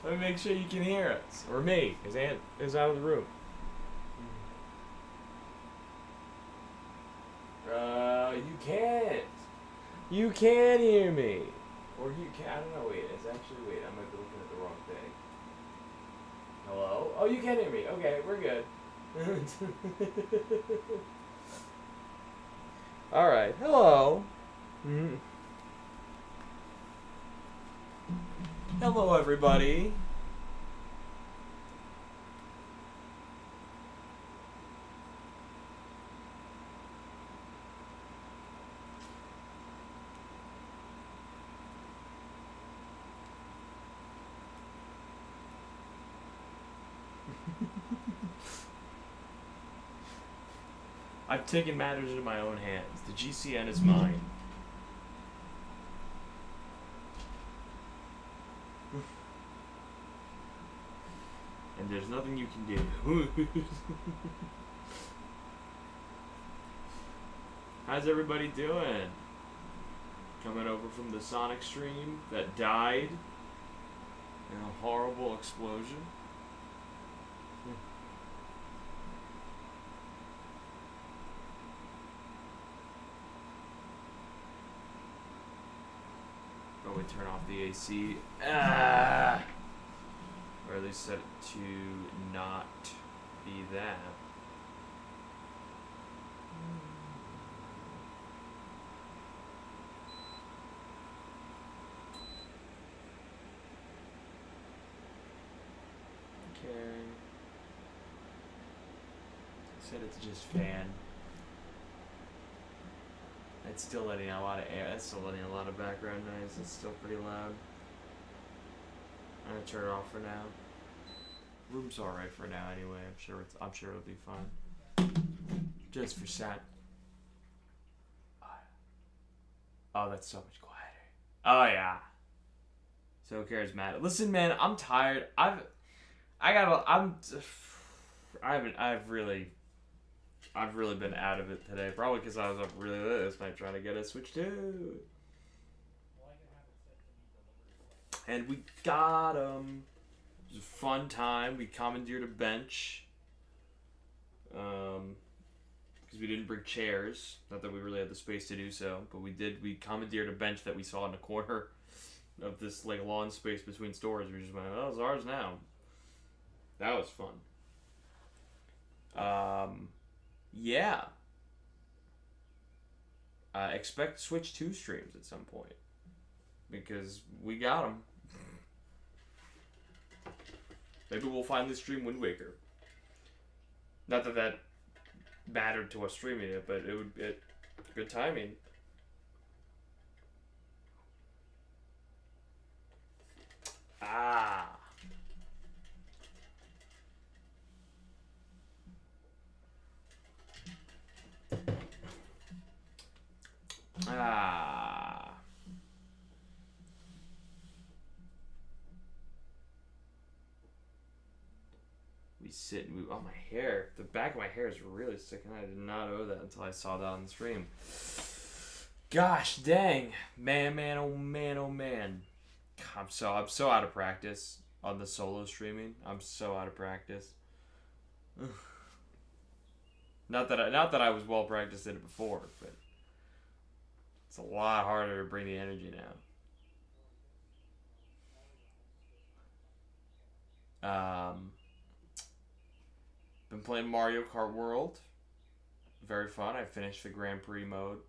Let me make sure you can hear us. Or me, because Aunt is out of the room. You can't. You can hear me. Or you can. I don't know. Wait, it's actually. Wait, I might be looking at the wrong thing. Hello? Oh, you can hear me. Okay, we're good. Alright, hello. Mm. Hello, everybody. I've taken matters into my own hands. The GCN is mine. And there's nothing you can do. How's everybody doing? Coming over from the Sonic stream that died in a horrible explosion. Probably turn off the AC. Ah! Or at least set it to not be that. Okay. Set it to just fan. It's still letting out a lot of air. It's still letting out a lot of background noise. It's still pretty loud. I'm gonna turn it off for now. Room's alright for now anyway. I'm sure it'll be fine. Just for sat. Oh, that's so much quieter. Oh yeah. So charismatic. Listen, man, I'm tired. I've really been out of it today. Probably because I was up really late this night trying to get a Switch 2. And we got him. It was a fun time. We commandeered a bench. Because we didn't bring chairs. Not that we really had the space to do so, but we did. We commandeered a bench that we saw in the corner of this like lawn space between stores. We just went, oh, it's ours now. That was fun. Yeah. Expect Switch 2 streams at some point. Because we got them. Maybe we'll finally stream Wind Waker. Not that that mattered to us streaming it, but it would be good timing. Ah. Ah. We sit and move. Oh, my hair. The back of my hair is really sticking. I did not know that until I saw that on the stream. Gosh dang. Man, oh man, oh man. I'm so out of practice on the solo streaming. I'm so out of practice. Not that I was well practiced in it before, but it's a lot harder to bring the energy now. Been playing Mario Kart World. Very fun. I finished the Grand Prix mode.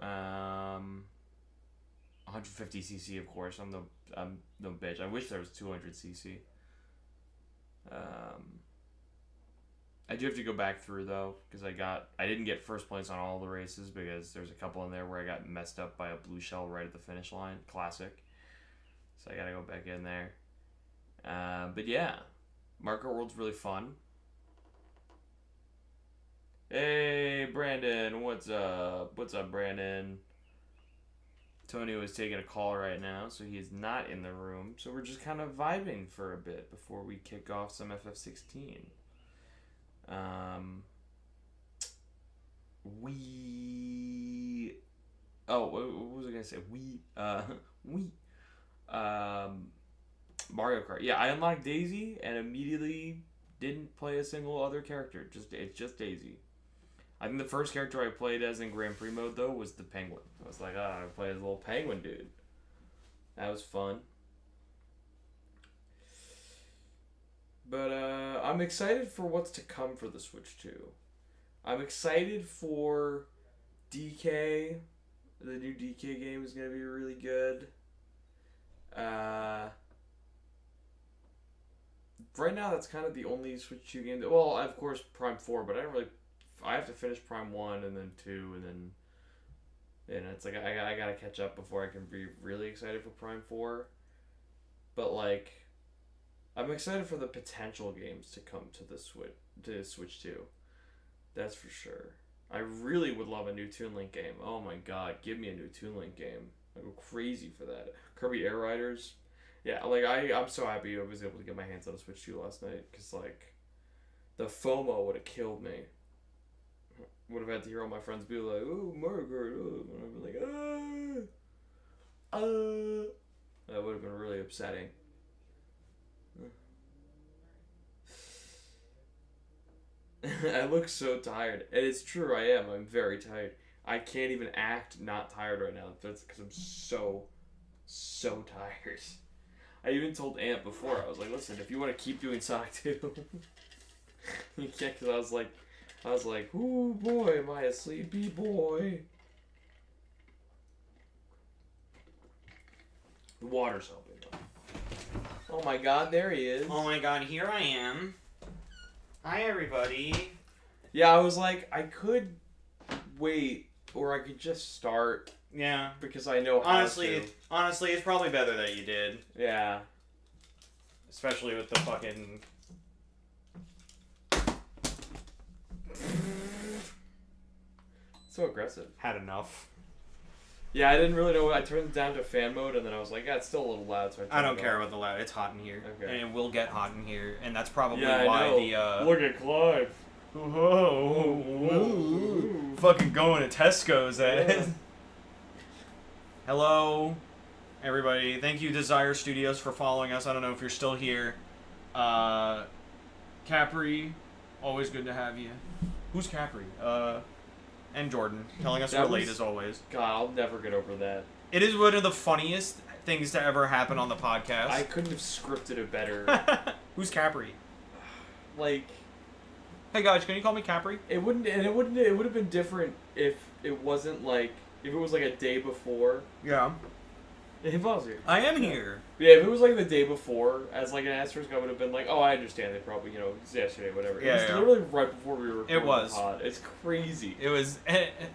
150cc, of course. I'm no bitch. I wish there was 200cc. I do have to go back through though, because I didn't get first place on all the races because there's a couple in there where I got messed up by a blue shell right at the finish line. Classic. So I gotta go back in there. But yeah, Mario Kart World's really fun. Hey Brandon, what's up? What's up, Brandon? Tony was taking a call right now, so he is not in the room. So we're just kind of vibing for a bit before we kick off some FF16. We Oh, what was I gonna say? We. Mario Kart. Yeah, I unlocked Daisy and immediately didn't play a single other character. It's just Daisy. I think the first character I played as in Grand Prix mode though was the Penguin. I was like, I played as a little penguin dude. That was fun. But I'm excited for what's to come for the Switch 2. I'm excited for DK. The new DK game is going to be really good. Right now, that's kind of the only Switch 2 game. Well, of course, Prime 4, but I have to finish Prime 1 and then 2 and then... And it's like, I gotta catch up before I can be really excited for Prime 4. But, like, I'm excited for the potential games to come to the Switch 2. That's for sure. I really would love a new Toon Link game. Oh my god, give me a new Toon Link game. I go crazy for that. Kirby Air Riders. Yeah, like, I'm so happy I was able to get my hands on a Switch 2 last night. Because, like, the FOMO would have killed me. Would have had to hear all my friends be like, oh, Mario Kart, oh. And I'd be like, That would have been really upsetting. I look so tired. And it's true, I am. I'm very tired. I can't even act not tired right now. That's because I'm so tired. I even told Aunt before. I was like, listen, if you want to keep doing Sonic 2, you can't, because I was like, ooh boy, am I a sleepy boy. The water's helping. Oh my god, there he is. Oh my god, here I am. Hi, everybody. Yeah, I was like, I could wait, or I could just start. Yeah. Because I know how to. Honestly, it's probably better that you did. Yeah. Especially with the fucking... So aggressive. Had enough. Yeah, I didn't really know. I turned it down to fan mode, and then I was like, yeah, it's still a little loud, so I don't care about the loud. It's hot in here. Okay. And it will get hot in here. And that's probably yeah, why the... Look at Clive. Whoa. Fucking going to Tesco's, eh? Yeah. Hello, everybody. Thank you, Desire Studios, for following us. I don't know if you're still here. Capri, always good to have you. Who's Capri? And Jordan, telling us we're late as always. God, I'll never get over that. It is one of the funniest things to ever happen on the podcast. I couldn't have scripted it better. Who's Capri? Like, hey guys, can you call me Capri? it would have been different if it wasn't like, if it was like a day before. Yeah. If I was here. I am here. Yeah, if it was like the day before, as like an asterisk, I would have been like, oh, I understand. They probably, it's yesterday, whatever. Yeah, it was literally right before we were recording It was. the pod. It's crazy. It was,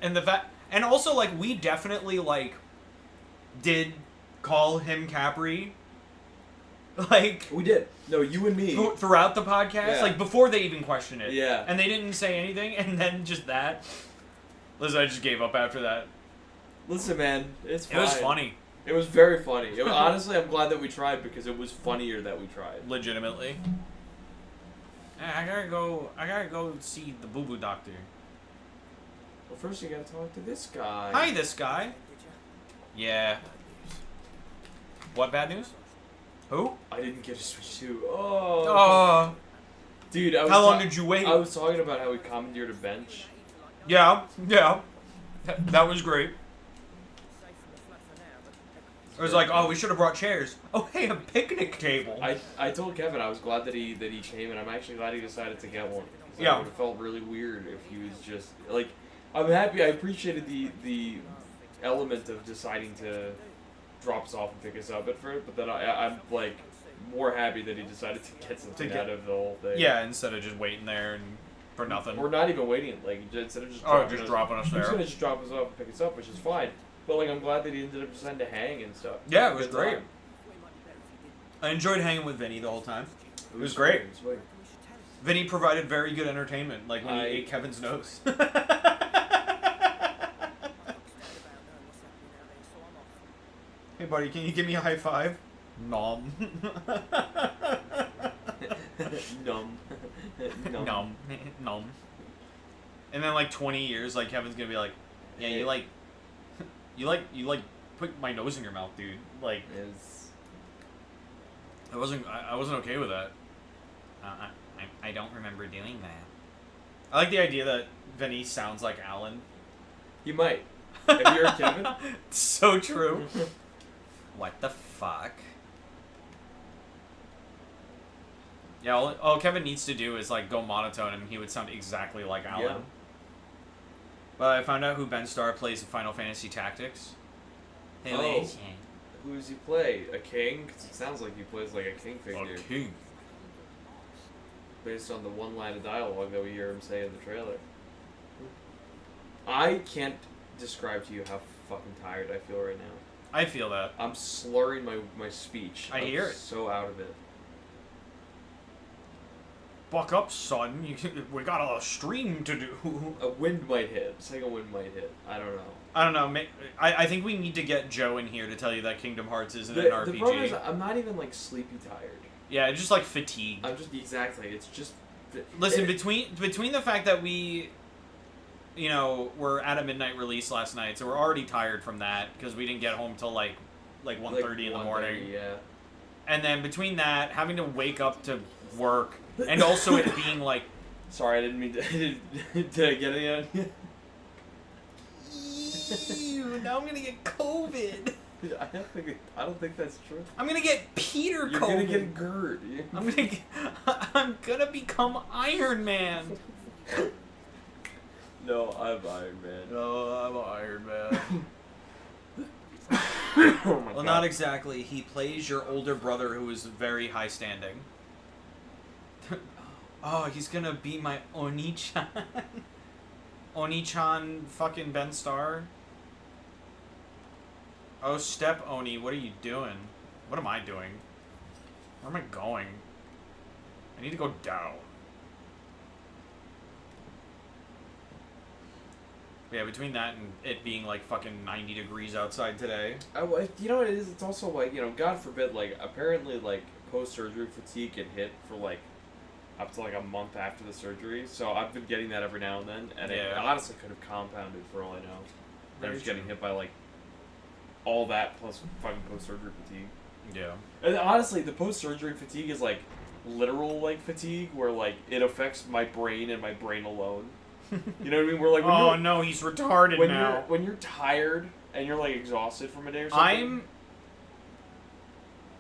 and the fact, and also like we definitely like did call him Capri. Like We did. No, you and me. Throughout the podcast, Yeah. like before they even questioned it. Yeah. And they didn't say anything, and then just that. Liz, I just gave up after that. Listen, man, it's fine. It was funny. It was very funny. Honestly, I'm glad that we tried because it was funnier that we tried. Legitimately. I gotta go see the boo-boo doctor. Well, first you gotta talk to this guy. Hi, this guy. Yeah. What bad news? Who? I didn't get a Switch 2. Oh. Oh. Dude, How long did you wait? I was talking about how we commandeered a bench. Yeah. That was great. It was like, oh, we should have brought chairs. Oh, hey, a picnic table. I told Kevin I was glad that he came, and I'm actually glad he decided to get one. Yeah. It would have felt really weird if he was just like. I'm happy. I appreciated the element of deciding to drop us off and pick us up at first, but then I'm like more happy that he decided to get something out of the whole thing. Yeah, instead of just waiting there and for nothing. Or not even waiting. Like instead of just dropping us there. He's gonna just drop us off and pick us up, which is fine. But like, I'm glad that he ended up deciding to hang and stuff. Yeah, it was Good great. time. I enjoyed hanging with Vinny the whole time. It was great. Sweet. Vinny provided very good entertainment, like when he ate Kevin's nose. Hey buddy, can you give me a high five? Nom. Numb. Nom. Nom. And then like 20 years, like Kevin's gonna be like, yeah, you like You put my nose in your mouth, dude. Like, Is I wasn't okay with that. I don't remember doing that. I like the idea that Vinny sounds like Alan. he might. Have you heard Kevin? So true. What the fuck? Yeah, all Kevin needs to do is like go monotone and he would sound exactly like Alan. Yeah. But I found out who Ben Starr plays in Final Fantasy Tactics. Who is he? Who does he play? A king? Because it sounds like he plays like a king figure. A king. Based on the one line of dialogue that we hear him say in the trailer. I can't describe to you how fucking tired I feel right now. I feel that. I'm slurring my speech. I hear it. So out of it. Buck up, son. We got a stream to do. A wind might hit. Second wind might hit. I don't know. I don't know. I think we need to get Joe in here to tell you that Kingdom Hearts isn't an RPG. The problem is I'm not even like sleepy tired. Yeah, just like fatigue. I'm just exactly. It's just. Listen, between the fact that we, were at a midnight release last night, so we're already tired from that because we didn't get home till like 1:30 in the morning. Yeah. And then between that, having to wake up to work, and also it being like. Sorry, I didn't mean to. Did I get any on you? Ew, now I'm gonna get COVID. I don't think that's true. I'm gonna get Peter You're COVID. gonna get GERD. I'm gonna become Iron Man. No, I'm Iron Man. No, I'm Iron Man. Oh my Well, God. not exactly. He plays your older brother who is very high standing. Oh, he's gonna be my Oni-chan. Oni-chan fucking Ben Starr. Oh, Step Oni, what are you doing? What am I doing? Where am I going? I need to go down. Yeah, between that and it being like fucking 90 degrees outside today. You know what it is? It's also like, God forbid, like, apparently, like, post-surgery fatigue can hit for, like, up to, like, a month after the surgery. So I've been getting that every now and then, and it honestly could have compounded for all I know. I'm just getting hit by, like, all that plus fucking post-surgery fatigue. Yeah. And honestly, the post-surgery fatigue is, like, literal, like, fatigue, where, like, it affects my brain and my brain alone. You know what I mean? We're like, oh no, he's retarded now. When you're tired and you're like exhausted from a day or something.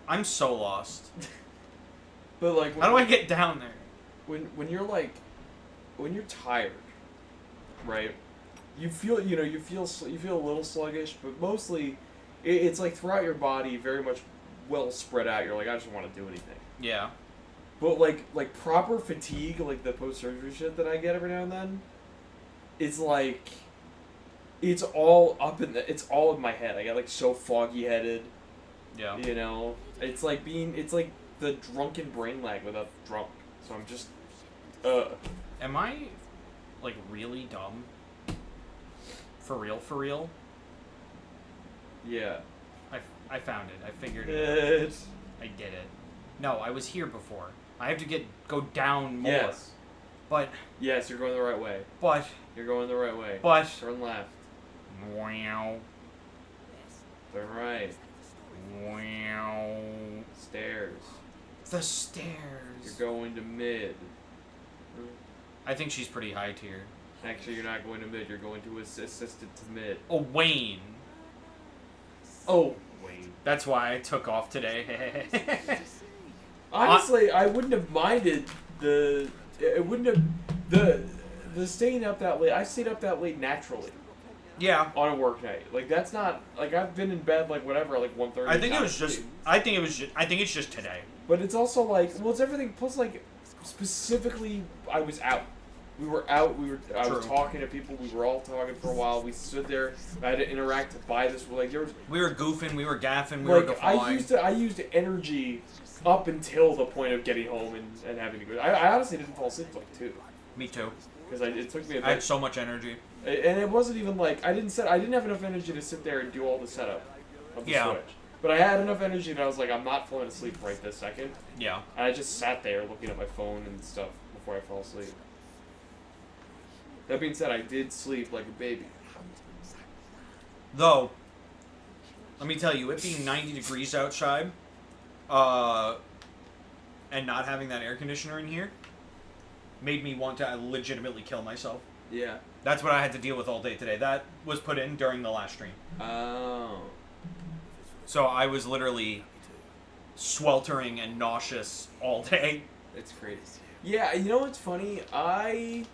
I'm so lost. But like, how do I get down there? When you're tired, right? You feel a little sluggish, but mostly it's like throughout your body, very much well spread out. You're like, I just want to do anything. Yeah. But like proper fatigue, like the post-surgery shit that I get every now and then, it's like, it's all in my head. I get like so foggy headed. Yeah. It's like the drunken brain lag without drunk. So I'm just, Am I, like, really dumb? For real? Yeah. I found it. I figured it out. I did it. No, I was here before. I have to go down more. Yes. But. Yes, you're going the right way. But. You're going the right way. But. Turn left. Wow. Turn right. Wow. Stairs. The stairs. You're going to mid. I think she's pretty high tier. Actually, you're not going to mid. You're going to assisted to mid. Oh, Wayne. Oh, Wayne. That's why I took off today. Honestly, I wouldn't have minded the staying up that late. I stayed up that late naturally. Yeah. On a work night. Like, that's not, like, I've been in bed, like, whatever, like 1:30. I think it's just today. But it's also like, well, it's everything, plus, like, specifically, I was out. We were out, I was talking to people, we were all talking for a while, we stood there, I had to interact to buy this, like, there was... We were goofing, we were gaffing, we were guffawing. I used energy up until the point of getting home and having to go. I honestly didn't fall asleep until 2. Me too. Because it took me a bit. I had so much energy. And it wasn't even like, I didn't have enough energy to sit there and do all the setup of the Switch. But I had enough energy that I was like, I'm not falling asleep right this second. Yeah. And I just sat there looking at my phone and stuff before I fell asleep. That being said, I did sleep like a baby. Though, Let me tell you, it being 90 degrees outside, and not having that air conditioner in here, made me want to legitimately kill myself. Yeah. That's what I had to deal with all day today. That was put in during the last stream. Oh. So I was literally sweltering and nauseous all day. It's crazy. Yeah, you know what's funny? I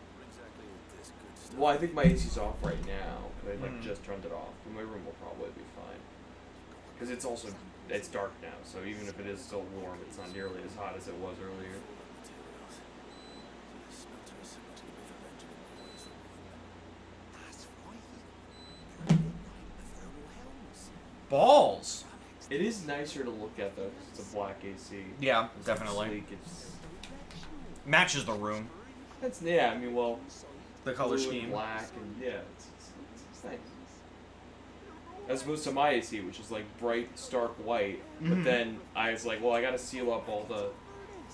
think my AC's off right now, because I just turned it off. But my room will probably be fine. Because it's dark now, so even if it is still warm, it's not nearly as hot as it was earlier. Balls! It is nicer to look at, though, because it's a black AC. Yeah, It's definitely. sleek, it's... Matches the room. Yeah, I mean, well... The color blue scheme. And black, and yeah, it's nice. As opposed to my AC, which is like bright, stark white. But then I was like, well, I gotta seal up all the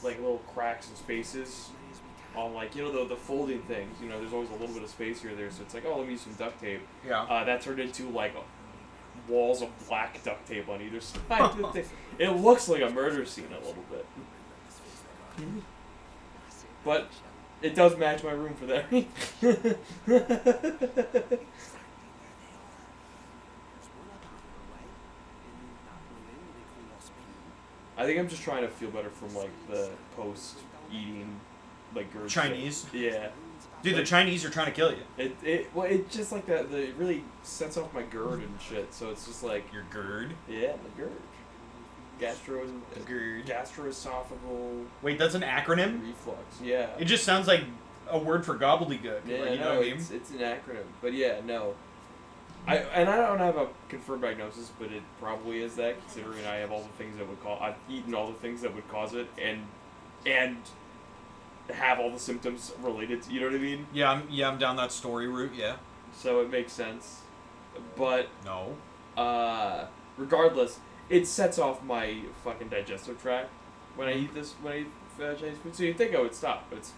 like little cracks and spaces on like, you know, the folding things. You know, there's always a little bit of space here or there, so it's like, oh, let me use some duct tape. Yeah. That turned into like walls of black duct tape on either side. It looks like a murder scene a little bit. But it does match my room for that reason. I think I'm just trying to feel better from like the post-eating like GERD Chinese? shit. Yeah. Dude, the Chinese are trying to kill you. It just like that. It really sets off my GERD and shit. So it's just like Your GERD? yeah, my GERD. Gastroesophageal Wait, that's an acronym? reflux. Yeah. It just sounds like a word for gobbledygook. Yeah, like, you know no, what I mean? it's an acronym. But yeah, no. I don't have a confirmed diagnosis, but it probably is that, considering I have all the things that would cause... I've eaten all the things that would cause it, and have all the symptoms related to... You know what I mean? Yeah, I'm down that story route, yeah. So it makes sense. But... No. Regardless, it sets off my fucking digestive tract when I eat Chinese food. So you'd think I would stop, but it's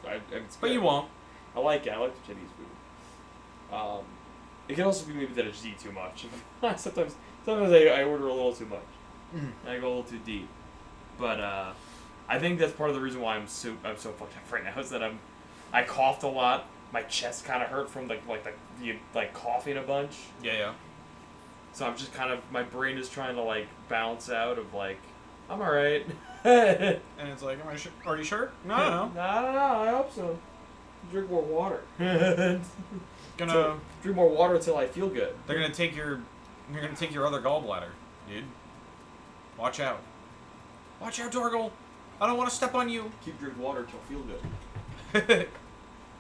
But you won't. I like it. I like the Chinese food. It can also be maybe that I just eat too much. sometimes I order a little too much. I go a little too deep. But I think that's part of the reason why I'm so fucked up right now is that I coughed a lot. My chest kind of hurt from the coughing a bunch. Yeah. So I'm just kind of, my brain is trying to like balance out of like, I'm alright. And it's like, are you sure? No. I hope so. Drink more water. Drink more water until I feel good. You're gonna take your other gallbladder, dude. Watch out. Watch out, Dorgle. I don't want to step on you. Keep drinking water until I feel good.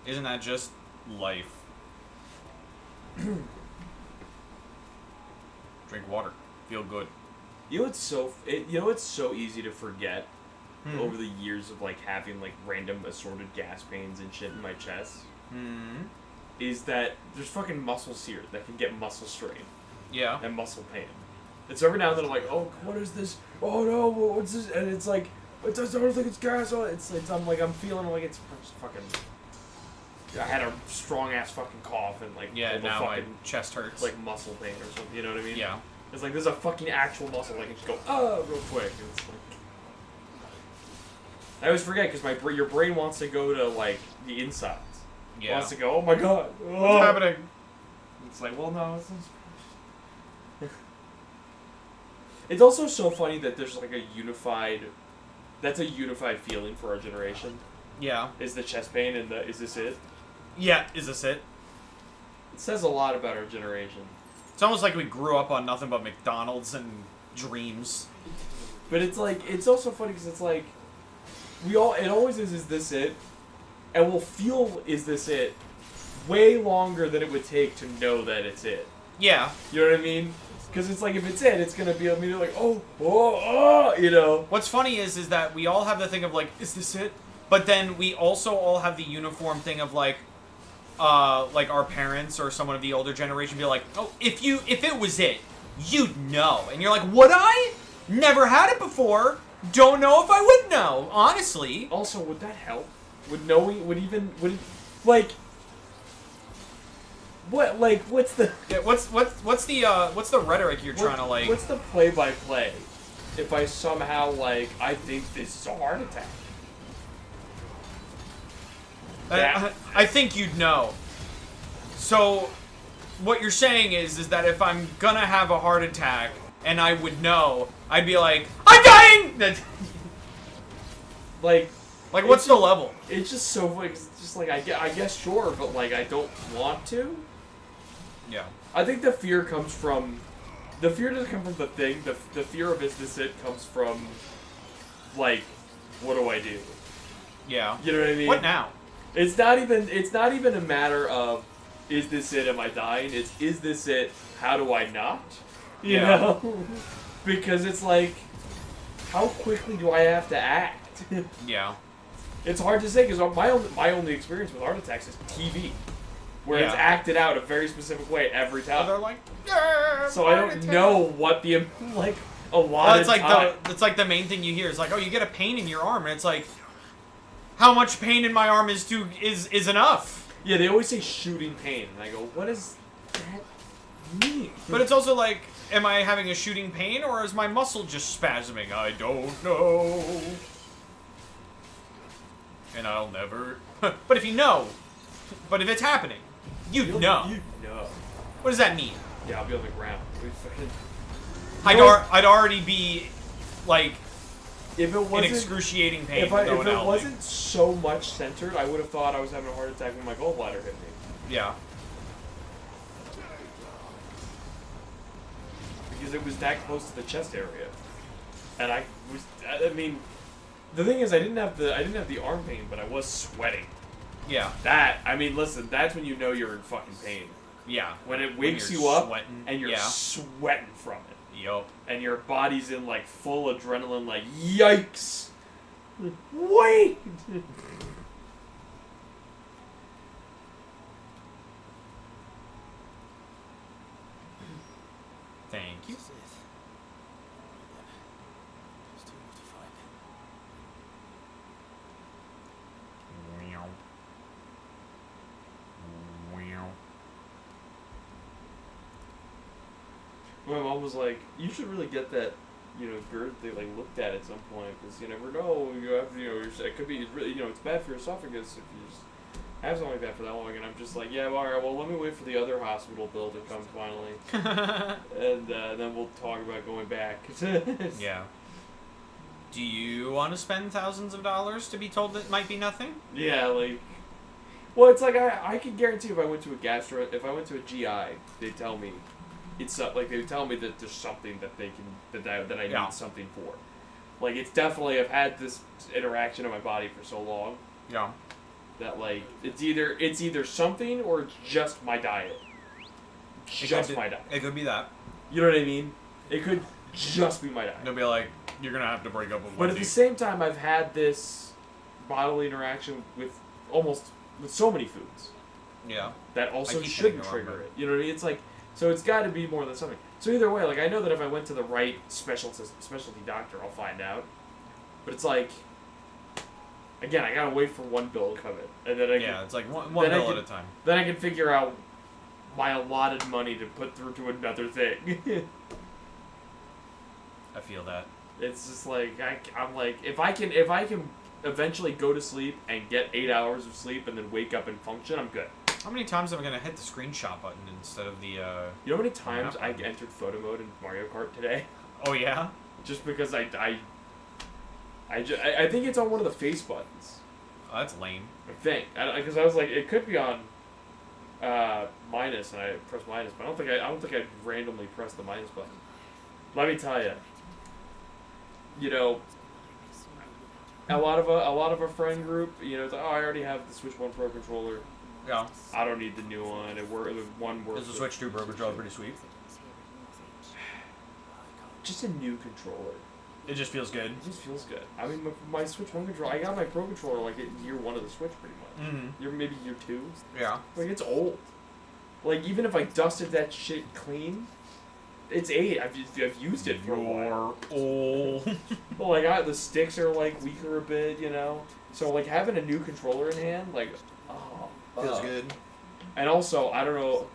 Isn't that just life? Drink water. Feel good. You know it's so easy to forget over the years of like having like random assorted gas pains and shit in my chest. Is that there's fucking muscles here that can get muscle strain. Yeah. And muscle pain. And so every now and then I'm like, oh, what is this? Oh no, what's this? And it's like, I don't think it's gas. I'm feeling like it's just fucking. I had a strong ass fucking cough and like now fucking, my chest hurts. like muscle pain or something. You know what I mean? Yeah. It's like there's a fucking actual muscle that can just go real quick. And it's like, I always forget because your brain wants to go to like the insides. Yeah. It wants to go. Oh my god. What's happening? It's like, well, no. It's also so funny that there's like a unified feeling for our generation. Yeah. Is the chest pain and is this it? Yeah, is this it? It says a lot about our generation. It's almost like we grew up on nothing but McDonald's and dreams. But it's like, it's also funny because it's like, it always is this it? And we'll feel, is this it? Way longer than it would take to know that it's it. Yeah. You know what I mean? Because it's like, if it's it, it's going to be immediately like, oh, you know. What's funny is that we all have the thing of like, is this it? But then we also all have the uniform thing of like our parents or someone of the older generation be like, oh, if it was it, you'd know. And you're like, would I? Never had it before. Don't know if I would know, honestly. Also, would that help? Would knowing, like, What, like, what's the... Yeah, what's the rhetoric you're trying to, like... What's the play-by-play if I somehow, like, I think this is a heart attack? I think you'd know. So, what you're saying is that if I'm gonna have a heart attack and I would know, I'd be like, I'm dying! Like, what's the level? It's just so, like, it's just like, I guess sure, but, like, I don't want to. Yeah. I think the fear comes from... The fear doesn't come from the thing. The fear of is this it comes from, like, what do I do? Yeah. You know what I mean? What now? It's not even a matter of, is this it, am I dying? It's, is this it, how do I not? You know? Because it's like, how quickly do I have to act? Yeah. It's hard to say, because my only experience with heart attacks is TV. Where it's acted out a very specific way every time. Oh, they're like, so I don't know what the, like, a lot well, it's of like time. it's like the main thing you hear is like, oh, you get a pain in your arm, and it's like, how much pain in my arm is enough? Yeah, they always say shooting pain, and I go, what does that mean? But it's also like, am I having a shooting pain, or is my muscle just spasming? I don't know. And I'll never... But if you know, but if it's happening, you'd know. You'd know. What does that mean? Yeah, I'll be on the ground. I'd already be, like, if it wasn't, in excruciating pain. If it wasn't so much centered, I would have thought I was having a heart attack when my gallbladder hit me. Yeah. Because it was that close to the chest area, and I mean, the thing is, I didn't have the arm pain, but I was sweating. Yeah. I mean, listen, that's when you know you're in fucking pain. Yeah. When it wakes you up sweating, and you're sweating from it. Yup. And your body's in, like, full adrenaline, like, yikes! Wait! Thank you. My mom was like, you should really get that, GERD thing, like, looked at some point, because you never know, you have, it could be, really, it's bad for your esophagus if you just have something like that for that long, and I'm just like, yeah, alright, well, let me wait for the other hospital bill to come finally, and then we'll talk about going back. Yeah. Do you want to spend thousands of dollars to be told that it might be nothing? Yeah, like, well, it's like, I can guarantee if I went to a GI, they'd tell me, it's like they would tell me that there's something that they can that I need something for. Like, it's definitely, I've had this interaction in my body for so long. Yeah. That, like, it's either something or it's just my diet. Just my diet. It could be that. You know what I mean? It could just be my diet. They'll be like, you're gonna have to break up with. But at the same time, I've had this bodily interaction with so many foods. Yeah. That also shouldn't trigger it. You know what I mean? It's like, so it's got to be more than something. So either way, like, I know that if I went to the right specialty doctor, I'll find out. But it's like, again, I gotta wait for one bill to come in, and then it's like one bill at a time. Then I can figure out my allotted money to put through to another thing. I feel that. It's just like I'm like, if I can eventually go to sleep and get 8 hours of sleep and then wake up and function, I'm good. How many times am I gonna hit the screenshot button instead of the? You know how many times I entered photo mode in Mario Kart today? Oh yeah. Just because I think it's on one of the face buttons. Oh, that's lame. I think, because I was like, it could be on minus, and I pressed minus, but I don't think I randomly pressed the minus button. Let me tell you, a lot of a friend group, it's like, oh, I already have the Switch 1 Pro controller. Yeah. I don't need the new one. The one works. Is the Switch 2 Pro controller pretty sweet? Just a new controller. It just feels good. It just feels good. I mean, my Switch 1 controller, I got my Pro controller like in year 1 of the Switch, pretty much. Mm-hmm. Maybe year 2. Yeah. Like, it's old. Like, even if I dusted that shit clean, it's 8. I've used it for a while. Old. Well, like, the sticks are, like, weaker a bit, So, like, having a new controller in hand, like, oh. Feels good. And also, I don't know,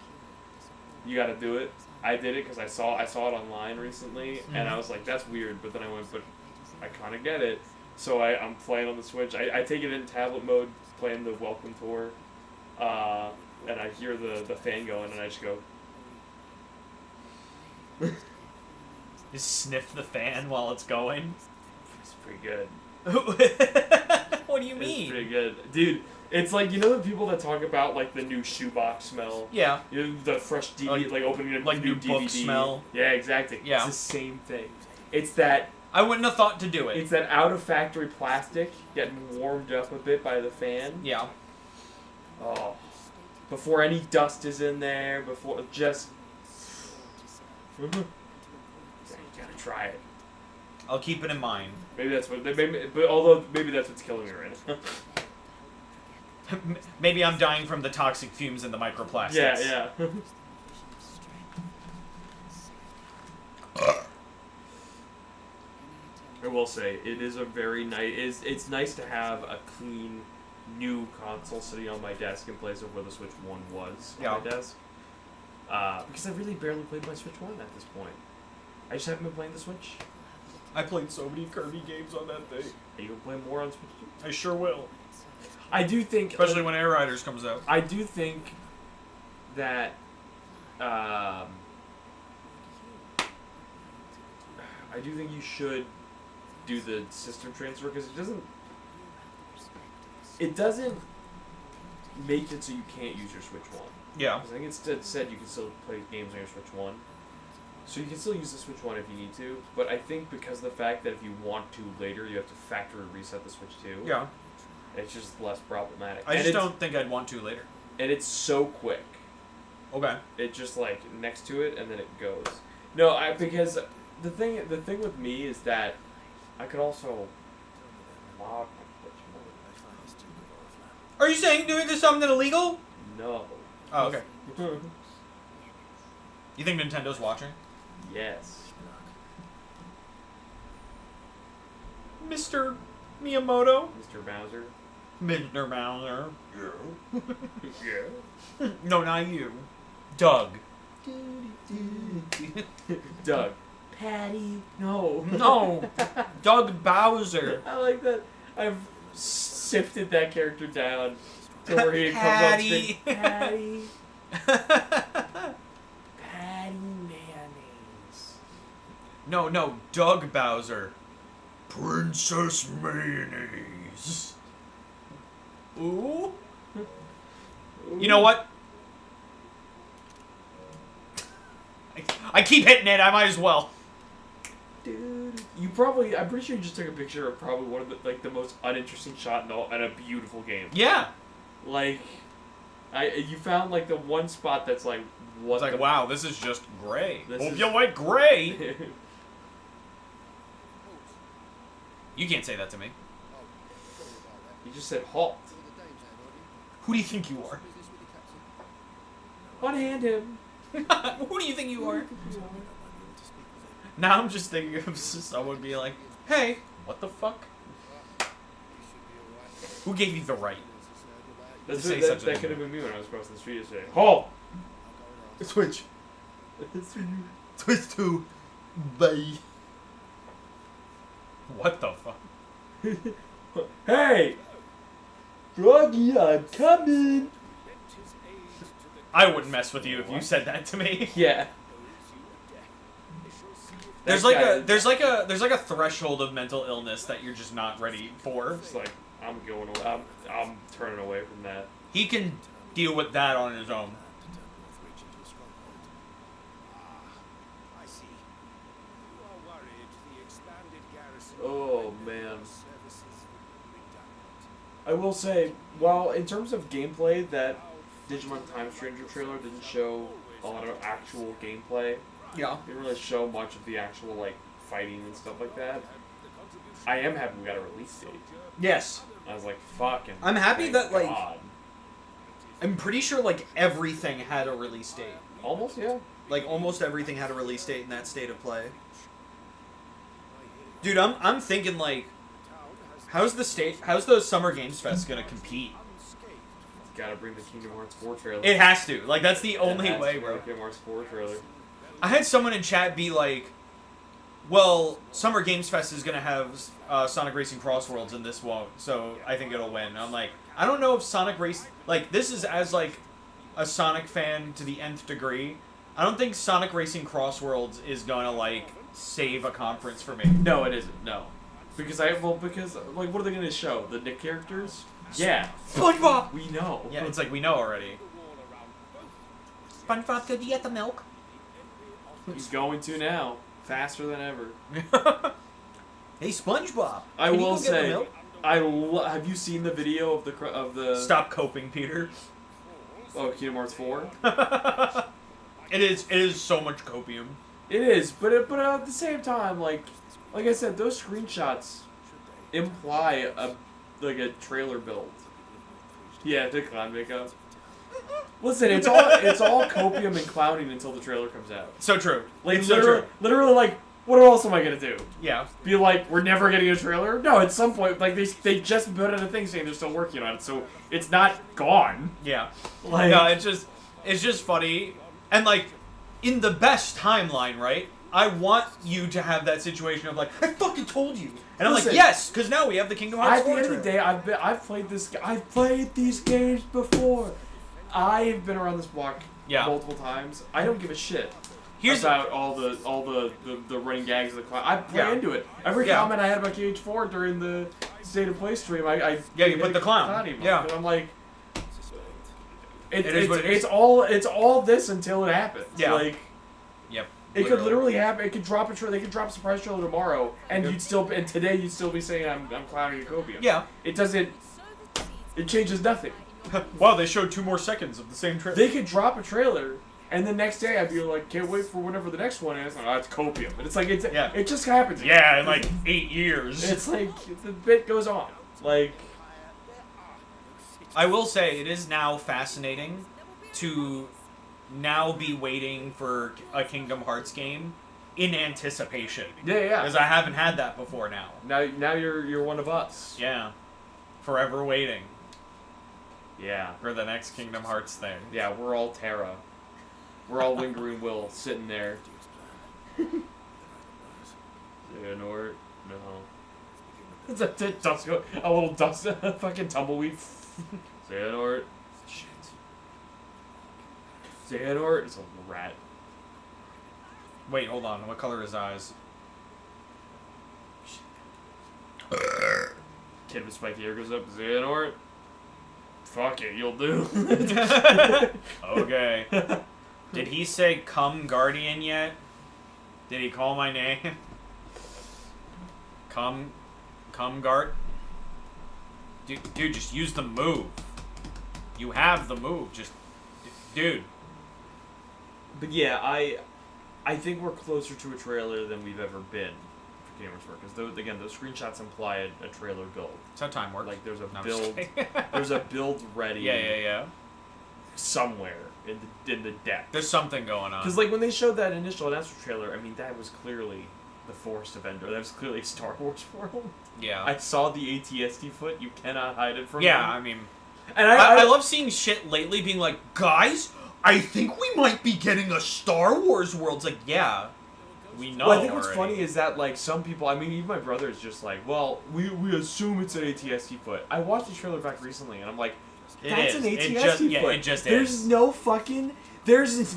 You got to do it. I did it because I saw it online recently, and I was like, that's weird. But then I went, but I kind of get it. So I'm playing on the Switch. I take it in tablet mode, playing the Welcome Tour, and I hear the fan going, and I just go. Just sniff the fan while it's going. It's pretty good. What do you mean? It's pretty good, dude. It's like, you know the people that talk about like the new shoebox smell. Yeah. You know, the fresh DVD, like opening a like new new DVD. book smell. Yeah, exactly. Yeah. It's the same thing. It's that. I wouldn't have thought to do it. It's that out of factory plastic getting warmed up a bit by the fan. Yeah. Oh. Before any dust is in there, before just. You gotta try it. I'll keep it in mind. Maybe that's what. Maybe that's what's killing me right now. Maybe I'm dying from the toxic fumes and the microplastics. Yeah. I will say it is a very nice. It's nice to have a clean, new console sitting on my desk in place of where the Switch 1 was on my desk. Because I really barely played my Switch 1 at this point. I just haven't been playing the Switch. I played so many Kirby games on that thing. Are you gonna play more on Switch 2? I sure will. I do think, especially when Air Riders comes out. I do think that I do think you should do the system transfer because it doesn't make it so you can't use your Switch 1. Yeah. I think it said you can still play games on your Switch 1. So you can still use the Switch 1 if you need to, but I think because of the fact that if you want to later, you have to factory reset the Switch 2. Yeah. It's just less problematic. I just don't think I'd want to later. And it's so quick. Okay. It just like next to it and then it goes. No, because the thing with me is that I could also mod my Switch. Are you saying doing this something illegal? No. Oh, okay. You think Nintendo's watching? Yes. Mr. Miyamoto? Mr. Bowser? Mr. Bowser. Yeah. Yeah. No, not you. Doug. Doug. Patty. No. No. Doug Bowser. I like that. I've sifted that character down to where he comes on screen. Patty. Patty mayonnaise. No, Doug Bowser. Princess Mayonnaise. Ooh. You know what? I keep hitting it, I might as well. Dude. I'm pretty sure you just took a picture of probably one of the most uninteresting shot in a beautiful game. Yeah. Like, you found like the one spot that's like, what? It's like, wow, this is just gray. Hope you like gray. You can't say that to me. You just said halt. Who do you think you are? Unhand him. Who do you think you are? Now I'm just thinking of someone being like, hey, what the fuck? Who gave you the right? That could have been me when I was crossing the street yesterday. Halt! Switch. Switch to bye. What the fuck? Hey! Froggy, I'm coming! I wouldn't mess with you if you said that to me. Yeah. There's like a threshold of mental illness that you're just not ready for. It's like, I'm going away. I'm turning away from that. He can deal with that on his own. Oh, man. I will say, while in terms of gameplay, that Digimon Time Stranger trailer didn't show a lot of actual gameplay. Yeah. It didn't really show much of the actual, like, fighting and stuff like that. I am happy we got a release date. Yes. I was like, fucking. I'm happy that, like, God. I'm pretty sure, like, everything had a release date. Almost, yeah. Like, almost everything had a release date in that state of play. Dude, I'm thinking, like, how's the Summer Games Fest gonna compete gotta bring the Kingdom Hearts 4 trailer. It has to. Like, that's the only It has way, to be bro. the Kingdom Hearts 4 trailer. I had someone in chat be like, well, Summer Games Fest is going to have Sonic Racing Crossworlds and this won't, so I think it'll win. I'm like, I don't know if Sonic Race... Like, this is as, like, a Sonic fan to the nth degree. I don't think Sonic Racing Crossworlds is going to, like, save a conference for me. No, it isn't. No. Because, like, what are they going to show? The Nick characters? Yeah. SpongeBob! We know. Yeah, it's like, we know already. SpongeBob, could you get the milk? He's going to now. Faster than ever. Hey, SpongeBob. I will say, milk? have you seen the video of the Stop coping, Peter. Oh, Kingdom Hearts 4? It is so much copium. It is, but at the same time, like I said, those screenshots imply a trailer build. Yeah, the clown makeup. Listen, it's all copium and clowning until the trailer comes out. So true. Like It's literally, like, what else am I gonna do? Yeah. Be like, we're never getting a trailer? No, at some point, like they just put out a thing saying they're still working on it, so it's not gone. Yeah. Like, No, it's just funny, and like, in the best timeline, right? I want you to have that situation of like, I fucking told you, and I'm like, Listen, yes, because now we have the Kingdom Hearts at the 4 end of the day, I've played these games before. I've been around this block multiple times. I don't give a shit about all the running gags of the clown. I play into it. Every comment I had about KH4 during the State of Play stream, you put the clown. Yeah, and I'm like, it's all this until it happens. Yeah. Like, yep. It could literally happen. It could drop a trailer. They could drop a surprise trailer tomorrow, and today you'd still be saying I'm clowning Ecobia. Yeah. It doesn't. It changes nothing. Wow, they showed 2 more seconds of the same trailer. They could drop a trailer, and the next day I'd be like, can't wait for whatever the next one is. Oh, it's copium. And it's like, it just happens. Yeah, in like 8 years. It's like, the bit goes on. Like, I will say, it is now fascinating to now be waiting for a Kingdom Hearts game in anticipation. Yeah. Because I haven't had that before now. Now you're one of us. Yeah. Forever waiting. Yeah. For the next Kingdom Hearts thing. Yeah, we're all Terra. We're all Lingering Will sitting there. Xehanort? No. It's a little dust, a fucking tumbleweed. Xehanort. Shit. Xehanort is a rat. Wait, hold on. What color are his eyes? Kid with spiky hair goes up. Xehanort. Fuck it, you'll do. Okay. Did he say come guardian yet? Did he call my name? Come guard? Dude, just use the move. You have the move. Just, dude. But yeah, I think we're closer to a trailer than we've ever been for Gamers Work. Because those screenshots imply a trailer build. That's how time works. Like there's a No, I'm build, just kidding. there's a build ready. Yeah. Somewhere in the deck. There's something going on. Because like when they showed that initial announcement trailer, I mean that was clearly the Forest of Endor. That was clearly Star Wars world. Yeah. I saw the ATST foot. You cannot hide it from me. Yeah, I mean, and I love seeing shit lately being like, guys, I think we might be getting a Star Wars world. It's like, yeah, we know. Well, I think what's already. funny is that like some people, I mean, even my brother is just like, well, we assume it's an ATST foot. I watched the trailer back recently, and I'm like, that's an ATST foot. It just There's is. no fucking there's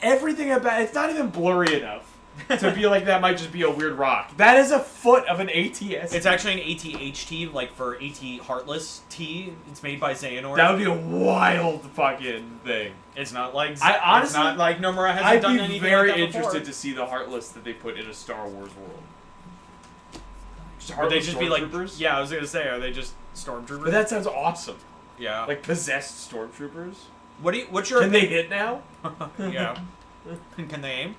everything about it's not even blurry enough to be like that might just be a weird rock. That is a foot of an ATST. It's actually an ATHT, like for AT Heartless T. It's made by Xehanort. That would be a wild fucking thing. It's not like I honestly, it's not like Nomura hasn't I'd done be anything very like that interested before. to see the Heartless that they put in a Star Wars world. Would they just be like, stormtroopers? yeah, I was gonna say, are they just stormtroopers? But that sounds awesome. Yeah. Like possessed stormtroopers. What's your Can they hit now? Yeah. Can they aim?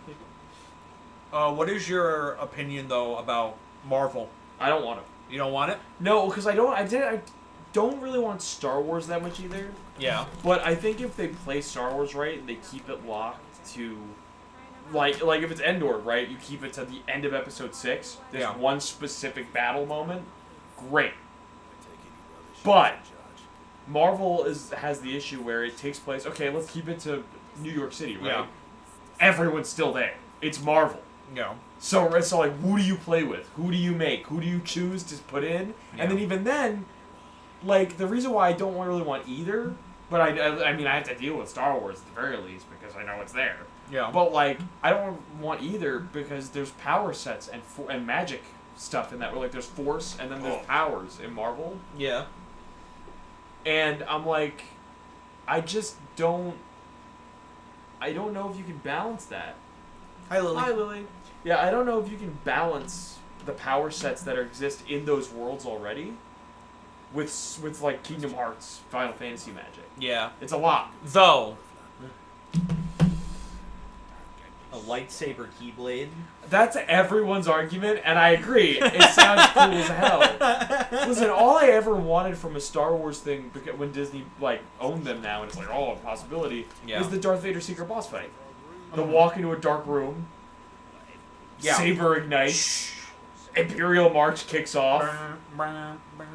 What is your opinion though about Marvel? I don't want it. You don't want it? No, because I don't really want Star Wars that much either. Yeah. But I think if they play Star Wars right and they keep it locked to, like if it's Endor, right, you keep it to the end of Episode 6. There's one specific battle moment. Great. But Marvel has the issue where it takes place. Okay, let's keep it to New York City, right? Yeah. Everyone's still there. It's Marvel. Yeah. So it's all like, who do you play with? Who do you make? Who do you choose to put in? Yeah. And then even then, like, the reason why I don't really want either, but I mean, I have to deal with Star Wars at the very least because I know it's there. Yeah. But, like, I don't want either because there's power sets and magic stuff in that. Where, like, there's Force and then there's powers in Marvel. Yeah. And I'm like, I don't know if you can balance that. Hi, Lily. Hi, Lily. Yeah, I don't know if you can balance the power sets that exist in those worlds already with like Kingdom Hearts, Final Fantasy magic. Yeah. It's a lot. Though, a lightsaber keyblade. That's everyone's argument, and I agree. It sounds cool as hell. Listen, all I ever wanted from a Star Wars thing, because when Disney like owned them now, and it's like, oh, a possibility, is the Darth Vader secret boss fight. The walk into a dark room, saber ignites, Imperial March kicks off.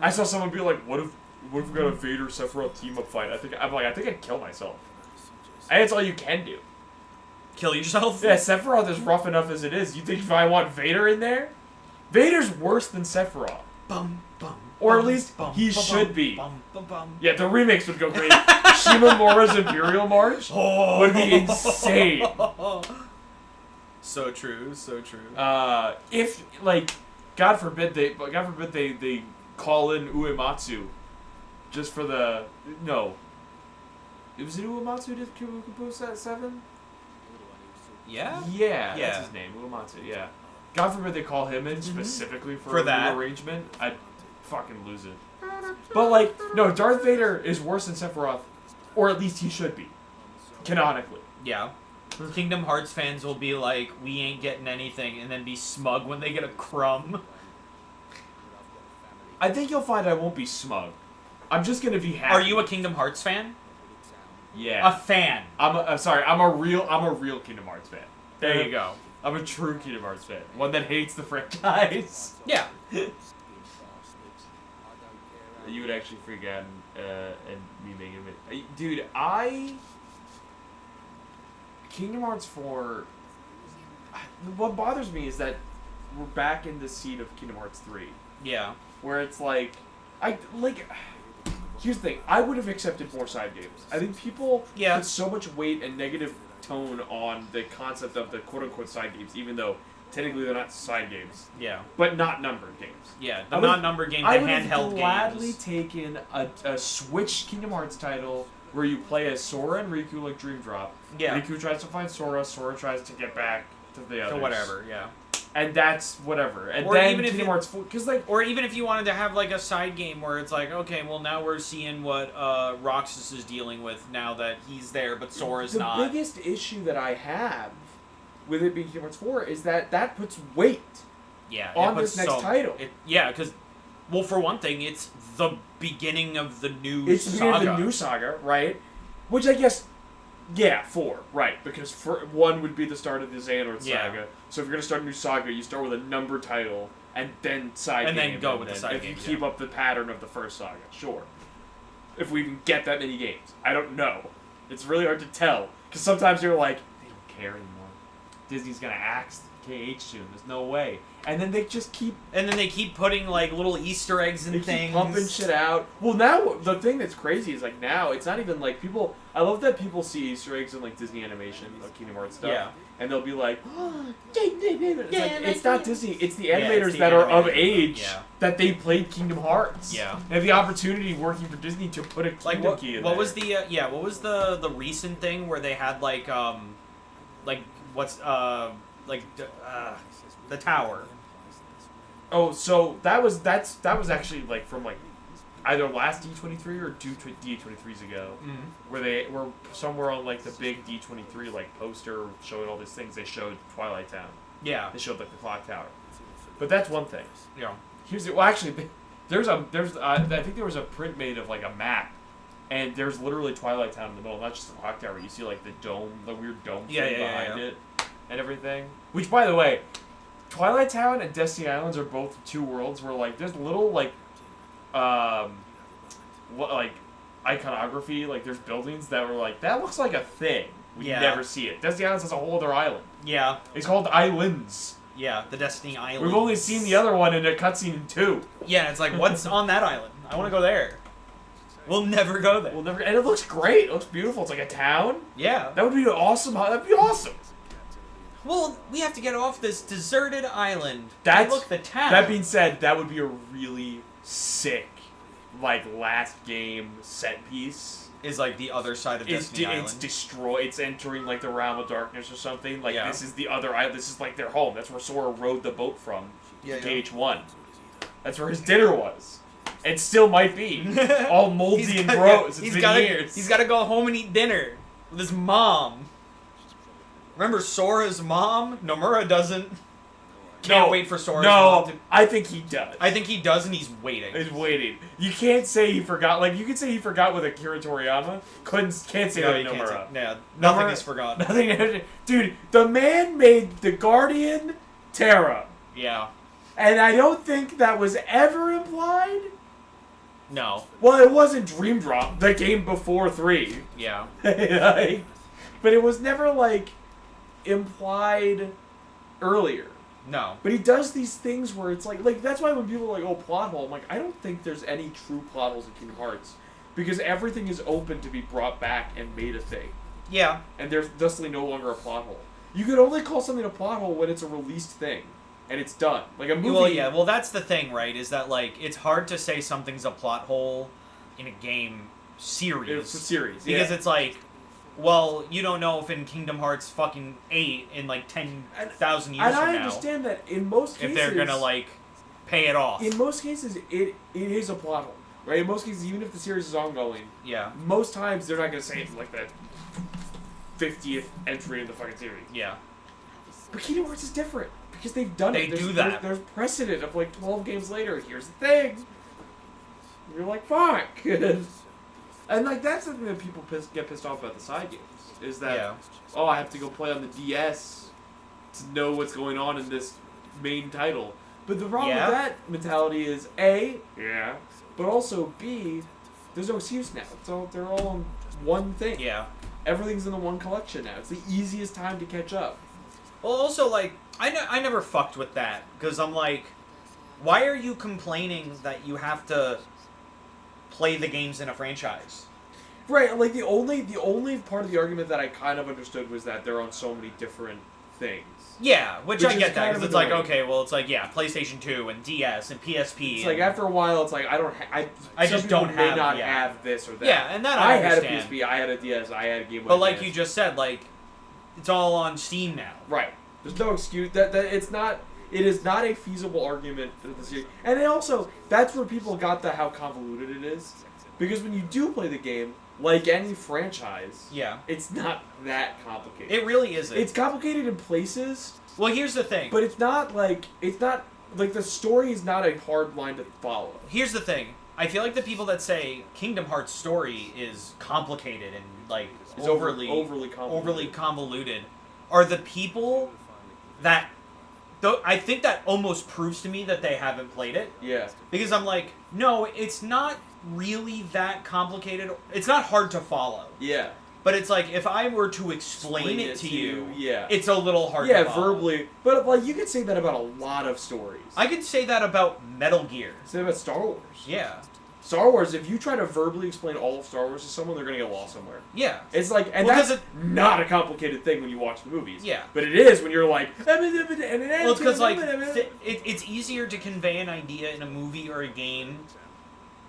I saw someone be like, "What if we got a Vader Sephiroth team up fight?" I think I'd kill myself. And it's all you can do. Kill yourself? Yeah, Sephiroth is rough enough as it is. You think if I want Vader in there? Vader's worse than Sephiroth. Bum, bum, or at bum, least bum, he bum, should be. Bum, bum, bum. Yeah, the remakes would go crazy. Shimamura's Imperial March would be insane. So true, so true. If like, God forbid they call in Uematsu, just for the no. Was it Uematsu did compose that 7? Yeah? Yeah, Yeah. that's his name, Uematsu. Yeah. God forbid they call him in specifically for that a new arrangement. I'd fucking lose it. But like, no, Darth Vader is worse than Sephiroth, or at least he should be, canonically. Yeah. Kingdom Hearts fans will be like, we ain't getting anything, and then be smug when they get a crumb. I think you'll find I won't be smug. I'm just gonna be happy. Are you a Kingdom Hearts fan? Yeah. A fan. I'm sorry. I'm a real Kingdom Hearts fan. There you go. I'm a true Kingdom Hearts fan. One that hates the franchise. Yeah. You would actually freak out and me making it. Dude, Kingdom Hearts 4. What bothers me is that we're back in the seat of Kingdom Hearts 3. Yeah. Where it's like, here's the thing. I would have accepted more side games. I think people put so much weight and negative tone on the concept of the quote-unquote side games, even though technically they're not side games. Yeah. But not numbered games. Yeah, the non-numbered games, the handheld games. I would have gladly taken a Switch Kingdom Hearts title where you play as Sora and Riku like Dream Drop. Yeah. Riku tries to find Sora, Sora tries to get back to the others. To whatever, yeah. And that's whatever. And or then even Kingdom Hearts 4, because like, or even if you wanted to have like a side game where it's like, okay, well now we're seeing what Roxas is dealing with now that he's there, but Sora's not. The biggest issue that I have with it being Kingdom Hearts 4 is that puts weight. Yeah. On this next title. Because, well, for one thing, it's the beginning of the new saga. It's the beginning of the new saga, right? Which I guess. Yeah, 4, right. Because 1 would be the start of the Xehanort saga. So if you're going to start a new saga, you start with a numbered title, and then side game. And then go with the side game, if you keep up the pattern of the first saga, sure. If we even get that many games. I don't know. It's really hard to tell. Because sometimes you're like, they don't care anymore. Disney's going to axe KH soon. There's no way. And then they just keep... And then they keep putting, like, little Easter eggs and things. They keep pumping shit out. Well, now, the thing that's crazy is, like, now, it's not even, like, people... I love that people see Easter eggs in, like, Disney animation, like Kingdom Hearts stuff. Yeah. And they'll be like, it's not Disney. It's the animators that are of age that they played Kingdom Hearts. Yeah. They have the opportunity working for Disney to put a Kingdom key in what there. was the, what was the recent thing where they had, the tower? Oh, so that was actually like from like either last D23 or two D23s ago, where they were somewhere on like the big D23 like poster showing all these things. They showed Twilight Town. Yeah. They showed like the clock tower. But that's one thing. Yeah. Actually, I think there was a print made of like a map, and there's literally Twilight Town in the middle, not just the clock tower. You see like the dome, the weird dome thing behind it, and everything. Which, by the way, Twilight Town and Destiny Islands are both two worlds where like there's little like iconography. Like, there's buildings that were like, that looks like a thing. We never see it. Destiny Islands has a whole other island. Yeah. It's called Islands. Yeah, the Destiny Islands. We've only seen the other one in a cutscene in 2. Yeah, it's like, what's on that island? I want to go there. We'll never go there. And it looks great. It looks beautiful. It's like a town. Yeah. That would be awesome. That'd be awesome. Well, we have to get off this deserted island. That's, look, the town. That being said, that would be a really sick, like, last game set piece. Is like the other side of Destiny Island. It's destroyed. It's entering like the realm of darkness or something. Like this is the other island. This is like their home. That's where Sora rode the boat from. KH1. That's where his dinner was. It still might be all moldy and gross. It's been years. He's got to go home and eat dinner with his mom. Remember Sora's mom? Nomura doesn't. Can't wait for Sora's mom to... I think he does. I think he does, and he's waiting. He's waiting. You can't say he forgot. Like, you can say he forgot with Akira Toriyama. Can't say that with Nomura. Yeah, nothing is forgotten. Nothing. Dude, the man made the Guardian Terra. Yeah. And I don't think that was ever implied. No. Well, it wasn't Dream Drop, the game before 3. Yeah. Like, but it was never, like, implied earlier. No. But he does these things where it's like that's why when people are like, oh, plot hole, I'm like, I don't think there's any true plot holes in Kingdom Hearts. Because everything is open to be brought back and made a thing. Yeah. And there's thusly no longer a plot hole. You could only call something a plot hole when it's a released thing. And it's done. Like a movie... Well, yeah. Well, that's the thing, right? Is that, like, it's hard to say something's a plot hole in a game series. It's a series, Because it's like... Well, you don't know if in Kingdom Hearts fucking 8 in like 10,000 years from now. And I understand that in most cases... If they're gonna like pay it off. In most cases, it is a plot hole, right? In most cases, even if the series is ongoing, most times they're not gonna say it's like the 50th entry in the fucking series. Yeah. But Kingdom Hearts is different because they've done it. They do that. There's precedent of like 12 games later. Here's the thing. You're like, fuck. And, like, that's the thing that people get pissed off about the side games. Is that, oh, I have to go play on the DS to know what's going on in this main title. But the problem with that mentality is, A, but also, B, there's no excuse now. So they're all on one thing. Yeah. Everything's in the one collection now. It's the easiest time to catch up. Well, also, like, I never fucked with that. Because I'm like, why are you complaining that you have to... play the games in a franchise? Right, like the only part of the argument that I kind of understood was that they're on so many different things. Yeah, which I get that, because it's like, okay, well, it's like, PlayStation 2 and DS and PSP. It's like, after a while, it's like, I just don't have this or that. Yeah, and that I understand. Had a PSP, I had a DS, I had a Game Boy. But like you just said, like, it's all on Steam now. Right. There's no excuse, that it's not... It is not a feasible argument for the series. And it also, that's where people got how convoluted it is. Because when you do play the game, like any franchise, it's not that complicated. It really isn't. It's complicated in places. Well, here's the thing. But it's not like the story is not a hard line to follow. Here's the thing. I feel like the people that say Kingdom Hearts story is complicated and like is overly convoluted are the people that... Though I think that almost proves to me that they haven't played it. Yeah. Because I'm like, no, it's not really that complicated. It's not hard to follow. Yeah. But it's like, if I were to explain it to you, it's a little hard to follow. Yeah, verbally. But like, you could say that about a lot of stories. I could say that about Metal Gear. Say that about Star Wars. Yeah. Star Wars, if you try to verbally explain all of Star Wars to someone, they're going to get lost somewhere. Yeah. It's like, and that's not a complicated thing when you watch the movies. Yeah. But it is when you're like... Well, it's because, like, it's easier to convey an idea in a movie or a game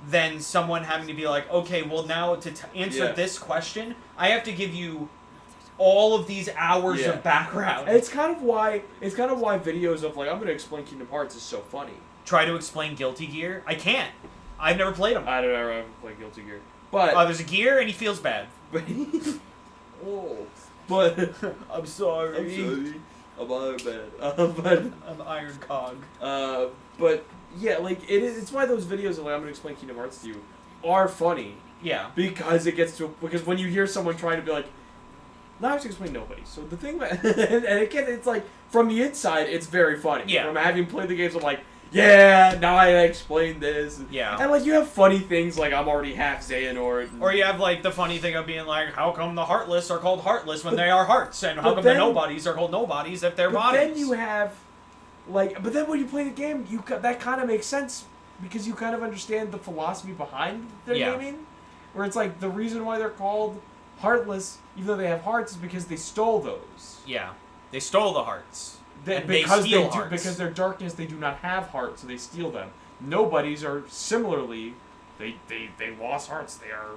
than someone having to be like, okay, well, now to answer this question, I have to give you all of these hours of background. And it's kind of why videos of, like, I'm going to explain Kingdom Hearts is so funny. Try to explain Guilty Gear? I can't. I've never played them. I don't ever play Guilty Gear. But there's a gear and he feels bad. But I'm sorry. I'm Iron Man. I'm Iron Cog. But yeah, like it's why those videos of like, I'm gonna explain Kingdom Hearts to you are funny. Yeah. Because because when you hear someone trying to be like, now I have to explain nobody. So the thing that and again, it's like from the inside, it's very funny. Yeah. From having played the games, I'm like, yeah, now I explained this. Yeah. And, like, you have funny things like I'm already half Xehanort. Or you have, like, the funny thing of being like, how come the Heartless are called Heartless when they are Hearts? And how come the Nobodies are called Nobodies if they're bodies? Then you have, like, but then when you play the game, that kind of makes sense because you kind of understand the philosophy behind their naming. Where it's like, the reason why they're called Heartless, even though they have hearts, is because they stole those. Yeah. They stole the hearts. Because they're darkness, they do not have hearts, so they steal them. Nobodies are similarly, they lost hearts. They are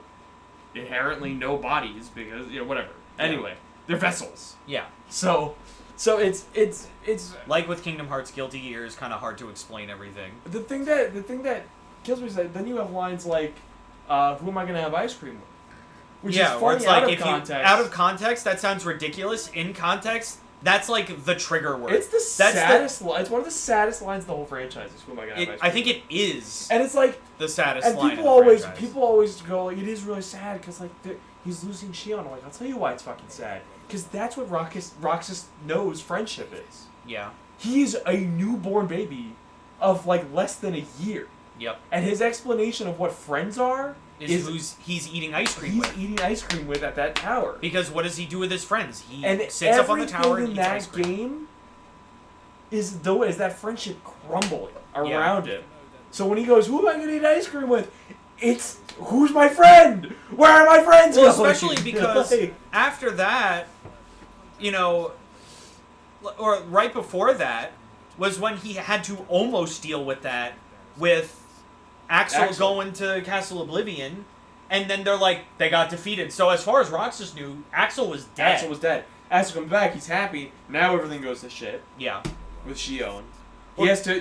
inherently no bodies because whatever. Anyway, they're vessels. Yeah. So it's like with Kingdom Hearts Guilty Gear, it's kind of hard to explain everything. The thing that kills me is that then you have lines like, "Who am I gonna have ice cream with?" Which is funny out of context. Out of context, that sounds ridiculous. In context, that's like the trigger word. It's the saddest line. It's one of the saddest lines of the whole franchise. Is, "Who am I gonna have ice cream I think it is. And it's like the saddest and line. People always go, like, it is really sad because like he's losing Shion. I'm like, I'll tell you why it's fucking sad. Because that's what Roxas knows friendship is. Yeah. He's a newborn baby of like less than a year. Yep. And his explanation of what friends are is who he's eating ice cream with. He's eating ice cream with at that tower. Because what does he do with his friends? He and sits up on the tower and eats ice cream. Game is that friendship crumbling around him. So when he goes, "Who am I going to eat ice cream with?" It's, "Who's my friend? Where are my friends going?" Especially because after that, or right before that, was when he had to almost deal with that with Axel going to Castle Oblivion, and then they're like, they got defeated. So as far as Roxas knew, Axel was dead. Axel comes back, he's happy. Now everything goes to shit. Yeah. With Shion. He has to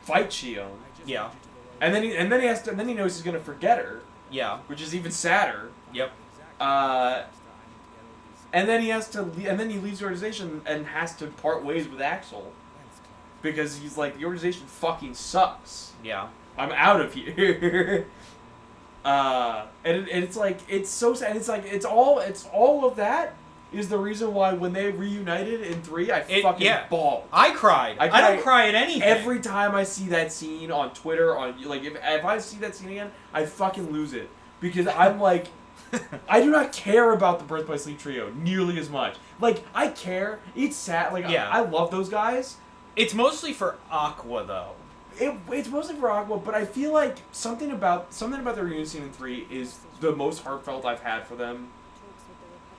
fight Shion. Yeah. And then he knows he's gonna forget her. Yeah. Which is even sadder. Yep. And then he leaves the organization and has to part ways with Axel. Because he's like, the organization fucking sucks. Yeah. I'm out of here. And it's like, it's so sad. It's like, it's all of that is the reason why when they reunited in 3, I fucking bawled. I cried. I don't cry at anything. Every time I see that scene on Twitter, if I see that scene again, I fucking lose it. Because I'm like, I do not care about the Birth by Sleep trio nearly as much. Like, I care. It's sad. Like, I love those guys. It's mostly for Aqua, though. It's mostly for Aqua, but I feel like something about the reunion scene in 3 is the most heartfelt I've had for them.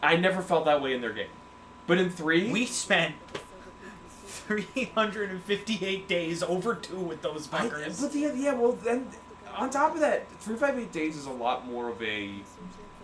I never felt that way in their game. But in 3... We spent 358 days over 2 with those fuckers. Well, then, on top of that, 358 days is a lot more of a...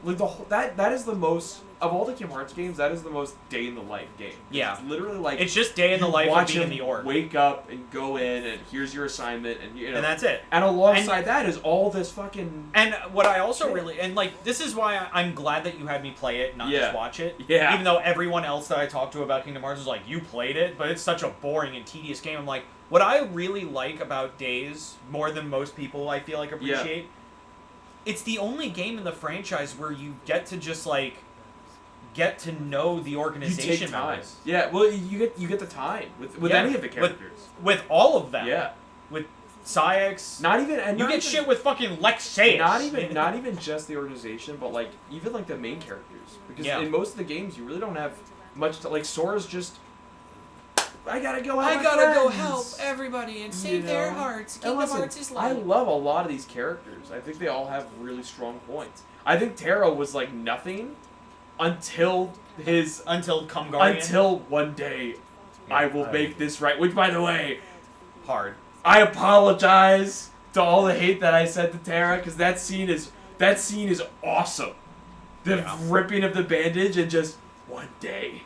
Like, that is the most... Of all the Kingdom Hearts games, that is the most day-in-the-life game. Yeah. It's literally like... It's just day in the life of being in the org. Wake up and go in, and here's your assignment, and and that's it. And alongside that is all this fucking... And what I also really... And, like, this is why I'm glad that you had me play it, not just watch it. Yeah. Even though everyone else that I talked to about Kingdom Hearts was like, you played it, but it's such a boring and tedious game. I'm like, what I really like about Days, more than most people I feel like appreciate, it's the only game in the franchise where you get to just, like... get to know the organization you take time. members. Yeah, well, you get the time with any of the characters. With all of them. Yeah. With Saix. You get shit with fucking Lexaeus. Not even just the organization, but like even like the main characters. Because in most of the games you really don't have much to, like Sora's just I gotta go help everybody and save their hearts. Kingdom Hearts is life. I love a lot of these characters. I think they all have really strong points. I think Terra was like nothing until Come Guardian. Until one day I will make this right. Which, by the way, hard. I apologize to all the hate that I said to Terra because that scene is awesome. The ripping of the bandage and just one day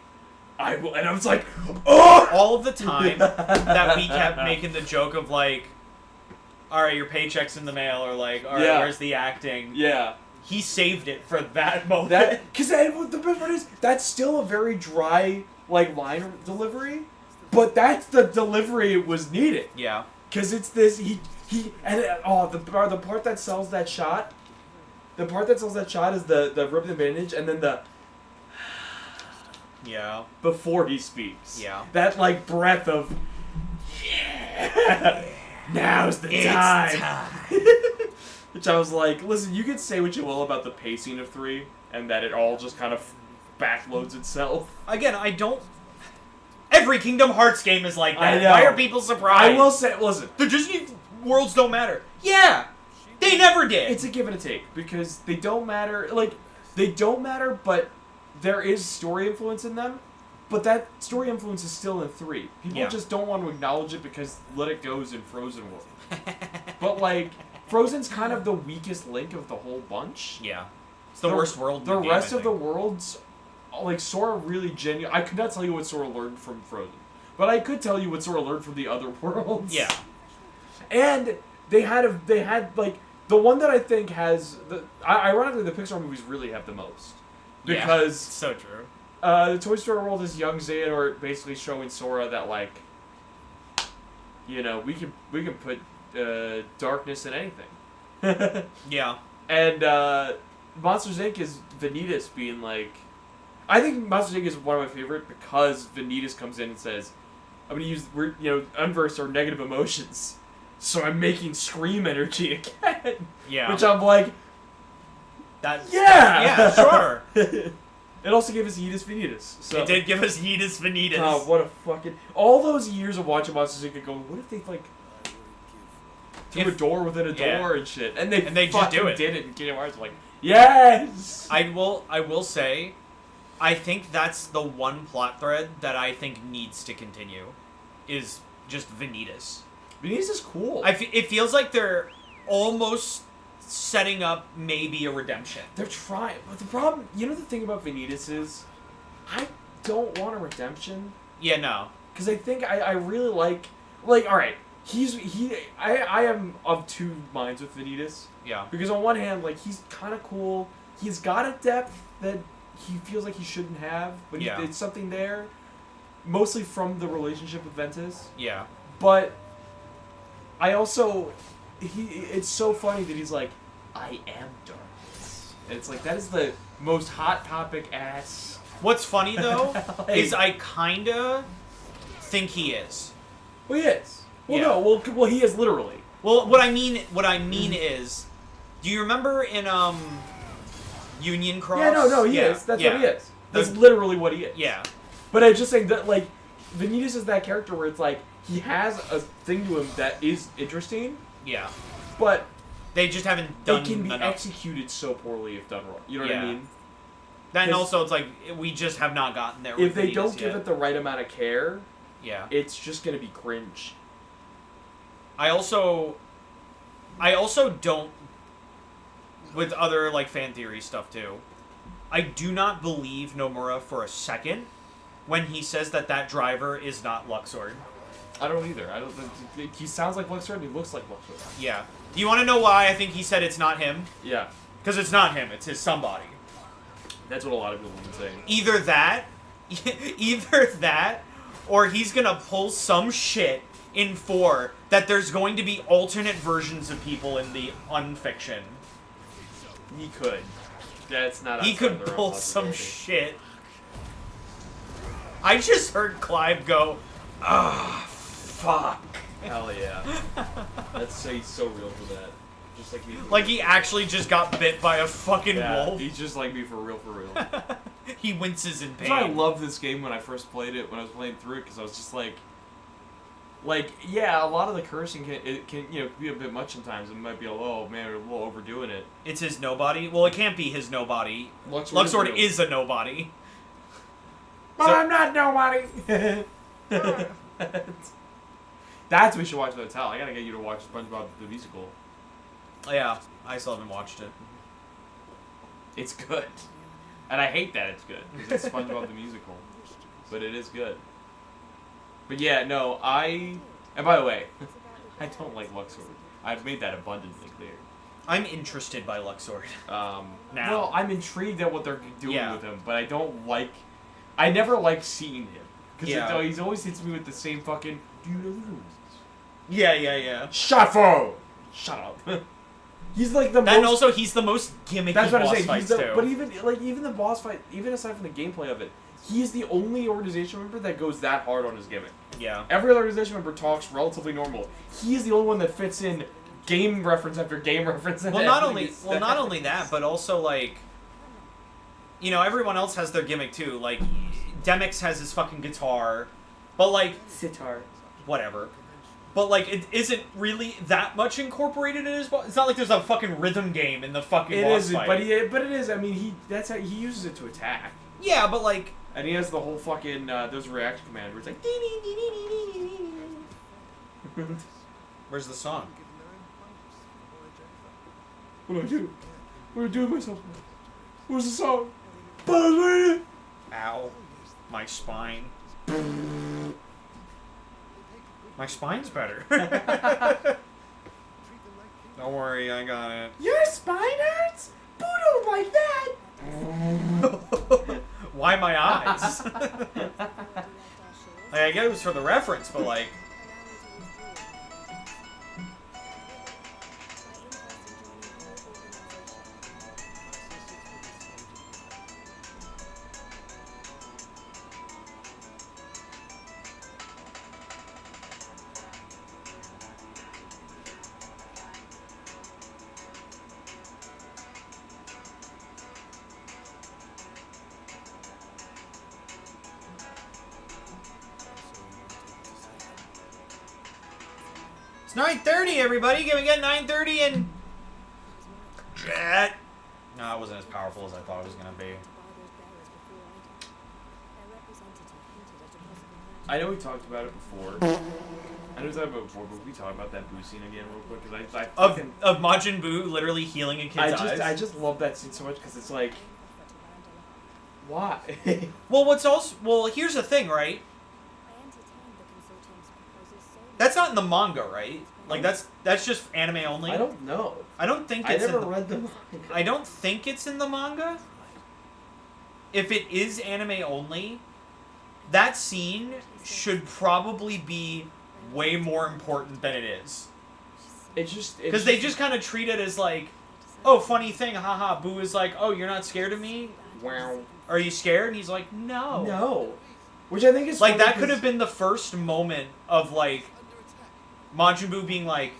I will, and I was like, oh! All of the time that we kept making the joke of like, all right, your paycheck's in the mail, or like, all right, where's the acting? Yeah. He saved it for that moment. Because the best part is, that's still a very dry, like, line delivery, but that's the delivery it was needed. Yeah. Because it's this, the part that sells that shot, is the rip the bandage, and then the... Yeah. Before he speaks. Yeah. That, like, breath of... Yeah. yeah, now's the time. Which I was like, listen, you can say what you will about the pacing of 3, and that it all just kind of backloads itself. Again, I don't... Every Kingdom Hearts game is like that. I know. Why are people surprised? I will say, listen. The Disney worlds don't matter. Yeah! They never did! It's a give and a take, because they don't matter, like, they don't matter, but there is story influence in them, but that story influence is still in 3. People just don't want to acknowledge it because Let It Go's in Frozen World. But, like... Frozen's kind of the weakest link of the whole bunch. Yeah. It's the worst world in the game, rest of the worlds, like, Sora really I could not tell you what Sora learned from Frozen. But I could tell you what Sora learned from the other worlds. Yeah. And they had, like, the one that I think has... ironically, the Pixar movies really have the most. Because... Yeah, so true. The Toy Story world is young Xehanort basically showing Sora that, like, you know, we can put... darkness in anything. Yeah. And Monsters Inc. is Vanitas being like... I think Monsters Inc. is one of my favorite because Vanitas comes in and says, I'm going to use, unversed or negative emotions, so I'm making scream energy again. Yeah. Which I'm like, That's, yeah! Sure. It also gave us Yeetus Vanitas. So. It did give us Yeetus Vanitas. Oh, what a fucking... All those years of watching Monsters Inc. going, what if they, like... through a door within a door and shit. And they just do it. did it, and Kingdom Hearts like, yes! I will say, I think that's the one plot thread that I think needs to continue, is just Vanitas. Vanitas is cool. It feels like they're almost setting up maybe a redemption. They're trying, but the problem, the thing about Vanitas is, I don't want a redemption. Yeah, no. Because I think I really like, alright, I am of two minds with Vanitas. Yeah. Because on one hand, like, he's kind of cool. He's got a depth that he feels like he shouldn't have, but it's something there. Mostly from the relationship with Ventus. Yeah. But I also, it's so funny that he's like, I am darkness. And it's like, that is the most hot topic ass. What's funny, though, is I kinda think he is. Well, he is. Well, no, well, he is literally. Well, what I mean is, do you remember in Union Cross? Yeah, no, he is. That's what he is. That's literally what he is. Yeah. But I just think that, like, Vanitas is that character where it's like, he has a thing to him that is interesting. Yeah. But they just haven't done it can be enough. Executed so poorly if done wrong. You know what I mean? Then also, it's like, we just have not gotten there with if they Vanitas don't give yet. it the right amount of care, it's just going to be cringe. I also don't, with other, like, fan theory stuff, too, I do not believe Nomura for a second when he says that driver is not Luxord. I don't either. I don't think he sounds like Luxord and he looks like Luxord. Yeah. Do you want to know why I think he said it's not him? Yeah. Because it's not him. It's his somebody. That's what a lot of people have been saying. Either that, or he's gonna pull some shit in 4 that there's going to be alternate versions of people in the unfiction. He could. That's not. He could pull some shit. I just heard Clive go, fuck. Hell yeah. He's so real for that. Just like me. Like he actually just got bit by a fucking wolf. He's just like me for real. He winces in pain. That's why I loved this game when I first played it, when I was playing through it, because I was just like, yeah, a lot of the cursing can be a bit much sometimes. It might be a little overdoing it. It's his nobody. Well, it can't be his nobody. Luxord is a nobody. But I'm not nobody. That's what we should watch the hotel. I gotta get you to watch SpongeBob the musical. Yeah, I still haven't watched it. It's good, and I hate that it's good because it's SpongeBob the musical, but it is good. But yeah, no, and by the way, I don't like Luxord. I've made that abundantly clear. I'm interested by Luxord. Now. Well, I'm intrigued at what they're doing with him, but I never like seeing him. Because he's always hits me with the same fucking, do you know the rules? Yeah. Shut up. He's like the most... And also, he's the most gimmicky that's what boss I'm saying. fights, too. But even the boss fight, even aside from the gameplay of it, he is the only organization member that goes that hard on his gimmick. Yeah. Every other organization member talks relatively normal. He is the only one that fits in game reference after game reference. Well, not only that, but also like, you know, everyone else has their gimmick too. Like, Demix has his fucking guitar, but like sitar, whatever. But like, it isn't really that much incorporated in his boss. It's not like there's a fucking rhythm game in the fucking boss fight. But it is. I mean, that's how he uses it to attack. Yeah, but like, and he has the whole fucking those reaction command where it's like. Where's the song? What do I do? What do I do with myself? Where's the song? Ow. My spine. My spine's better. Don't worry, I got it. Your spine hurts? Boo don't like that! Why my eyes? Like, I get it was for the reference, but like... It's 9:30, everybody. Can we get 9:30 and... No, it wasn't as powerful as I thought it was going to be. I know we talked about it before. But we talked about that Boo scene again real quick because Of Majin Buu literally healing a kid's eyes. I just love that scene so much because it's like, why? Well, here's the thing, right? That's not in the manga, right? Like that's just anime only. I don't know. I don't think it's read the manga. I don't think it's in the manga. If it is anime only, that scene should probably be way more important than it is. Because they just kind of treat it as like, oh, funny thing, haha. Boo is like, oh, you're not scared of me? Wow. Are you scared? And he's like, no. No. Which I think is like that could have been the first moment of like Majin Buu being like,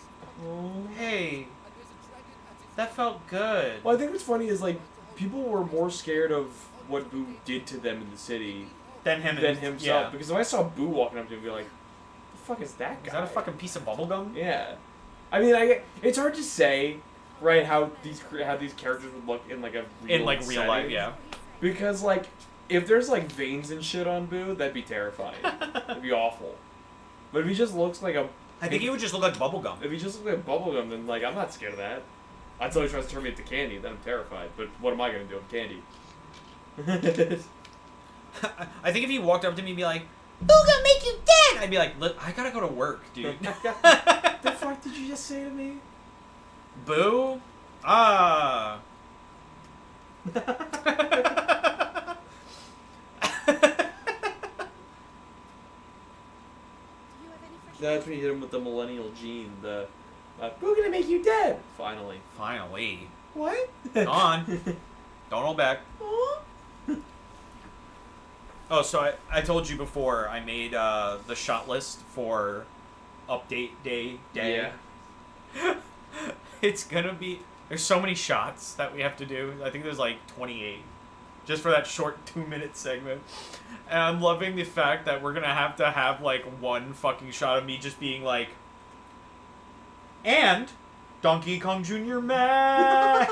hey, that felt good. Well, I think what's funny is like people were more scared of what Boo did to them in the city than himself. Yeah. Because if I saw Boo walking up to him and be like, the fuck is that guy? Is that a fucking piece of bubblegum? Yeah. I mean, it's hard to say, right, how these characters would look in like a real real life, yeah. Because like if there's like veins and shit on Boo, that'd be terrifying. It'd be awful. But if he just looks like a I think he would just look like bubblegum. If he just looks like bubblegum, then like I'm not scared of that. Until he tries to turn me into candy, then I'm terrified. But what am I gonna do? I'm candy. I think if he walked up to me and be like, Boo gonna make you dead! I'd be like, look, I gotta go to work, dude. The fuck did you just say to me? Boo? Ah. That's when you hit him with the millennial gene. The Boo gonna make you dead. Finally. What? Gone. Don't hold back. Oh, so I told you before I made the shot list for update day. Yeah. It's gonna be... There's so many shots that we have to do. I think there's like 28. Just for that short 2-minute segment. And I'm loving the fact that we're gonna have to have like one fucking shot of me just being like... And... Donkey Kong Jr. mad!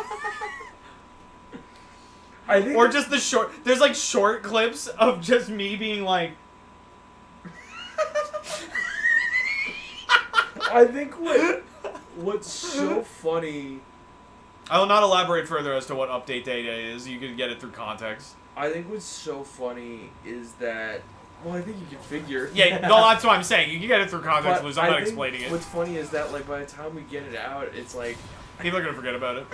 I think or just the short... There's like short clips of just me being like... I think what's so funny... I will not elaborate further as to what update day is. You can get it through context. I think what's so funny is that... Well, I think you can figure. Yeah, no, that's what I'm saying. You can get it through context, Liz. I'm not explaining it. What's funny is that, like, by the time we get it out, it's like... People are going to forget about it.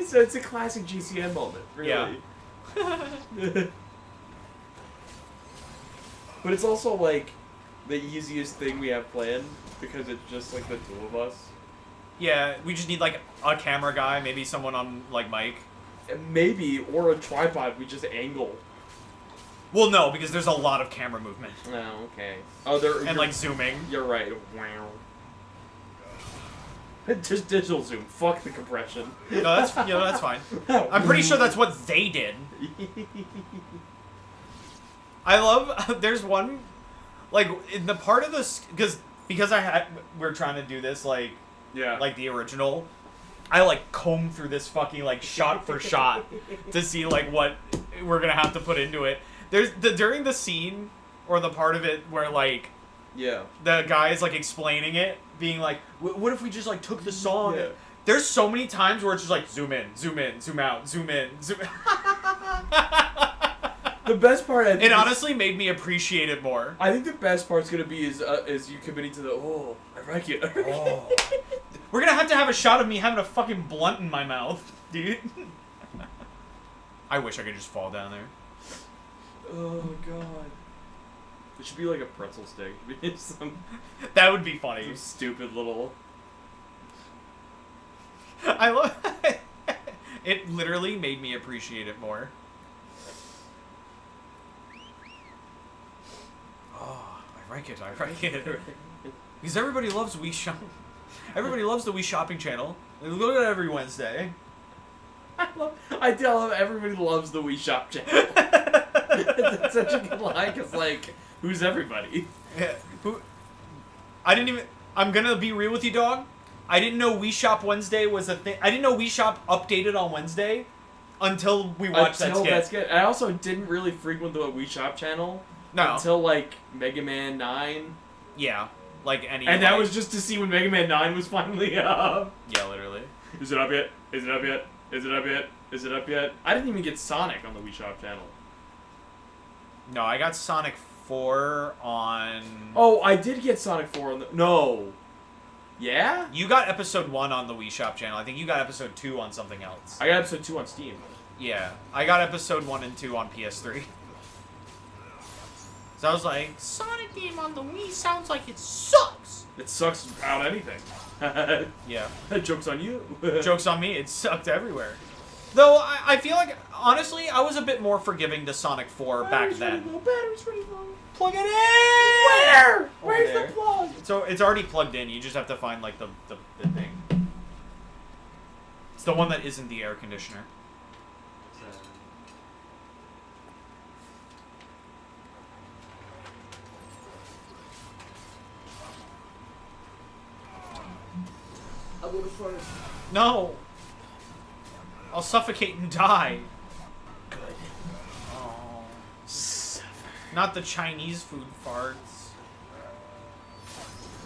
So it's a classic GCN moment, really. Yeah. But it's also, like, the easiest thing we have planned, because it's just, like, the two of us. Yeah, we just need, like, a camera guy, maybe someone on, like, mic. Maybe, or a tripod we just angle. Well, no, because there's a lot of camera movement. Oh, okay. Oh, they're... And, like, zooming. You're right. Wow. Just digital zoom. Fuck the compression. No, that's fine. I'm pretty sure that's what they did. I love... There's one... Like, in the part of this... Because we're trying to do this, like... Yeah. Like, the original... I, like, comb through this fucking, like, shot for shot to see, like, what we're gonna have to put into it. During the scene, or the part of it where, like... Yeah. The guy is, like, explaining it, being like, what if we just, like, took the song? Yeah. There's so many times where it's just like, zoom in, zoom out, zoom in, zoom... The best part, it honestly made me appreciate it more. I think the best part's gonna be is you committing to the, oh, I like it. Oh. We're gonna have a shot of me having a fucking blunt in my mouth, dude. I wish I could just fall down there. Oh, God. It should be like a pretzel stick. That would be funny. Some stupid little... I love it. Literally made me appreciate it more. Oh, I like it. Because everybody loves Wii Shop. Everybody loves the Wii Shopping channel. They look at it every Wednesday. I love everybody loves the Wii Shop channel. That's such a good line, because, like, who's everybody? Yeah. I'm gonna be real with you, dog. I didn't know Wii Shop Wednesday was a thing. I didn't know Wii Shop updated on Wednesday until we watched that skit. I also didn't really frequent the Wii Shop channel until, like, Mega Man 9. Yeah. Like any. And that was just to see when Mega Man 9 was finally up. Yeah, literally. Is it up yet? Is it up yet? Is it up yet? Is it up yet? I didn't even get Sonic on the Wii Shop channel. No, I got Sonic 4 on... Oh, I did get Sonic 4 on the... No. Yeah? You got episode 1 on the Wii Shop channel. I think you got episode 2 on something else. I got episode 2 on Steam. Yeah. I got episode 1 and 2 on PS3. So I was like, Sonic game on the Wii sounds like it sucks. It sucks about anything. Yeah. Joke's on you. Joke's on me. It sucked everywhere. Though, I feel like, honestly, I was a bit more forgiving to Sonic 4 back then. Battery's ready to go. Plug it in! Where? Where's the plug? So it's already plugged in. You just have to find, like, the thing. It's the one that isn't the air conditioner. I'll go to front. No! I'll suffocate and die. Good. Oh. Not the Chinese food farts.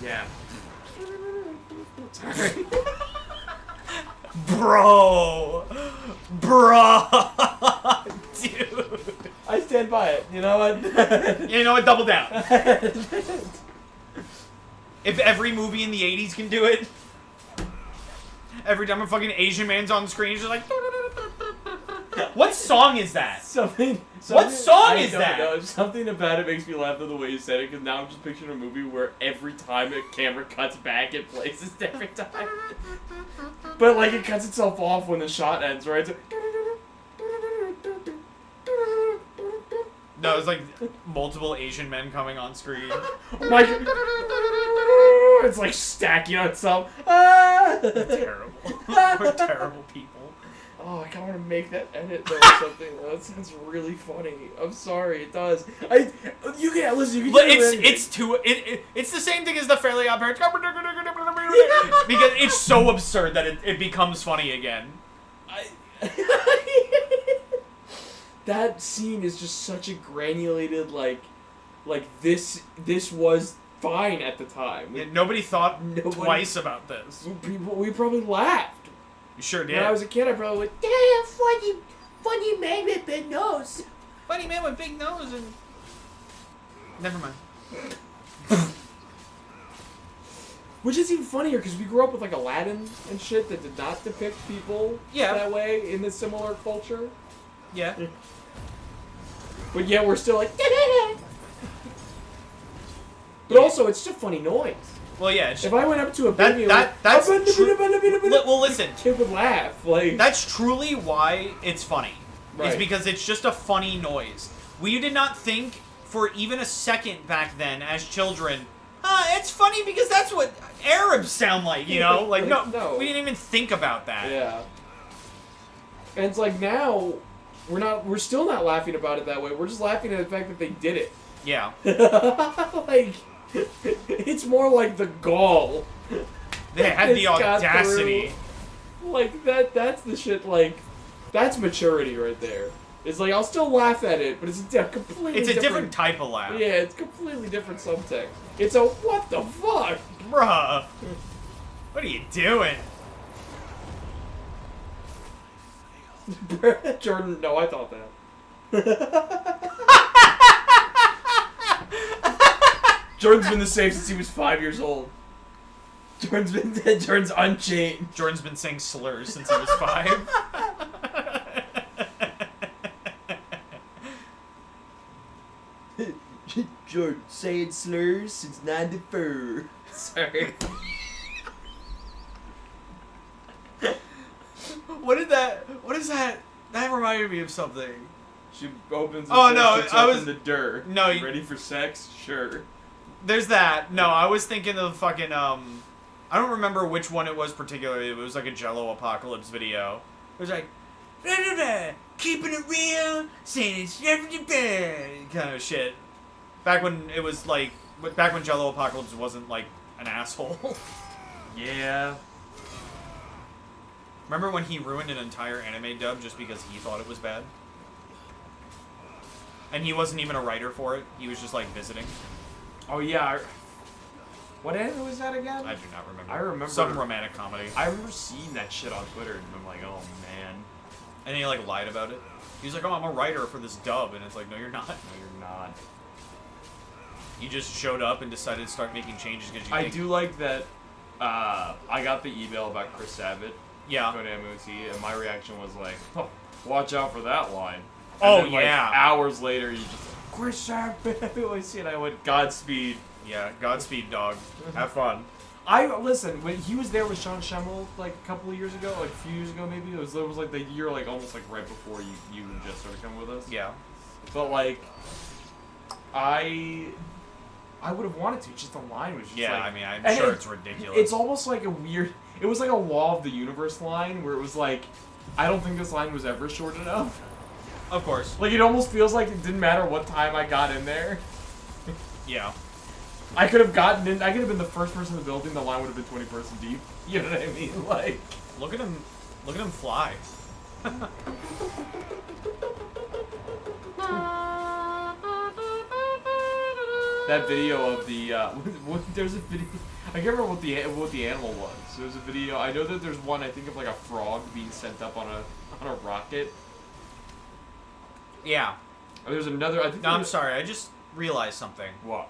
Yeah. Bro! Dude! I stand by it. You know what? You know what? Double down. If every movie in the 80s can do it, every time a fucking Asian man's on screen, it's just like... What song is that? Something what song is that? I don't know. Something about it makes me laugh at the way you said it, because now I'm just picturing a movie where every time a camera cuts back, it plays this every time. But, like, it cuts itself off when the shot ends, right? It's like... No, it's like multiple Asian men coming on screen. Like, it's like stacking on itself. Ah! Terrible. We're terrible people. Oh, I kind of want to make that edit though or something. That sounds really funny. I'm sorry, it does. You can listen. You can. It's the same thing as the Fairly Odd Parents. Because it's so absurd that it becomes funny again. That scene is just such a granulated like this was fine at the time. Nobody thought twice about this. We probably laughed. You sure did. When I was a kid, I probably went, damn, funny man with big nose. Funny man with big nose and... Never mind. Which is even funnier, because we grew up with, like, Aladdin and shit that did not depict people that way in a similar culture. Yeah. But yeah, we're still like, But also, it's just a funny noise. Well, yeah. It's if I went up to a baby, that's well, listen. Kid would laugh. Like that's truly why it's funny. Right. Is because it's just a funny noise. We did not think for even a second back then as children, it's funny because that's what Arabs sound like, you know? Like, no, we didn't even think about that. Yeah. And it's like now, we're still not laughing about it that way. We're just laughing at the fact that they did it. Yeah. Like, it's more like the gall. They had the audacity. Like, that's the shit, like, that's maturity right there. It's like, I'll still laugh at it, but it's a completely different type of laugh. Yeah, it's completely different subtext. It's a, what the fuck? Bruh. What are you doing? Jordan, no, I thought that. Jordan's been the same since he was 5 years old. Jordan's unchained. Jordan's been saying slurs since he was 5. Jordan saying slurs since 94. Sorry. What is that? That reminded me of something. She opens the the door. No, ready for sex? Sure. There's that. No, I was thinking of fucking I don't remember which one it was particularly. It was like a Jello apocalypse video. It was like blah, blah, blah, keeping it real, saying it's never the best kind of shit. Back when it was like back when Jello apocalypse wasn't like an asshole. Yeah. Remember when he ruined an entire anime dub just because he thought it was bad? And he wasn't even a writer for it. He was just like visiting. Oh yeah. What anime was that again? I do not remember. I remember some romantic comedy. I remember seeing that shit on Twitter and I'm like, oh man. And he like lied about it. He was like, oh, I'm a writer for this dub, and it's like, no, you're not. No, you're not. You just showed up and decided to start making changes because you. I do like that. I got the email about Chris Sabat. Yeah. Going to MOT, and my reaction was like, oh, watch out for that line. And oh then, yeah. Like, hours later, you just like, Chris Sabat, and I went, Godspeed. Yeah, Godspeed, dog. Have fun. Listen, when he was there with Sean Schemmel like a couple of years ago, like a few years ago maybe, it was like the year like almost like right before you just started coming with us. Yeah. But like, I would have wanted to. Just the line was just yeah. like, I mean, I'm sure it's ridiculous. It's almost like a weird. It was like a Law of the Universe line where it was like, I don't think this line was ever short enough. Of course. Like it almost feels like it didn't matter what time I got in there. Yeah. I could have gotten in. I could have been the first person in the building. The line would have been 20 person deep. You know what I mean? Like, look at him fly. That video of the there's a video. I can't remember what the animal was. There's a video. I know that there's one. I think of like a frog being sent up on a rocket. Yeah. There's another. I think. No, I'm sorry. I just realized something. What?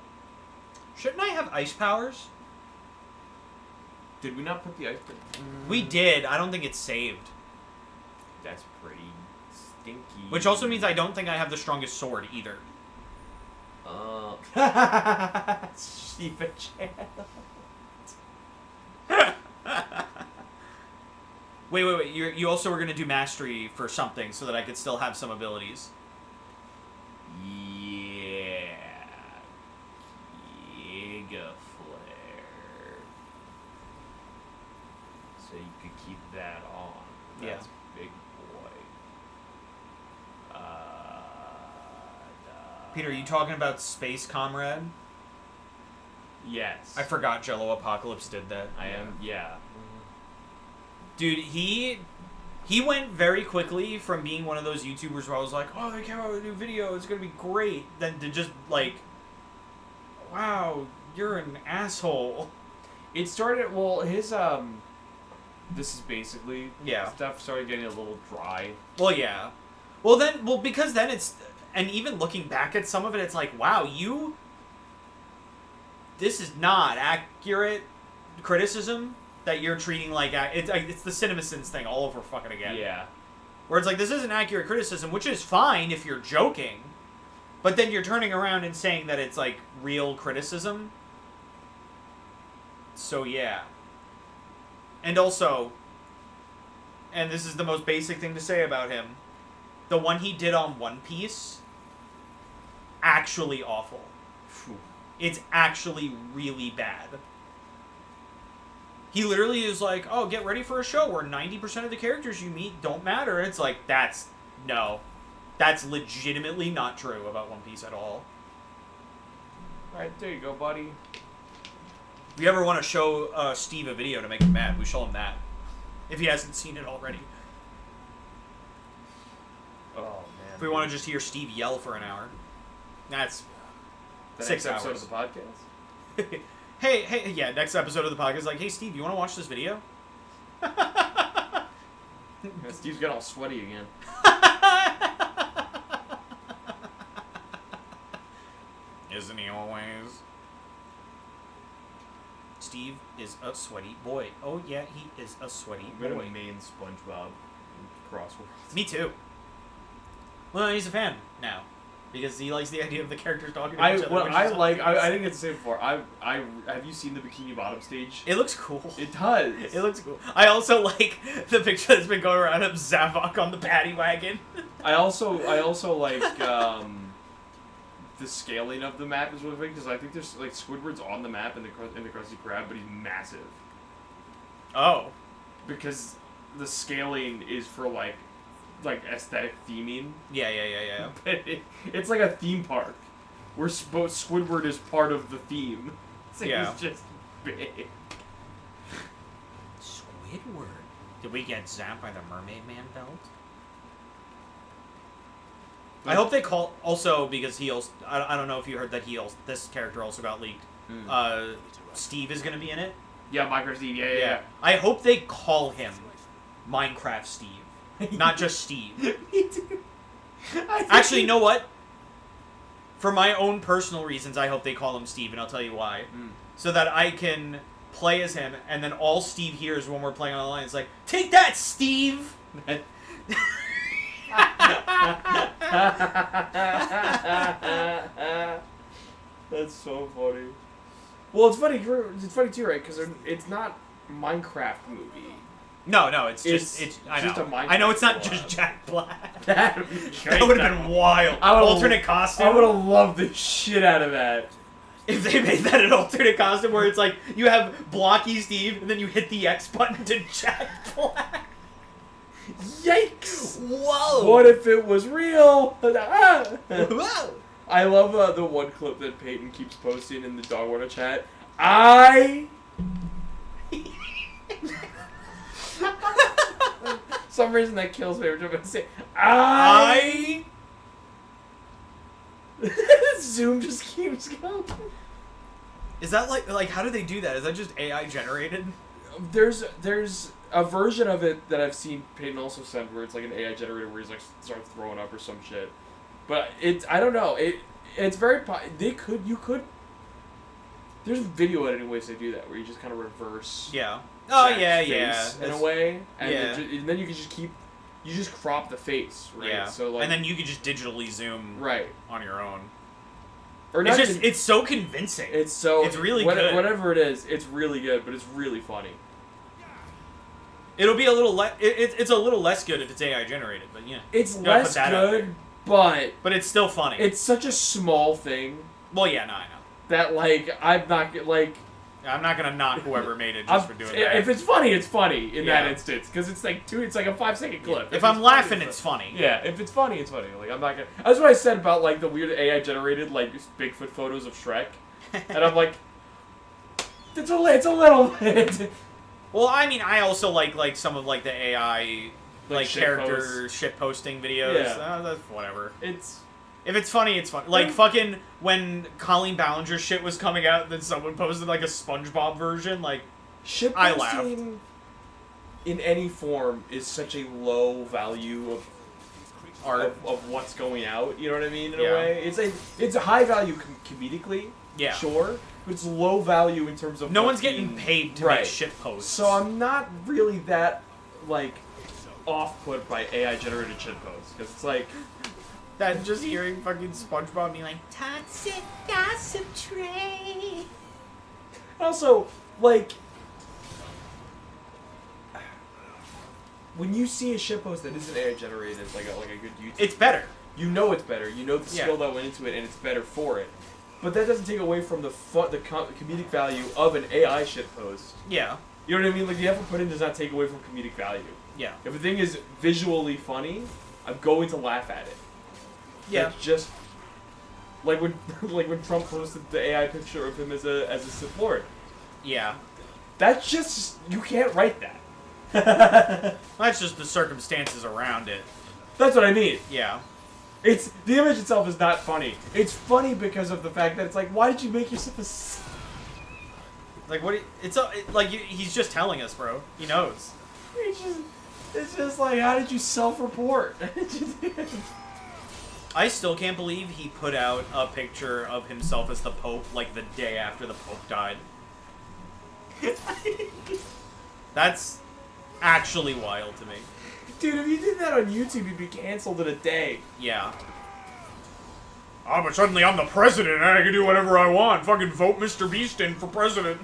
Shouldn't I have ice powers? Did we not put the ice? We did. I don't think it's saved. That's pretty stinky. Which also means I don't think I have the strongest sword either. Shiva Wait. You also were gonna do mastery for something so that I could still have some abilities. Yeah. Giga flare. So you could keep that on. That's big boy. Peter, are you talking about Space Comrade? Yes. I forgot Jello Apocalypse did that. I am. Yeah. Dude, he went very quickly from being one of those YouTubers where I was like, oh, they came out with a new video, it's gonna be great, then to just like, wow, you're an asshole. It started. Well, his This is basically stuff started getting a little dry. Well, yeah. Well, because then it's, and even looking back at some of it, it's like, wow, this is not accurate criticism that you're treating like, it's the CinemaSins thing all over fucking again. Yeah. Where it's like, this isn't accurate criticism, which is fine if you're joking, but then you're turning around and saying that it's like real criticism. So yeah. And also, and this is the most basic thing to say about him, the one he did on One Piece, actually awful. Phew. It's actually really bad. He literally is like, oh, get ready for a show where 90% of the characters you meet don't matter. It's like, that's legitimately not true about One Piece at all. Alright, there you go, buddy. If you ever want to show Steve a video to make him mad, we show him that. If he hasn't seen it already. Oh, man. If we want to just hear Steve yell for an hour. That's The 6 next hours. episode of the podcast? Hey, yeah, next episode of the podcast, like, hey, Steve, you want to watch this video? Yeah, Steve's got all sweaty again. Isn't he always? Steve is a sweaty boy. Oh, yeah, he is a sweaty I'm boy. gonna main SpongeBob crossword. Me too. Well, he's a fan now. Because he likes the idea of the characters talking to I each other. what which I is like. I amazing. didn't get to say it before. I have you seen the Bikini Bottom stage? It looks cool. It does. It looks cool. I also like the picture that's been going around of Zavok on the paddy wagon. I also like the scaling of the map is really big because I think there's like Squidward's on the map in the Krusty Krab, but he's massive Oh. because the scaling is for like aesthetic theming. Yeah. But it's like a theme park where both Squidward is part of the theme. So Yeah. he's just big. Squidward. Did we get zapped by the Mermaid Man belt? I hope they call also because he also I don't know if you heard that this character also got leaked. Steve is gonna be in it. Yeah, Minecraft Steve. Yeah. I hope they call him Minecraft Steve, not just Steve. Me too. Actually, you know what? For my own personal reasons, I hope they call him Steve, and I'll tell you why. So that I can play as him, and then all Steve hears when we're playing online is like, "Take that, Steve!" That's so funny. Well, it's funny. It's funny too, right? Because it's not Minecraft movie. No, it's just I just know. a Minecraft I know it's not collab. just Jack Black. That Would have been wild. Alternate costume. I would have loved the shit out of that. If they made that an alternate costume where it's like you have Blocky Steve and then you hit the X button to Jack Black. Yikes! Whoa! What if it was real? Whoa! I love the one clip that Peyton keeps posting in the Dog Water chat. Some reason that kills me every time I say Zoom just keeps going. Is that like how do they do that? Is that just AI generated? There's a version of it that I've seen Peyton also send where it's like an AI generator where he's like starts throwing up or some shit. But I don't know. It's very you could. There's video editing ways they do that where you just kind of reverse. Yeah. Oh yeah. In a way, and Yeah. then you can just crop the face, right? Yeah. So like, and then you could just digitally zoom right on your own. Or It's not just even, it's so convincing. it's really good. Whatever it is, it's really good, but it's really funny. It'll be a little it's a little less good if it's AI generated, but yeah. It's You gotta less put that out good, but But it's still funny. it's such a small thing well, yeah, no, I know. that like I'm not like. I'm not gonna knock whoever made it just for doing that. If it's funny, it's funny in Yeah. that instance because it's like it's like a 5-second clip. If I'm laughing, it's funny. Yeah, if it's funny, it's funny. Like I'm not gonna. That's what I said about like the weird AI generated like Bigfoot photos of Shrek, and I'm like, it's a little bit. Well, I mean, I also like some of like the AI like shit character shit posting videos. Yeah. That's whatever. It's If it's funny, it's funny. Like fucking when Colleen Ballinger shit was coming out, then someone posted like a SpongeBob version. Like shit I laughed. posting in any form is such a low value of art of what's going out. You know what I mean? In Yeah. a way, it's a high value comedically. Yeah. Sure, but it's low value in terms of no what's one's getting being- paid to right. make shit posts. So I'm not really that like off-put by AI generated shit posts because it's like. that just hearing fucking SpongeBob being like toxic gossip train. Also, like, when you see a shitpost that isn't AI generated, like a good YouTube, It's better. You know it's better. You know the skill that went into it, and it's better for it. But that doesn't take away from the comedic value of an AI shitpost. Yeah. You know what I mean? Like, the effort put in does not take away from comedic value. Yeah. If a thing is visually funny, I'm going to laugh at it. Yeah. It's just like when Trump posted the AI picture of him as a support. Yeah. That's just, you can't write that. That's just the circumstances around it. That's what I mean. Yeah. It's the image itself is not funny. It's funny because of the fact that it's like, why did you make yourself a? Like what? He's just telling us, bro. He knows. It's just like, how did you self-report? I still can't believe he put out a picture of himself as the Pope like the day after the Pope died. That's actually wild to me. Dude, if you did that on YouTube, you'd be canceled in a day. Yeah. Oh, but suddenly I'm the president and I can do whatever I want. Fucking vote Mr. Beast in for president.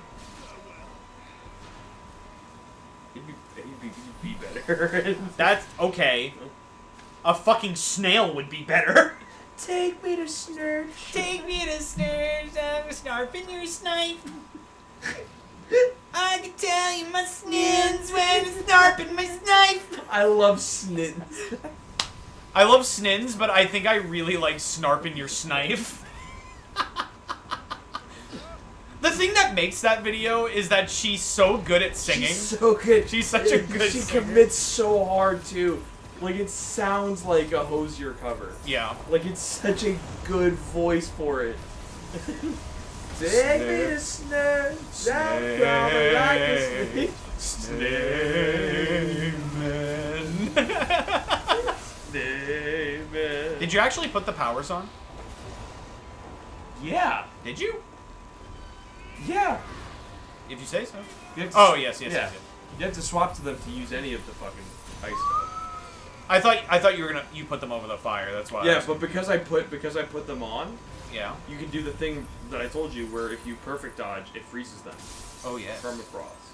You'd be better. That's okay. A fucking snail would be better. Take me to Snurch. Take me to Snurch. I'm snarping your snipe. I can tell you my snins when it's snarping my snipe. I love snins. I love snins, but I think I really like snarping your snipe. The thing that makes that video is that she's so good at singing. She's so good. She's such a good She singer. commits so hard, too. Like, it sounds like a Hosier cover. Yeah. Like, it's such a good voice for it. Take me to Snurch. Snake. Did you actually put the powers on? Yeah. Did you? Yeah. If you say so. You have to Oh, yes. You have to swap to them to use any of the fucking ice stuff. I thought you put them over the fire. That's why. Yeah, but because I put them on, yeah, you can do the thing that I told you, where if you perfect dodge, it freezes them. Oh yeah. Permafrost.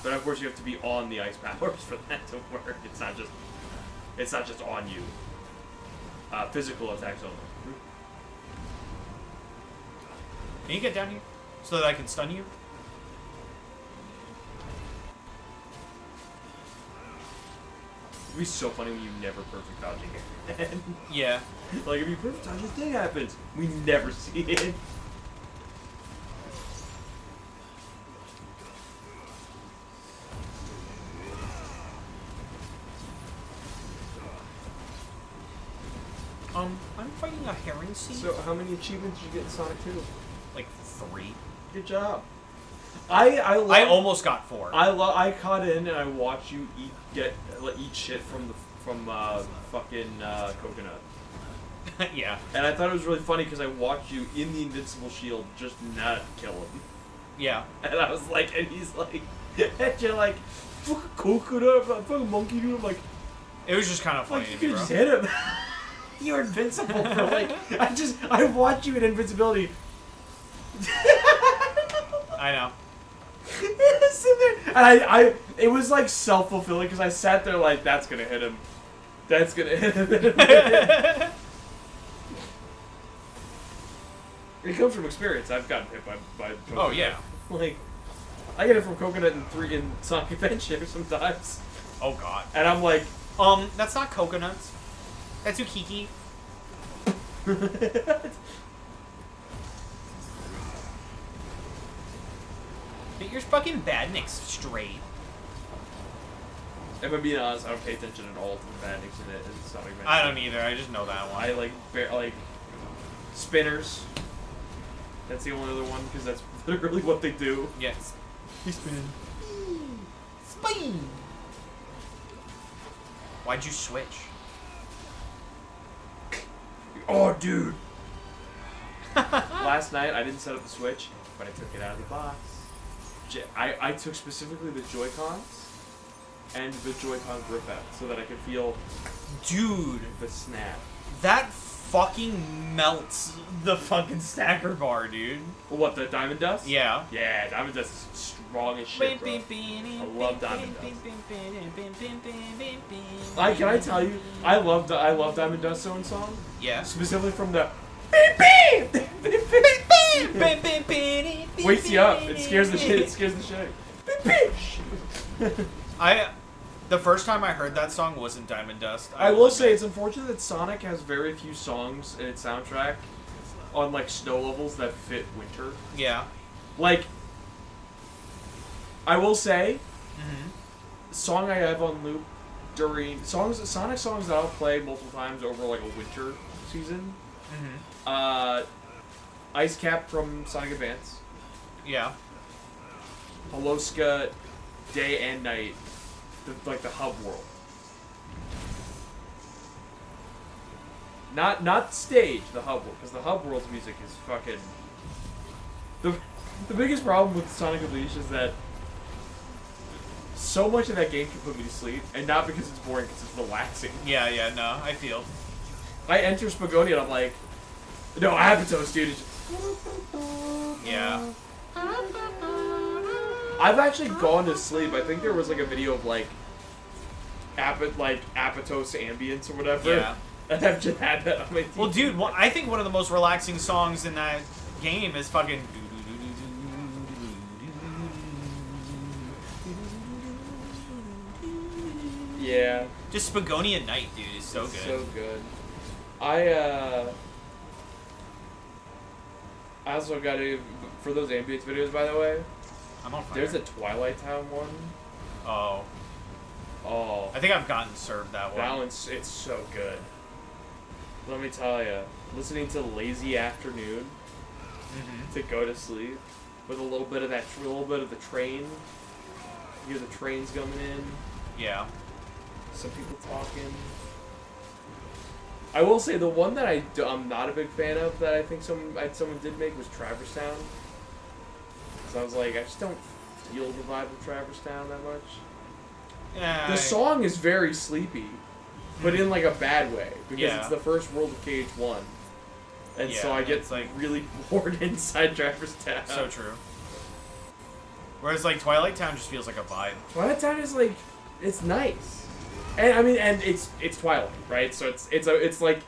But of course, you have to be on the ice powers for that to work. It's not just on you. Physical attacks only. Can you get down here so that I can stun you? It'd be so funny when you never perfect dodging it. Yeah. Like, if you perfect dodge, this thing happens. We never see it. I'm fighting a herring seed. So, how many achievements did you get in Sonic 2? Like 3. Good job. I almost got 4. I caught in and I watched you eat shit from fucking coconut. Yeah. And I thought it was really funny because I watched you in the invincible shield just not kill him. Yeah. And I was like, and he's like, and you're like, fucking coconut, fucking monkey dude. I'm like, it was just kind of funny like, you to me, could bro. just hit him. You're invincible for like, I watched you in invincibility. I know. And it was like self-fulfilling because I sat there like, that's gonna hit him. That's gonna hit him. It comes from experience. I've gotten hit by coconut. Oh yeah. Like, I get it from coconut in Sonic Adventure sometimes. Oh god. And I'm like, that's not coconuts. That's Ukiki. Get your fucking badniks straight. if I'm being honest, I don't pay attention at all to the badniks in it. In Sonic Adventure. I don't either. I just know that one. I like spinners. That's the only other one because that's literally what they do. Yes. He's spinning. Spine. Why'd you switch? Oh, dude. Last night I didn't set up the Switch, but I took it out of the box. I took specifically the Joy-Cons and the Joy-Con grip out so that I could feel Dude, the snap. That fucking melts the fucking stacker bar, dude. What, the Diamond Dust? Yeah. Yeah, Diamond Dust is strong as shit, bro. I love Diamond Dust. Can I tell you, I love Diamond Dust Zone song. Yeah. Specifically from the wakes you up. It scares the shit. It scares the shit. The first time I heard that song wasn't Diamond Dust. I will say it's unfortunate that Sonic has very few songs in its soundtrack on like snow levels that fit winter. Yeah. Like, I will say, the song I have on loop during Sonic songs that I'll play multiple times over like a winter season. Ice Cap from Sonic Advance. Yeah. Holoska, Day and Night. The hub world. Not stage, the hub world, because the hub world's music is fucking... The biggest problem with Sonic Unleashed is that so much of that game can put me to sleep, and not because it's boring, because it's relaxing. Yeah, no, I feel. I enter Spagonia and I'm like, no, Abatos, dude. It's just... Yeah. I've actually gone to sleep. I think there was like a video of like Abatos ambience or whatever. Yeah. And I've just had that on my TV. Well, dude, I think one of the most relaxing songs in that game is fucking... Yeah. Just Spagonia Night, dude, is so good. So good. I also got to, for those ambience videos, by the way, I'm on fire. there's a Twilight Town one. Oh. I think I've gotten served that one. That one's, it's so good. Let me tell you, listening to Lazy Afternoon to go to sleep with a little bit of that, a little bit of the train. You hear the trains coming in. Yeah. Some people talking. I will say the one that I'm not a big fan of that I think someone did make was Traverse Town. Because I was like, I just don't feel the vibe of Traverse Town that much. Yeah. The song is very sleepy, but in like a bad way because Yeah. it's the first World of KH1, and so Yeah, I get it's like really bored inside Traverse Town. So true. Whereas like Twilight Town just feels like a vibe. Twilight Town is like, it's nice, and I mean, and it's Twilight, right? So it's like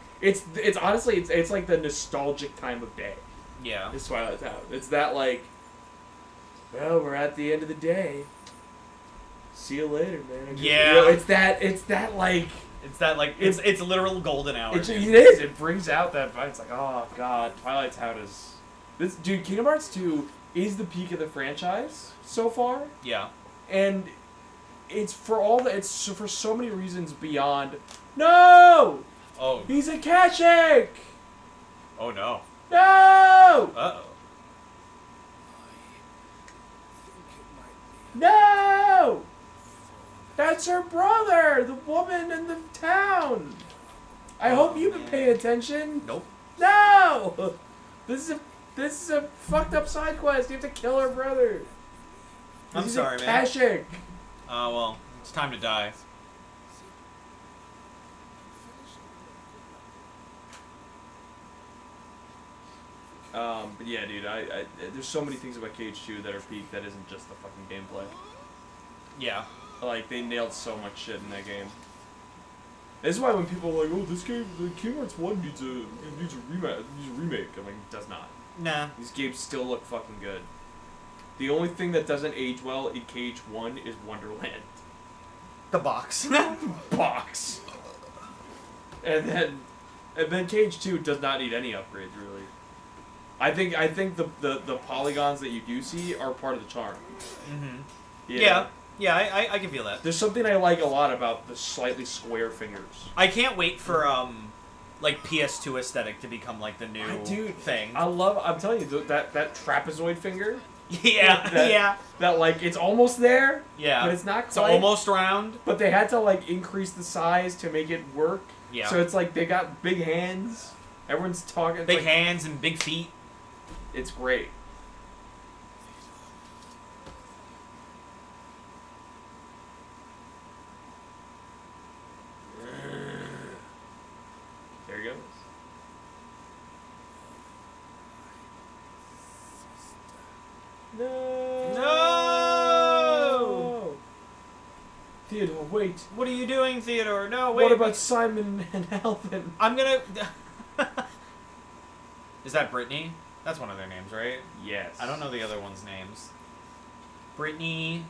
honestly it's like the nostalgic time of day. Yeah. It's Twilight Town. It's that like, well, we're at the end of the day. See you later, man. Yeah. You know, it's that like. It's that like it's literal golden hour. It is. It brings out that vibe. It's like, oh god, Twilight Town is this dude. Kingdom Hearts 2 is the peak of the franchise so far. Yeah. And it's for so many reasons beyond. No. Oh. He's a Kashik. Oh no. No. Uh-oh. No. That's her brother, the woman in the town. I hope you've been paying attention. Nope. No! This is a fucked up side quest. You have to kill her brother. I'm sorry, man. Kashik. Oh, well, it's time to die. But yeah, dude, I there's so many things about KH2 that are peak that isn't just the fucking gameplay. Yeah. Like, they nailed so much shit in that game. This is why when people are like, oh, this game, the Kingdom Hearts 1 needs a remake. I'm like, it does not. Nah. These games still look fucking good. The only thing that doesn't age well in KH1 is Wonderland. The box. Box. And then KH2 does not need any upgrades, really. I think the polygons that you do see are part of the charm. Mm-hmm. Yeah. Yeah, I can feel that. There's something I like a lot about the slightly square fingers. I can't wait for like PS2 aesthetic to become like the new thing. I'm telling you, that trapezoid finger. Yeah, yeah. That like it's almost there. Yeah. But it's not quite. It's almost round. But they had to like increase the size to make it work. Yeah. So it's like they got big hands. Everyone's talking. Big hands and big feet. It's great. There you goes. No. No! Theodore, wait. What are you doing, Theodore? No, wait. What about Simon and Alvin? I'm gonna... Is that Brittany? That's one of their names, right? Yes. I don't know the other one's names. Brittany...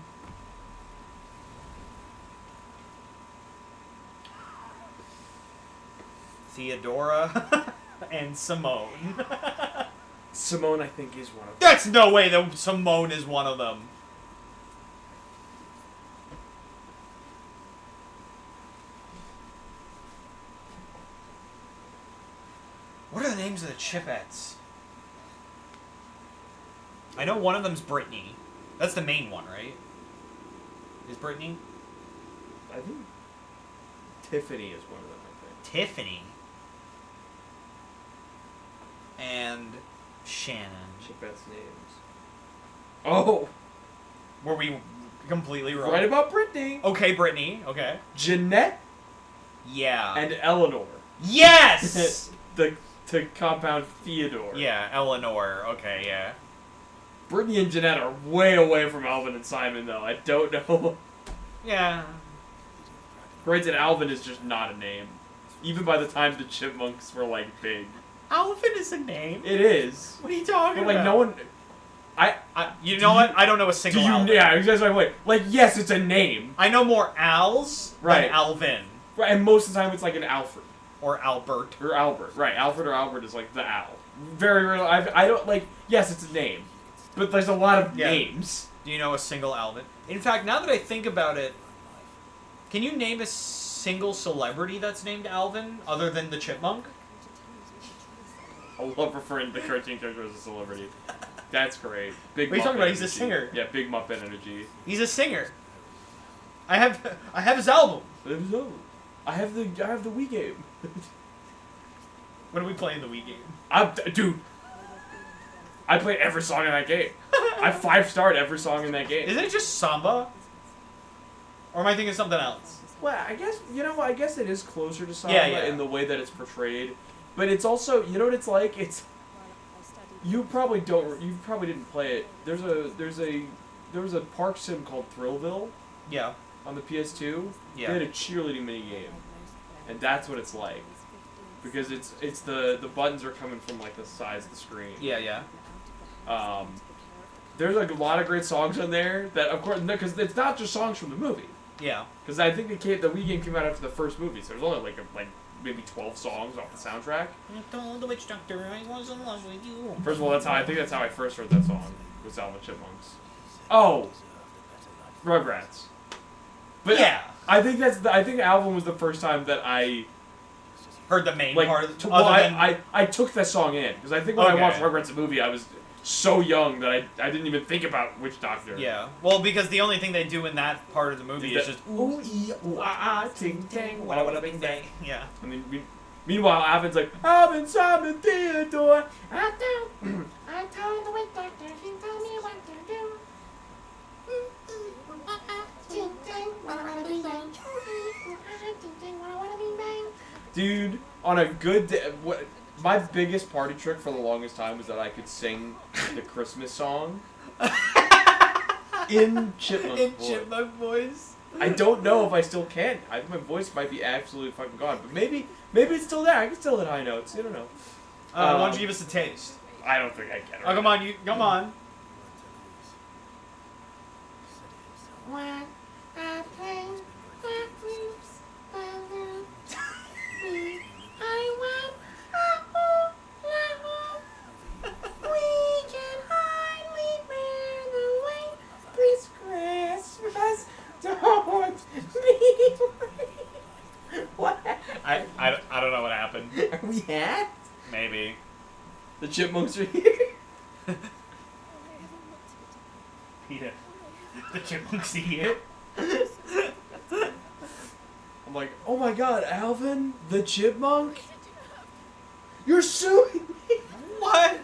Theodora... and Simone. Simone, I think, is one of them. That's no way that Simone is one of them. What are the names of the Chipettes? I know one of them's Brittany. That's the main one, right? Is Brittany? I think Tiffany is one of them, I think. Tiffany. And Shannon. Chipette's names. Oh! Were we completely wrong? Right about Brittany. Okay, Brittany. Okay. Jeanette Yeah. and Eleanor. Yes! to compound Theodore. Yeah, Eleanor. Okay, yeah. Brittany and Jeanette are way away from Alvin and Simon, though. I don't know. Yeah. Granted, Alvin is just not a name. Even by the time the Chipmunks were, like, big. Alvin is a name. It is. What are you talking But, like, about? no one... You know what? I don't know a single Alvin. Yeah, exactly. Like, yes, it's a name. I know more Als Right. than Alvin. Right, and most of the time it's like an Alfred. Or Albert. Or Albert. Right, Alfred or Albert is like the Al. Very rarely... I don't, like... Yes, it's a name. But there's a lot of names. Do you know a single Alvin? In fact, now that I think about it, can you name a single celebrity that's named Alvin other than the Chipmunk? I love referring to the cartoon character as a celebrity. That's great. Big. What are you talking Muppet about? He's a energy. singer. Yeah, big Muppet energy. He's a singer. I have his album. I have the Wii game. When are we playing the Wii game? Dude, I play every song in that game. I 5-starred every song in that game. Isn't it just Samba? Or am I thinking something else? Well, I guess I guess it is closer to Samba Yeah. in the way that it's portrayed, but it's also what it's like. You probably didn't play it. There was a park sim called Thrillville. Yeah. On the PS2, Yeah. they had a cheerleading mini game, and that's what it's like, because it's the buttons are coming from like the sides of the screen. Yeah. There's like a lot of great songs on there that, of course, because it's not just songs from the movie. Yeah. Because I think the Wii game came out after the first movie, so there's only like maybe 12 songs off the soundtrack. I told the witch doctor I was in love with you. First of all, I think that's how I first heard that song, was Alvin Chipmunks. Oh, Rugrats. But yeah. I think Alvin was the first time that I heard the main part. I took that song in, because I think when I watched Rugrats the movie, I was so young that I didn't even think about Witch Doctor. Yeah. Well, because the only thing they do in that part of the movie is just ooh ee ooh ah ah ting tang wada wada bing bang. Yeah. I mean, meanwhile, Alvin's like, Alvin, Simon, Theodore. I told the witch doctor, she told me what to do. Dude, on a good day, my biggest party trick for the longest time was that I could sing the Christmas song in Chipmunk voice. I don't know if I still can. I think my voice might be absolutely fucking gone, but maybe it's still there. I can still hit high notes. I don't know. Why don't you give us a taste? I don't think I can. Oh, come on, come on. I don't know what happened. Are we hacked? Maybe. The Chipmunks are here. Yeah. The Chipmunks are here. I'm like, oh my god, Alvin, the Chipmunk? You're suing me? What?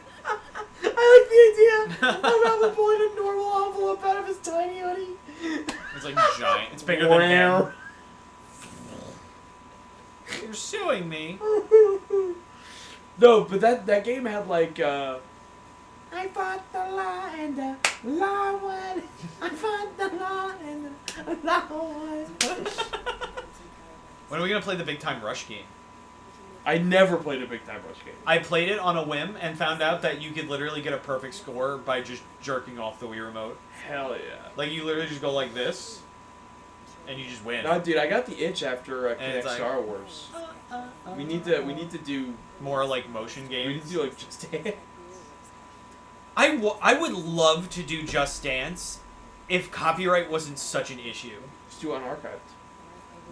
I like the idea of Alvin pulling a normal envelope out of his tiny hoodie. It's like giant. It's bigger than him. You're suing me? No, but that game had like. I fought the law and the law won. I fought the law and the law won. When are we gonna play the Big Time Rush game? I never played a Big Time Rush game. I played it on a whim and found out that you could literally get a perfect score by just jerking off the Wii remote. Hell yeah. Like, you literally just go like this, and you just win. No, dude, I got the itch after Connect like, Star Wars. We need to do More like motion we need games. to do like Just Dance. I would love to do Just Dance if copyright wasn't such an issue. Just do it unarchived.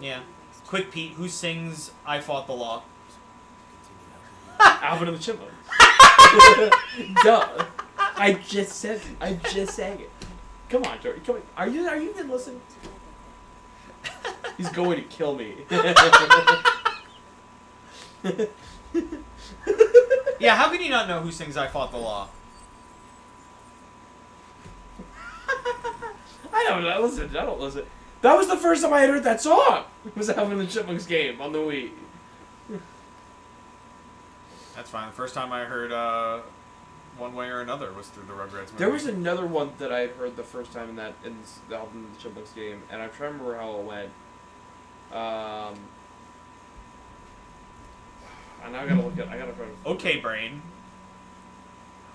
Yeah. Quick Pete, who sings I Fought the Law? Alvin and the Chipmunks. Duh. I just said it. Come on, Jordan. Come on. Are you even listening? He's going to kill me. Yeah, how can you not know who sings I Fought the Law? I don't know. Listen, I don't listen. That was the first time I had heard that song. It was Alvin and the Chipmunks game on the Wii. That's fine. The first time I heard One Way or Another was through the Rugrats movie. There was another one that I had heard the first time in the Alvin and the Chipmunks game, and I'm trying to remember how it went. And now I gotta look at. I gotta try to. Okay, Brain.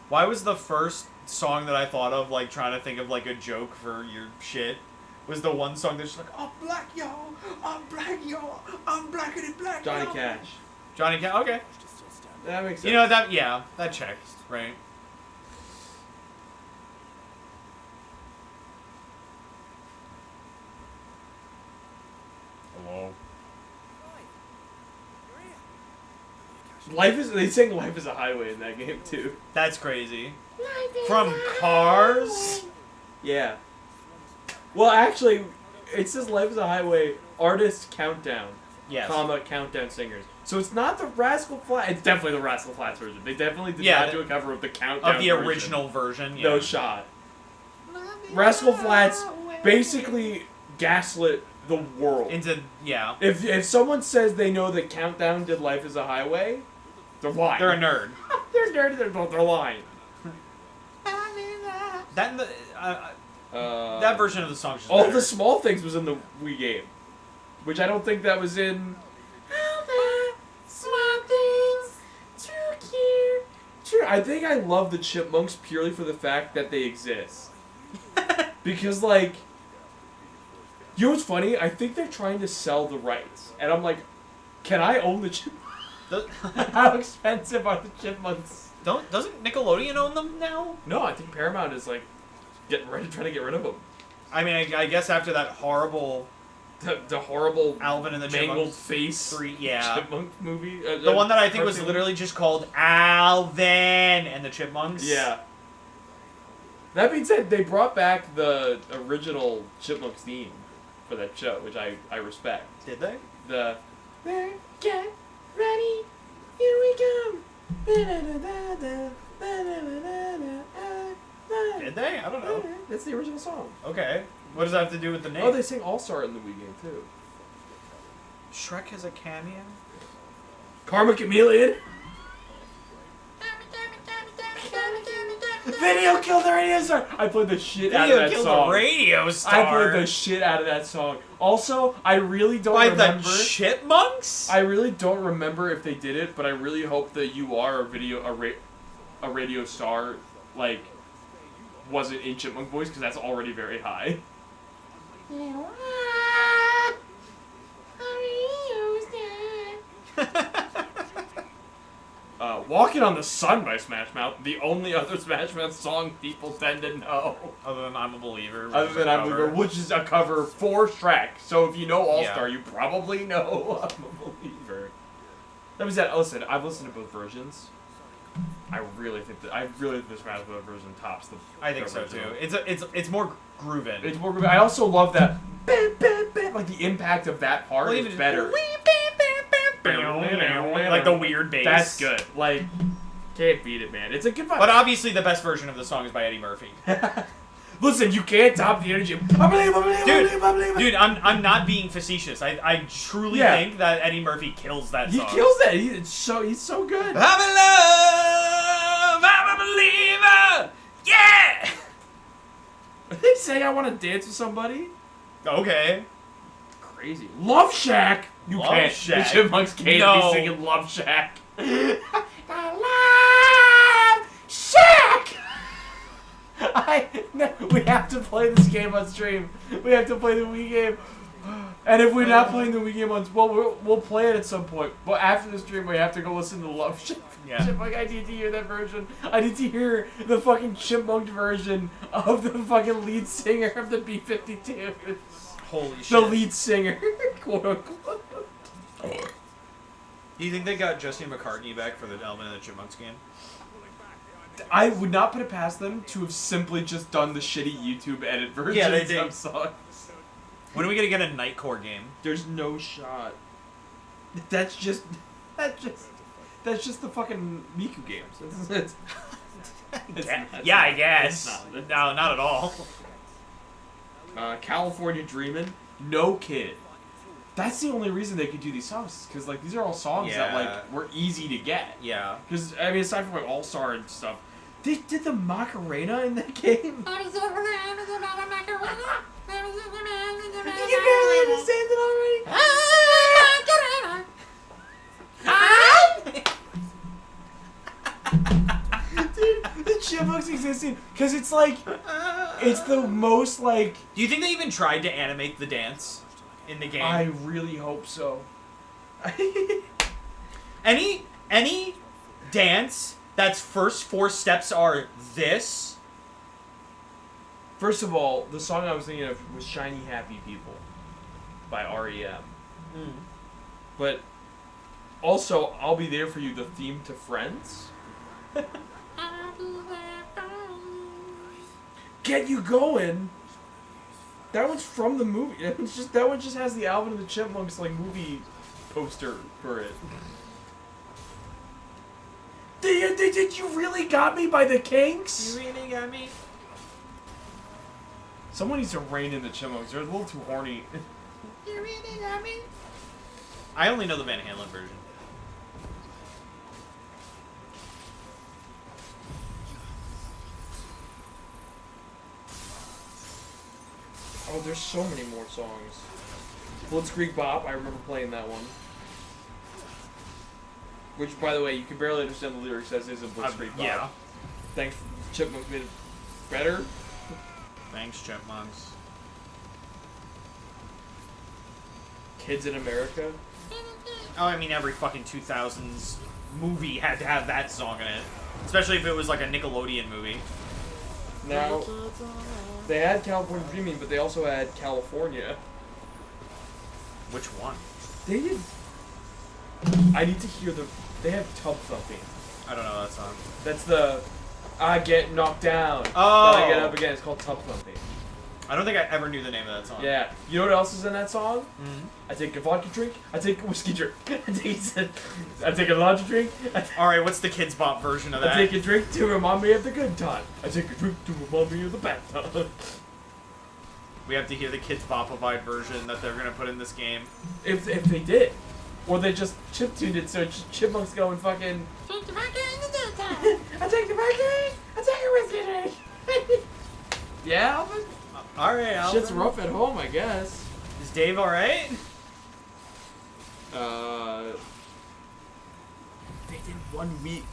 Why was the first song that I thought of, like, trying to think of, like, a joke for your shit, was the one song that's just like, I'm black, y'all, I'm black, y'all, I'm blacker than black, Johnny y'all. Cash. Johnny Cash, okay. That makes sense. You know, that checks, right? Hello. They sing "Life Is a Highway" in that game too. That's crazy. From Cars? Yeah. Well, actually, it says "Life Is a Highway" artist countdown, Yes. comma countdown singers. So it's not the Rascal Flatts. It's definitely the Rascal Flatts version. They definitely did not do a cover of the countdown Of the version. original version, yeah. No shot. Rascal Flatts basically gaslit the world. Yeah. If someone says they know that Countdown did "Life Is a Highway," they're lying. They're a nerd. They're nerdy. They're lying. That and that version of the song is just All better. the Small Things was in the Wii game, which I don't think that was in. All the small things, too cute. True. I think I love the Chipmunks purely for the fact that they exist. Because, like, you know what's funny? I think they're trying to sell the rights, and I'm like, can I own the Chipmunks? How expensive are the Chipmunks? Doesn't Nickelodeon own them now? No, I think Paramount is like trying to get rid of them. I mean, I guess after that horrible The horrible Alvin and the mangled Chipmunks face 3, yeah. Chipmunk movie. The one that I think was cartoon. literally just called Alvin and the Chipmunks. Yeah. That being said, they brought back the original Chipmunks theme for that show, which I respect. Did they? The get ready, here we go. Did they? I don't know. That's the original song. Okay. What does that have to do with the name? Oh, they sing All Star in the Wii game too. Shrek has a cameo? Karma Chameleon. Video killed the radio star. I played the shit out of that killed song. the radio star. I played the shit out of that song. Also, I really don't By remember. the Chipmunks? I really don't remember if they did it, but I really hope that "You Are" a radio star like wasn't in Chipmunk voice because that's already very high. Walking on the Sun by Smash Mouth, the only other Smash Mouth song people tend to know. Other than I'm a Believer. Other than I'm a Believer, which is a cover for Shrek. So if you know All Star, Yeah. you probably know I'm a Believer. That was that. Listen, I've listened to both versions. I really think the Smash Mouth version tops the. I think so original. too. It's more groovin'. It's more. I also love that. Like the impact of that part Well, is even- better. Like the weird bass. That's good. Like, can't beat it, man. It's a good vibe. But obviously the best version of the song is by Eddie Murphy. Look, Listen, you can't top the energy. I believe. Dude, I'm not being facetious. I truly think that Eddie Murphy kills that He song. kills that. He's so good. I'm in love. I'm a believer. Yeah. Are they saying I want to dance with somebody? Okay. Crazy. Love Shack. You Love can't. Shack. The Chipmunks can't No. be singing Love Shack. Love Shack. We have to play this game on stream. We have to play the Wii game. And if we're not playing the Wii game on, well, we'll play it at some point. But after the stream, we have to go listen to Love Shack. Yeah. Chipmunk, I need to hear that version. I need to hear the fucking Chipmunk version of the fucking lead singer of the B-52s. Holy shit. The lead singer, quote unquote. Do you think they got Jesse McCartney back for the Alvin and the Chipmunks game? I would not put it past them to have simply just done the shitty YouTube edit versions Yeah, they did. of songs. When are we gonna get a Nightcore game? There's no shot. That's just the fucking Miku games. I guess. It's not. No, not at all. California Dreamin', no kid. That's the only reason they could do these songs, because like these are all songs that like were easy to get. Yeah. Because I mean, aside from like All Star and stuff, they did the Macarena in that game. You barely understand it already. Dude, the Chipmunks existing because it's like it's the most like. Do you think they even tried to animate the dance in the game? I really hope so. Any dance that's first 4 steps are this. First of all, the song I was thinking of was "Shiny Happy People" by REM. Mm. But also, "I'll Be There for You," the theme to Friends. Get You Going. That one's from the movie. That one just has the Alvin and the Chipmunks like movie poster for it. Did you really got me by the Kinks? You really got me. Someone needs to rein in the Chipmunks. They're a little too horny. You really got me. I only know the Van Halen version. Oh, there's so many more songs. Blitzkrieg Bop, I remember playing that one. Which, by the way, you can barely understand the lyrics as is in Blitzkrieg Bop. Yeah. Thanks, Chipmunks made it better. Thanks, Chipmunks. Kids in America. Oh, I mean, every fucking 2000s movie had to have that song in it. Especially if it was like a Nickelodeon movie. Now, they had California Dreaming, but they also had California. Which one? They did. I need to hear the. They have Tub Thumping. I don't know that song. That's the. I get knocked down. Oh. But I get up again. It's called Tub Thumping. I don't think I ever knew the name of that song. Yeah. You know what else is in that song? Mm-hmm. I take a vodka drink. I take a whiskey drink. I take a laundry drink. Alright, what's the Kids Bop version of that? I take a drink to remind me of the good time. I take a drink to remind me of the bad time. We have to hear the Kids Bop-a-Vibe version that they're gonna put in this game. If they did. Or they just chip-tuned it so it's just Chipmunks going fucking... Take the vodka in the daytime. I take the vodka. I take a whiskey drink. Yeah, Alvin? Alright, Alvin. Shit's rough at home, I guess. Is Dave alright? They did 1 week.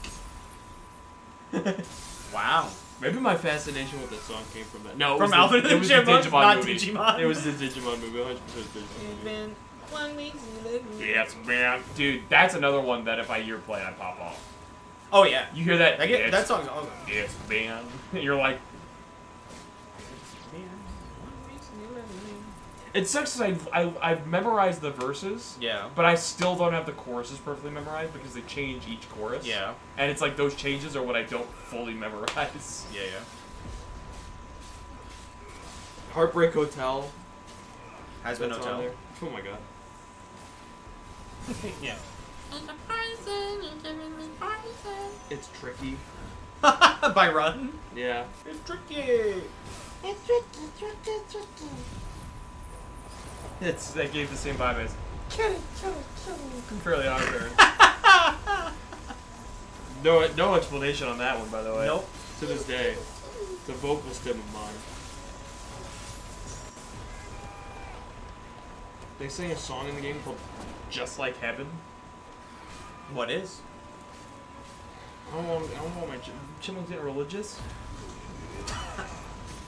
Wow. Maybe my fascination with this song came from that. No, it From was Alvin and the Chipmunks, not movie. Digimon. It was the Digimon movie, 100% Digimon movie. 1 week. Yes, man. Dude, that's another one that if I hear play, I pop off. Oh yeah. You hear that? That song's awesome. Yes, man. You're like... It sucks because I've memorized the verses, Yeah. but I still don't have the choruses perfectly memorized because they change each chorus. Yeah. And it's like those changes are what I don't fully memorize. Yeah, yeah. Heartbreak Hotel. Has been That's on Hotel. there. Oh my god. Yeah. And the poison, you're giving me poison. It's tricky. By Run? Yeah. It's tricky. It's tricky, tricky, tricky. That gave the same vibe as Kill it, kill it, kill it. from Fairly Odd Parents. No explanation on that one, by the way. Nope. To this day, the vocal stem of mine. They sing a song in the game called "Just Like Heaven." What is? I don't want my chipmunks getting religious.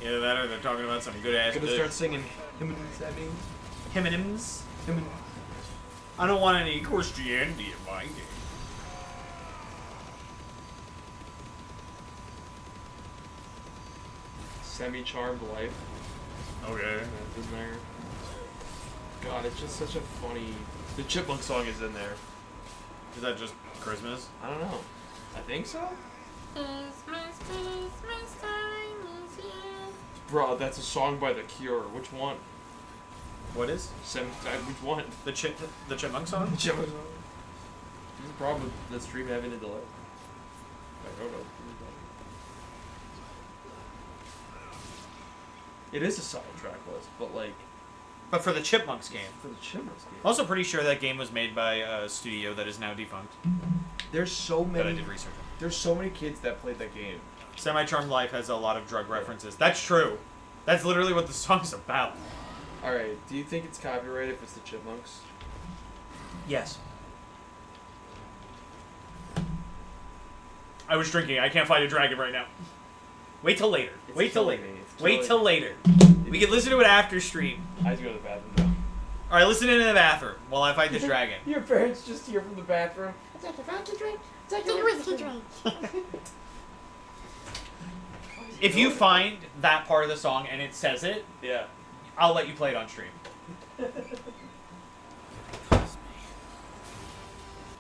Either that or they're talking about some good ass. Gonna start singing hymns at me. Hymns. Hymn. I don't want any Christianity in my game. Semi-charmed life. Okay. That's in there. God, it's just such a funny. The chipmunk song is in there. Is that just Christmas? I don't know. I think so. Christmas, Christmas time is here. Bro, that's a song by The Cure. Which one? What is? Which one? The chipmunk song? The chipmunk song. There's a problem with the stream having a delay. I don't know. It is a solid track list, but like But for the Chipmunks game. for the Chipmunks game, I'm also pretty sure that game was made by a studio that is now defunct. there's so That I many. did research on. There's so many kids that played that game. Semi-Charmed Life has a lot of drug references. That's true. That's literally what the song's about. All right, do you think it's copyright if it's the Chipmunks? Yes. I was drinking. I can't fight a dragon right now. Wait till later. It's Wait till killing later. me. It's Wait killing till me. later. We can listen to it after stream. I have to go to the bathroom though. All right, listen in the bathroom while I fight this dragon. Your parents just here from the bathroom. Take a vodka drink. Take a whiskey drink. If you find that part of the song and it says it, Yeah. I'll let you play it on stream.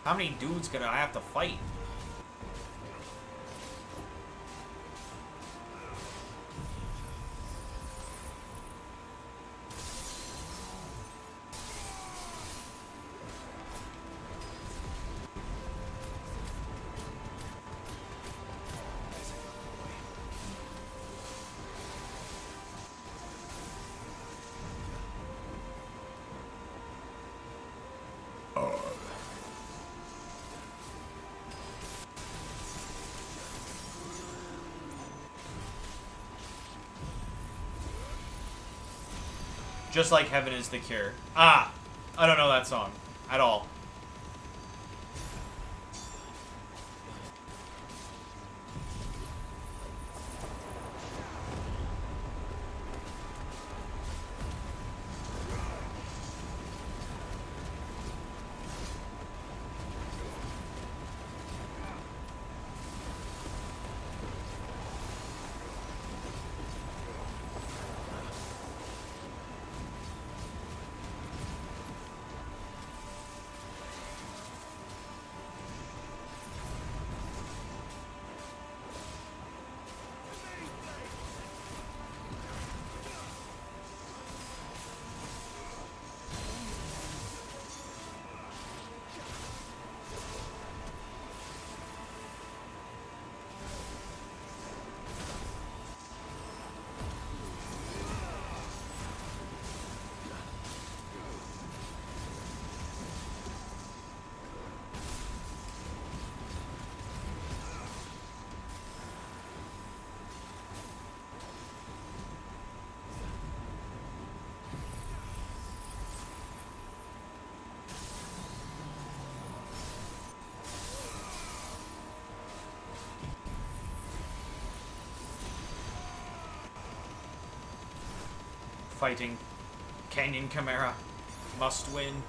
How many dudes gonna I have to fight? Just Like Heaven is the Cure. Ah! I don't know that song at all. Fighting Canyon Chimera must win.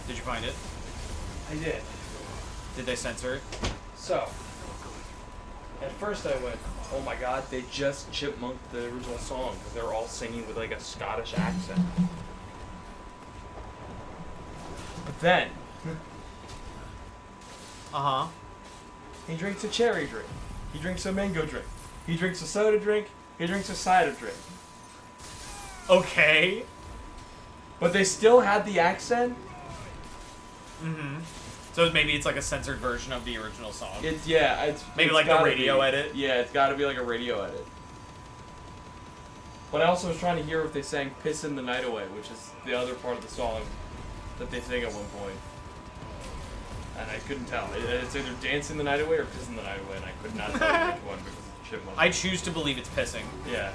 Did you find it? I did. Did they censor it? So, at first I went, oh my god, they just chipmunked the original song because they're all singing with like a Scottish accent. But then, Uh-huh. he drinks a cherry drink. He drinks a mango drink. He drinks a soda drink. He drinks a cider drink. Okay. But they still had the accent. Mm-hmm. So maybe it's like a censored version of the original song. It's Maybe it's like the gotta radio be. edit? Yeah, it's got to be like a radio edit. But I also was trying to hear if they sang "Pissin' the Night Away," which is the other part of the song that they sing at one point, and I couldn't tell. It's either "Dancing the Night Away" or "Pissin' the Night Away," and I could not tell which one because of the chipmunk. I choose to believe it's pissing. Yeah.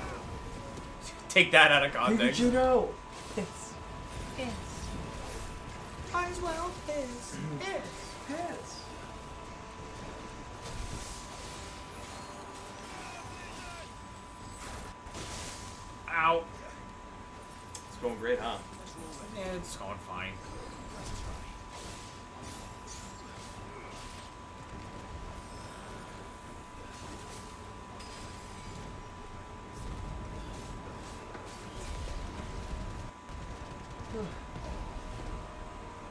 Take that out of How context. did you know? Might as well piss. Piss. Ow. It's going great, huh? Yeah, it's going fine.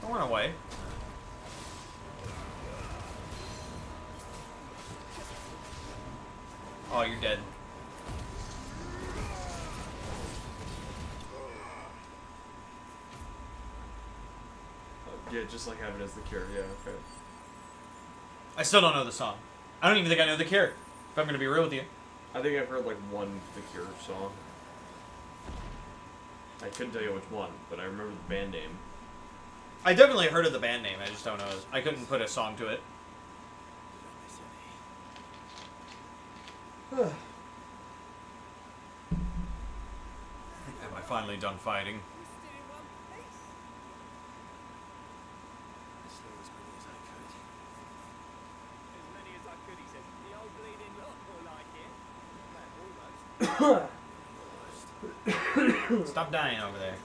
Don't run away. Oh, you're dead. Yeah, just like having it as the cure. Yeah, okay. I still don't know the song. I don't even think I know the Cure. If I'm gonna be real with you. I think I've heard like one The Cure song. I couldn't tell you which one, but I remember the band name. I definitely heard of the band name. I just don't know. I couldn't put a song to it. Am I finally done fighting? Stop dying over there.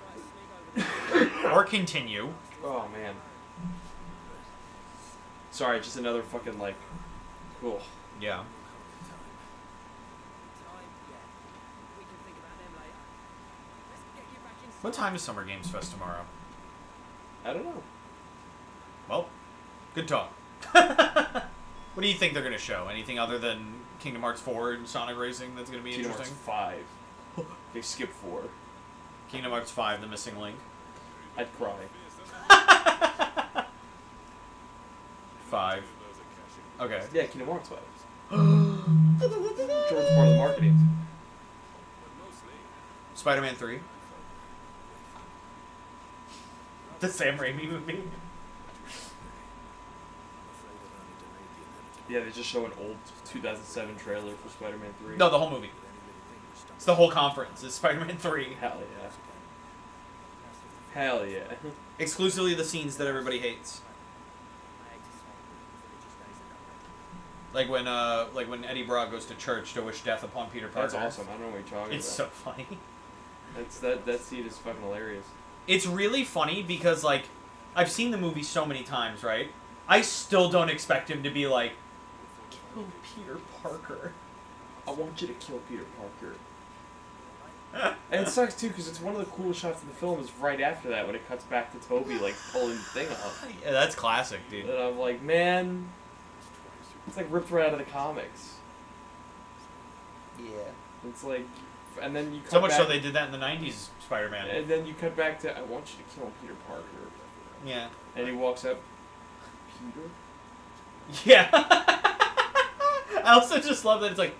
Or continue. Oh man. Sorry, just another fucking like. Cool. Yeah. What time is Summer Games Fest tomorrow? I don't know. Well, good talk. What do you think they're going to show? Anything other than Kingdom Hearts 4 and Sonic Racing that's going to be Kingdom Hearts interesting? 5. They skipped 4. Kingdom Hearts 5, The Missing Link. I'd cry. 5. Okay. Yeah, Kingdom Hearts 5. Jordan's part of the marketing. Spider-Man 3. The Sam Raimi movie. Yeah, they just show an old 2007 trailer for Spider-Man 3. No, the whole movie. It's the whole conference. It's Spider-Man 3. Hell yeah. Hell yeah. Exclusively the scenes that everybody hates. Like when Eddie Brock goes to church to wish death upon Peter Parker. That's awesome. I don't know what you're talking It's about. so funny. That scene is fucking hilarious. It's really funny because, like, I've seen the movie so many times, right? I still don't expect him to be like, kill Peter Parker. I want you to kill Peter Parker. And it sucks too because it's one of the coolest shots in the film is right after that when it cuts back to Toby like pulling the thing up. Yeah, that's classic, dude. And I'm like, man, it's like ripped right out of the comics. Yeah. It's like, and then you cut So much back, so they did that in the 90s Spider-Man. and then you cut back to I want you to kill Peter Parker. Yeah. And he walks up, Peter. Yeah. I also just love that it's like,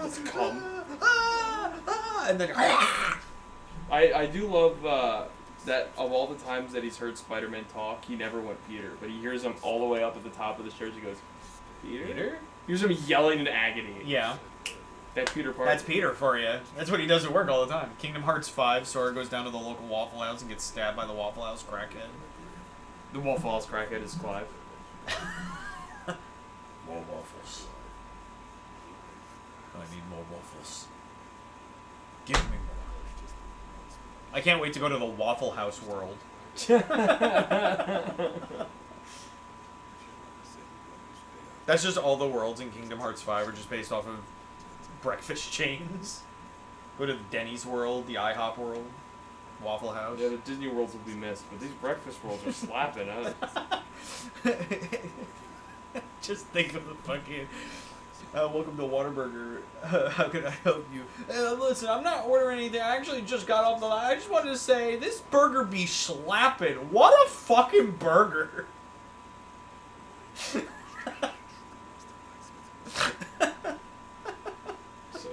Just come. and then I do love that of all the times that he's heard Spider-Man talk, he never went Peter, but he hears him all the way up at the top of the stairs. He goes, Peter? Peter? He hears him yelling in agony. Yeah. That's Peter Parker. That's Peter for you. That's what he does at work all the time. Kingdom Hearts 5, Sora goes down to the local Waffle House and gets stabbed by the Waffle House crackhead. The Waffle House crackhead is Clive. More waffles. I need more waffles. Give me more. I can't wait to go to the Waffle House world. That's just all the worlds in Kingdom Hearts 5 are just based off of breakfast chains. Go to the Denny's world, the IHOP world, Waffle House. Yeah, the Disney worlds will be missed, but these breakfast worlds are slapping. Just think of the fucking... welcome to Whataburger. How can I help you? Listen, I'm not ordering anything. I actually just got off the line. I just wanted to say, this burger be slapping. What a fucking burger. So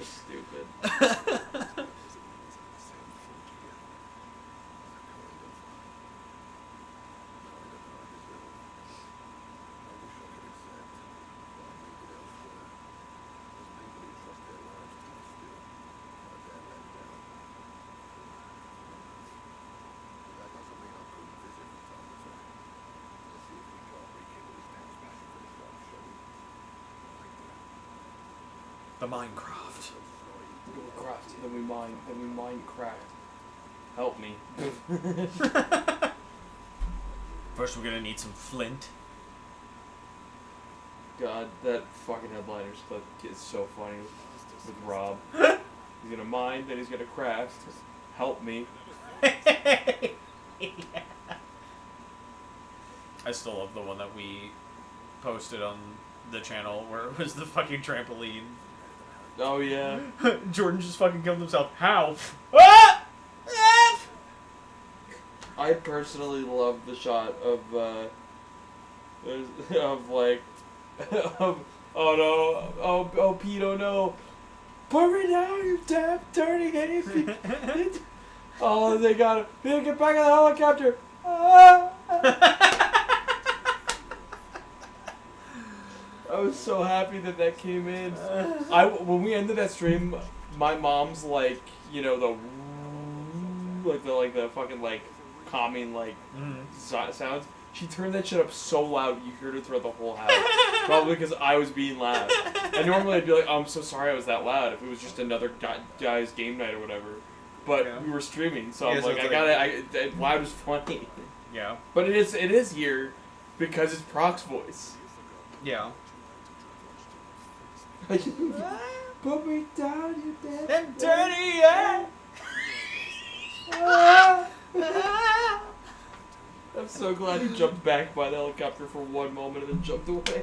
stupid. The Minecraft. Craft, then we Minecraft. Help me. First, we're gonna need some flint. God, that fucking headliners clip is so funny with Rob. He's gonna mine, then he's gonna craft. Help me. I still love the one that we posted on the channel where it was the fucking trampoline. Oh yeah. Jordan just fucking killed himself. How? Ah! Ah! I personally love the shot of like of oh no oh Pete, oh no, put me down, you damn dirty idiot. Oh, they got him. Get back in the helicopter. Ah! I was so happy that came in. When we ended that stream, my mom's like, you know, the fucking like calming like sounds. She turned that shit up so loud you heard it throughout the whole house. Probably because I was being loud. And normally I'd be like, oh, I'm so sorry I was that loud if it was just another guy's game night or whatever. But yeah. We were streaming, so I'm so like, loud is funny. Yeah. But it is here because it's Proc's voice. Yeah. Put me down, you dead. Them dirty, yeah. I'm so glad he jumped back by the helicopter for one moment and then jumped away.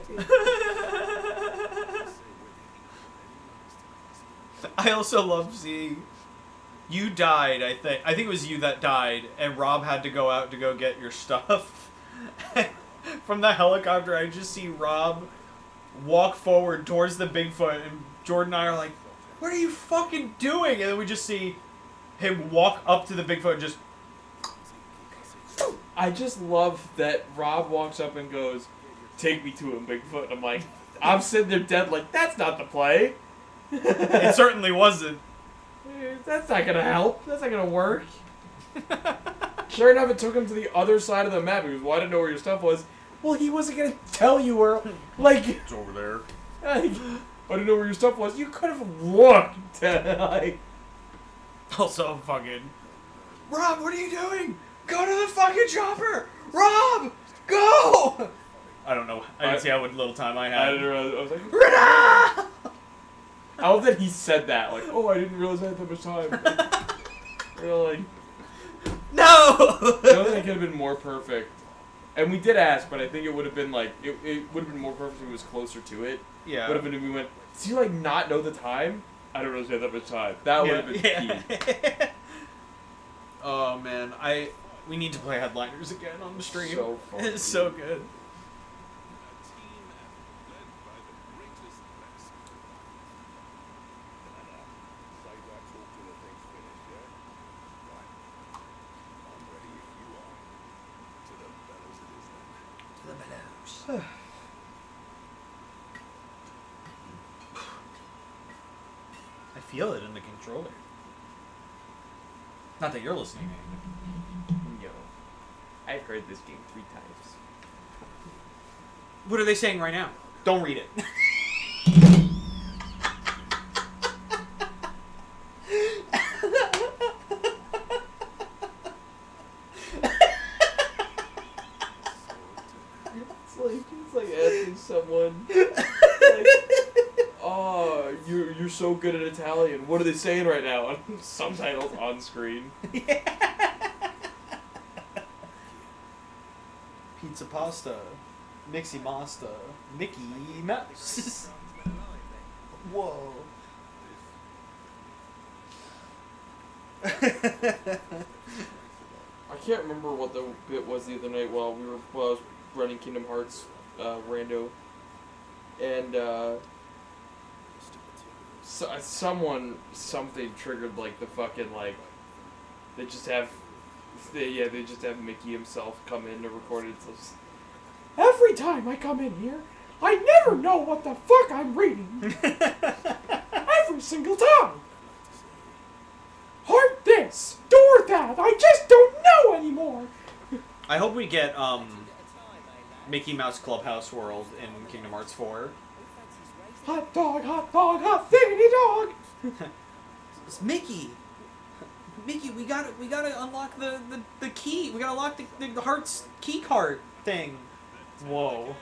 I also love seeing you died. I think it was you that died, and Rob had to go out to go get your stuff. From the helicopter, I just see Rob walk forward towards the Bigfoot, and Jordan and I are like, "What are you fucking doing?" And then we just see him walk up to the Bigfoot and just. I just love that Rob walks up and goes, "Take me to him, Bigfoot." I'm like, I'm sitting there dead like, that's not the play. It certainly wasn't. That's not gonna help. That's not gonna work. Sure enough, it took him to the other side of the map. He goes, well, I didn't know where your stuff was. Well, he wasn't gonna tell you where, like... It's over there. Like, I didn't know where your stuff was. You could have looked. Like... Also, fucking... Rob, what are you doing? Go to the fucking chopper! Rob! Go! I don't know. I didn't see how little time I had. I didn't realize. I was like, Rena! I love that he said that. Like, oh, I didn't realize I had that much time. You know, like... No! The only thing that could have been more perfect, and we did ask, but I think it would have been like, it would have been more perfect if it was closer to it. Yeah. Would have been if we went, does he like not know the time? I don't realize I had that much time. That would have been key. Oh man, we need to play Headliners again on the stream. So fun. It's so good. I feel it in the controller. Not that you're listening. Yo, I've heard this game 3 times. What are they saying right now? Don't read it. someone. Like, oh, you're so good at Italian. What are they saying right now? And subtitles on screen. Pizza pasta. Mixie Masta. Mickey Mouse. Whoa. I can't remember what the bit was the other night while I was running Kingdom Hearts rando, and something triggered like the fucking like they just have Mickey himself come in to record it. It's every time I come in here, I never know what the fuck I'm reading. Every single time. Heart this, door that, I just don't know anymore. I hope we get Mickey Mouse Clubhouse World in Kingdom Hearts 4. Hot dog, thiggity dog. It's Mickey. Mickey, we gotta unlock the key. We gotta unlock the heart's key card thing. Whoa.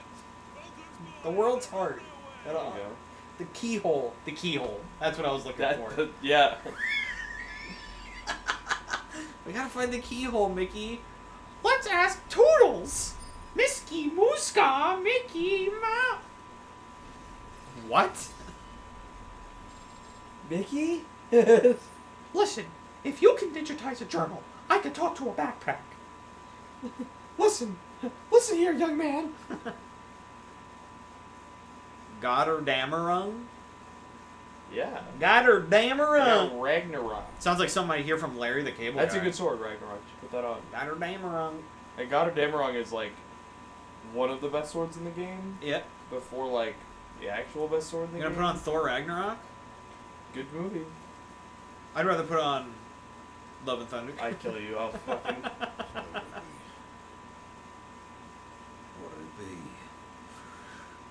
The world's heart. There you go. The keyhole. The keyhole. That's what I was looking for. Yeah. We gotta find the keyhole, Mickey. Let's ask Toodles. Misky Mooska Mickey Mouse. What? Mickey? Listen, if you can digitize a journal, I can talk to a backpack. Listen here, young man. Goddamn. Yeah. Goddamn. Ragnarok. Sounds like something I hear from Larry the Cable That's Guy. a good sword, Ragnarok. Put that on. Goddamn. And Goddamn is like one of the best swords in the game. Yep. Before like the actual best sword in the You game. gonna put on Thor Ragnarok? Good movie. I'd rather put on Love and Thunder. I'd kill you. I'll fucking. What would it be?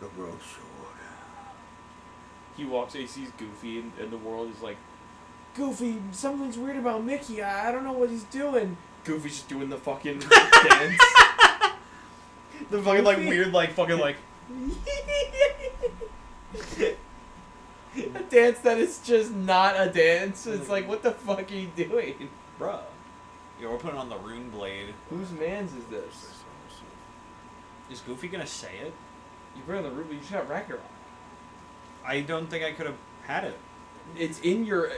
The broadsword. He walks, he sees Goofy in the world. He's like, Goofy, something's weird about Mickey. I don't know what he's doing. Goofy's just doing the fucking dance. The fucking like weird like fucking like. A dance that is just not a dance. It's like, what the fuck are you doing? Bruh. Yo, we're putting on the rune blade. Whose man's is this? Is Goofy gonna say it? You put on the rune, but you just got Ragnarok. I don't think I could have had it. It's in your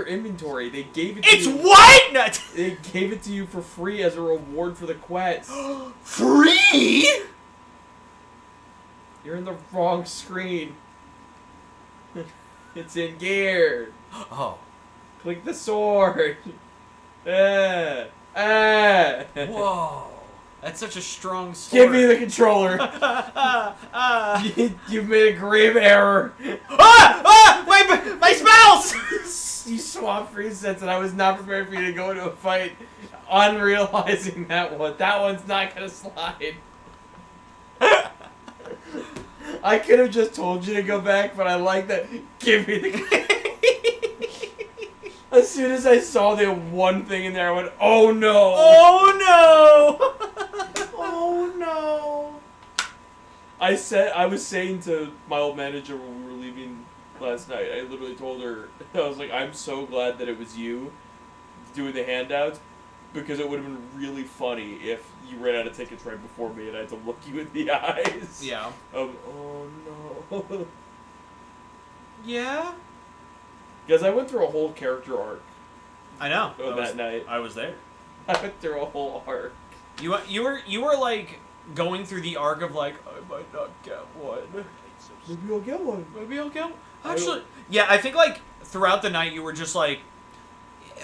inventory. They gave it to It's you. what? Not They gave it to you for free as a reward for the quest. free? You're in the wrong screen. It's in gear. Oh. Click the sword. Whoa. That's such a strong sword. Give me the controller. You've made a grave error. My spells! You swapped presets and I was not prepared for you to go into a fight unrealizing that one's not gonna slide. I could have just told you to go back, but I like that. Give me the. As soon as I saw the one thing in there, I went, "Oh no! Oh no! Oh no!" I was saying to my old manager when we were leaving last night. I literally told her, I was like, "I'm so glad that it was you doing the handouts, because it would have been really funny if you ran out of tickets right before me and I had to look you in the eyes." Yeah. Oh no. Yeah? Because I went through a whole character arc I know. that night. I was there. I went through a whole arc. You were like going through the arc of like, I might not get one. Maybe I'll get one. Maybe I'll get one. Actually, yeah, I think like throughout the night you were just like,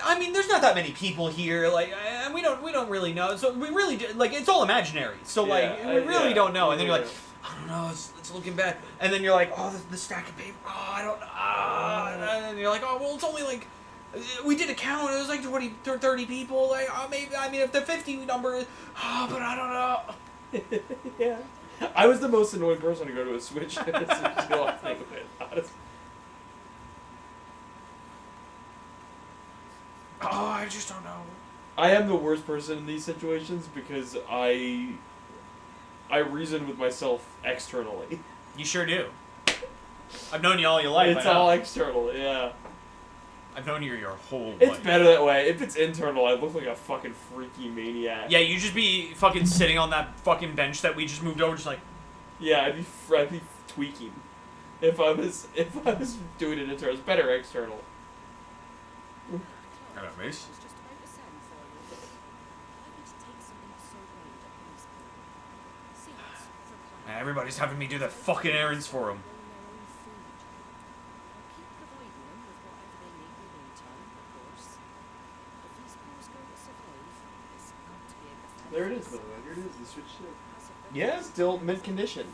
I mean, there's not that many people here. Like, we don't really know. So we really like it's all imaginary. So like we really don't know. And then you're like, I don't know. It's looking bad. And then you're like, oh, the stack of paper. Oh, I don't. And then you're like, oh, well, it's only like we did a count. It was like 20 or 30 people. Like, oh, maybe. I mean, if the 50 number is, but I don't know. Yeah. I was the most annoying person to go to a Switch thing with, honestly. Oh, I just don't know. I am the worst person in these situations because I reason with myself externally. You sure do. I've known you all your life. It's I know. all external, yeah. I've known you your whole It's life. better that way. If it's internal, I look like a fucking freaky maniac. Yeah, you just be fucking sitting on that fucking bench that we just moved over, just like. Yeah, I'd be tweaking. If I was doing it internal, it's better external. Hello, Mace. Man, everybody's having me do the fucking errands for them. There it is, though. Here it is. The Switch 2. Yeah. Still mint condition.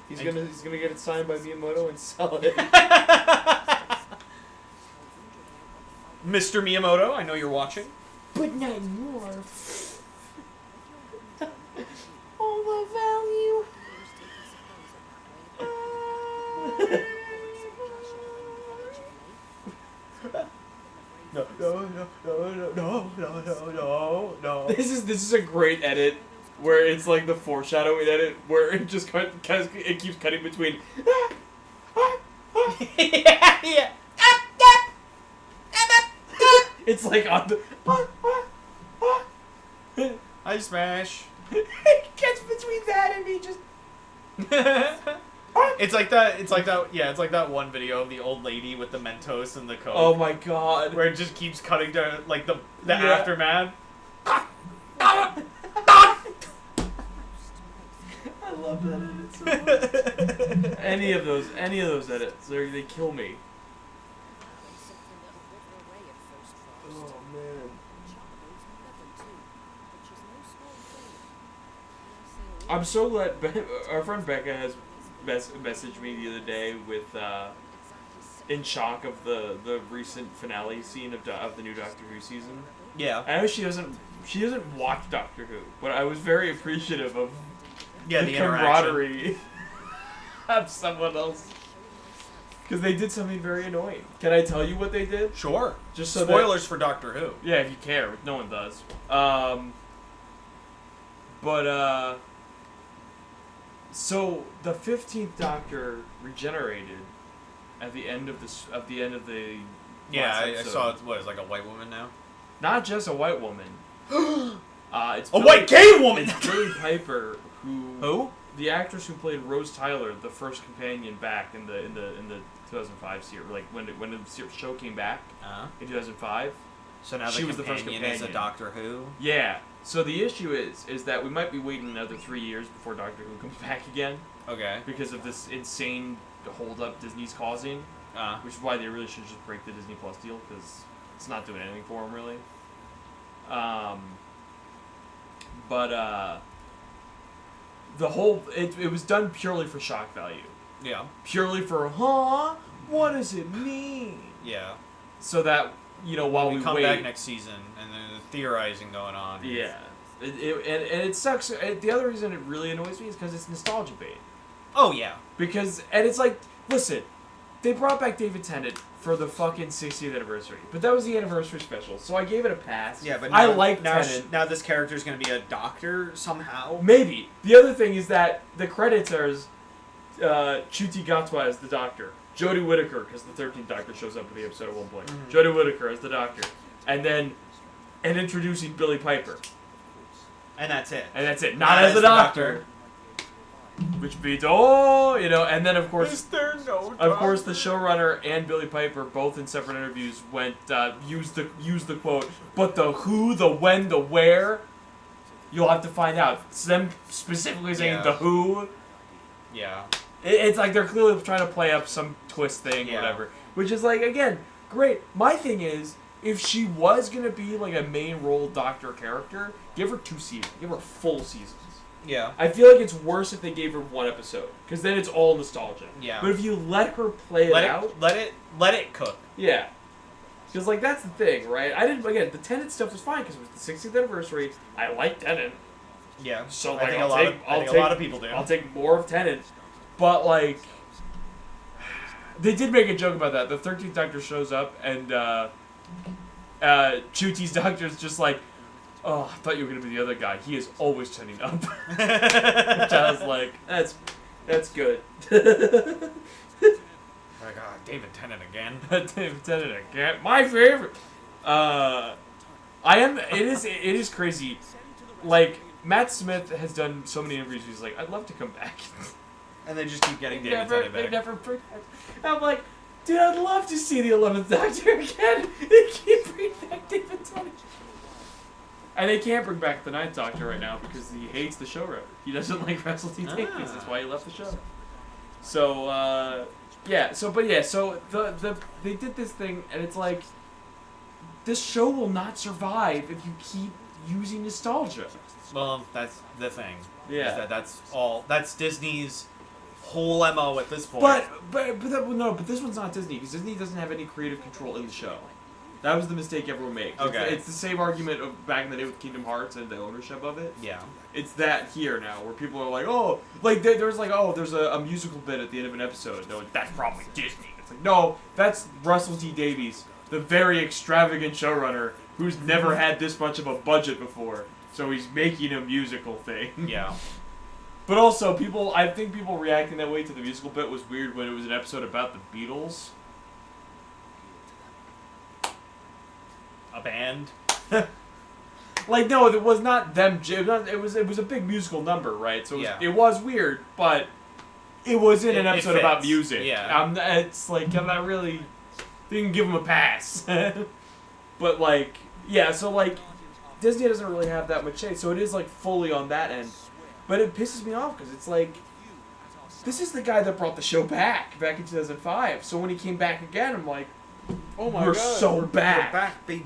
He's gonna get it signed by Miyamoto and sell it. Mr. Miyamoto, I know you're watching. But not more. All the value. No. This is a great edit where it's like the foreshadowing edit where it just it keeps cutting between. yeah. It's like on the. I smash. It gets between that and me just. It's like that. Yeah, it's like that one video of the old lady with the Mentos and the Coke. Oh my god. Where it just keeps cutting to like the Yeah. aftermath. I love that edit so much. any of those edits, they kill me. Oh man. I'm so glad our friend Becca has messaged me the other day with in shock of the recent finale scene of the new Doctor Who season. Yeah. I know she doesn't watch Doctor Who, but I was very appreciative of Yeah, the the camaraderie of someone else. Because they did something very annoying. Can I tell you what they did? Sure. Just so Spoilers for Doctor Who. Yeah, if you care. No one does. So the 15th Doctor regenerated at the end of the Yeah, last I episode. saw it. What, is like a white woman now? Not just a white woman. It's A white gay woman. It's Billie Piper Who? The actress who played Rose Tyler, the first companion back in the 2005 series, like when the show came back in 2005. So now She the was the first companion is a companion. Doctor Who. Yeah. So the issue is that we might be waiting another 3 years before Doctor Who comes back again Okay. because of this insane holdup Disney's causing, which is why they really should just break the Disney Plus deal because it's not doing anything for them really. The whole it was done purely for shock value, Yeah. purely for what does it mean? Yeah. So that while we come wait, back next season and then the theorizing going on. yeah, and it sucks. The other reason it really annoys me is because it's nostalgia bait. Oh yeah. And it's like, listen, they brought back David Tennant for the fucking 60th anniversary, but that was the anniversary special, so I gave it a pass. Yeah, but I now, like now. Tennant. Now this character is going to be a doctor somehow. Maybe. The other thing is that the credits are Ncuti Gatwa as the Doctor, Jodie Whittaker, because the 13th Doctor shows up in the episode at one point. Mm-hmm. Jodie Whittaker as the Doctor, and introducing Billie Piper, And that's it. and that's it. Not as the Doctor. Which means, and then of course, Is there no of course, the showrunner and Billie Piper, both in separate interviews, went used the quote, but the who, the when, the where, you'll have to find out. It's them specifically saying Yeah. the who. Yeah. It's like they're clearly trying to play up some twist thing, Yeah. whatever. Which is like, again, great. My thing is, if she was gonna be like a main role Doctor character, give her 2 seasons, give her full seasons. Yeah. I feel like it's worse if they gave her 1 episode, because then it's all nostalgia. Yeah. But if you let her play it out, Let it cook. yeah. Because like that's the thing, right? The Tennant stuff was fine because it was the 60th anniversary. I like Tennant, Yeah. so I like think I'll a lot take, of I'll I think take, a lot of people do. I'll take more of Tennant, but like they did make a joke about that. The 13th Doctor shows up and Chuti's Doctor's just like, oh, I thought you were gonna be the other guy. He is always turning up. Which I was like, That's good. Like, David Tennant again. David Tennant again. My favorite. It is crazy. Like, Matt Smith has done so many interviews. He's like, I'd love to come back. And they just keep getting David Tennant back. They never bring back. I'm like, dude, I'd love to see the 11th Doctor again. They can't bring back David Tennant. And they can't bring back the 9th Doctor right now because he hates the showrunner. He doesn't like Russell T. Davies. That's why he left the show. So, So they did this thing, and it's like, this show will not survive if you keep using nostalgia. Well, that's the thing. Yeah. That's Disney's whole MO at this point. But this one's not Disney, because Disney doesn't have any creative control in the show. That was the mistake everyone makes. Okay. It's the same argument of back in the day with Kingdom Hearts and the ownership of it. Yeah. It's that here now, where people are like, oh, like there's a musical bit at the end of an episode. No, that's probably Disney. It's like, no, that's Russell T. Davies, the very extravagant showrunner who's never had this much of a budget before. So he's making a musical thing. Yeah. But also, I think people reacting that way to the musical bit was weird when it was an episode about the Beatles. A band. Like, no, it was not them. It was a big musical number, right? So it was weird, but it was in an episode about music. Yeah. It's like, I'm not really. They can give him a pass. But like, yeah. So like, Disney doesn't really have that much shade, so it is like fully on that end. But it pisses me off because it's like, this is the guy that brought the show back in 2005. So when he came back again, I'm like, oh my god, we're back. We're back, baby.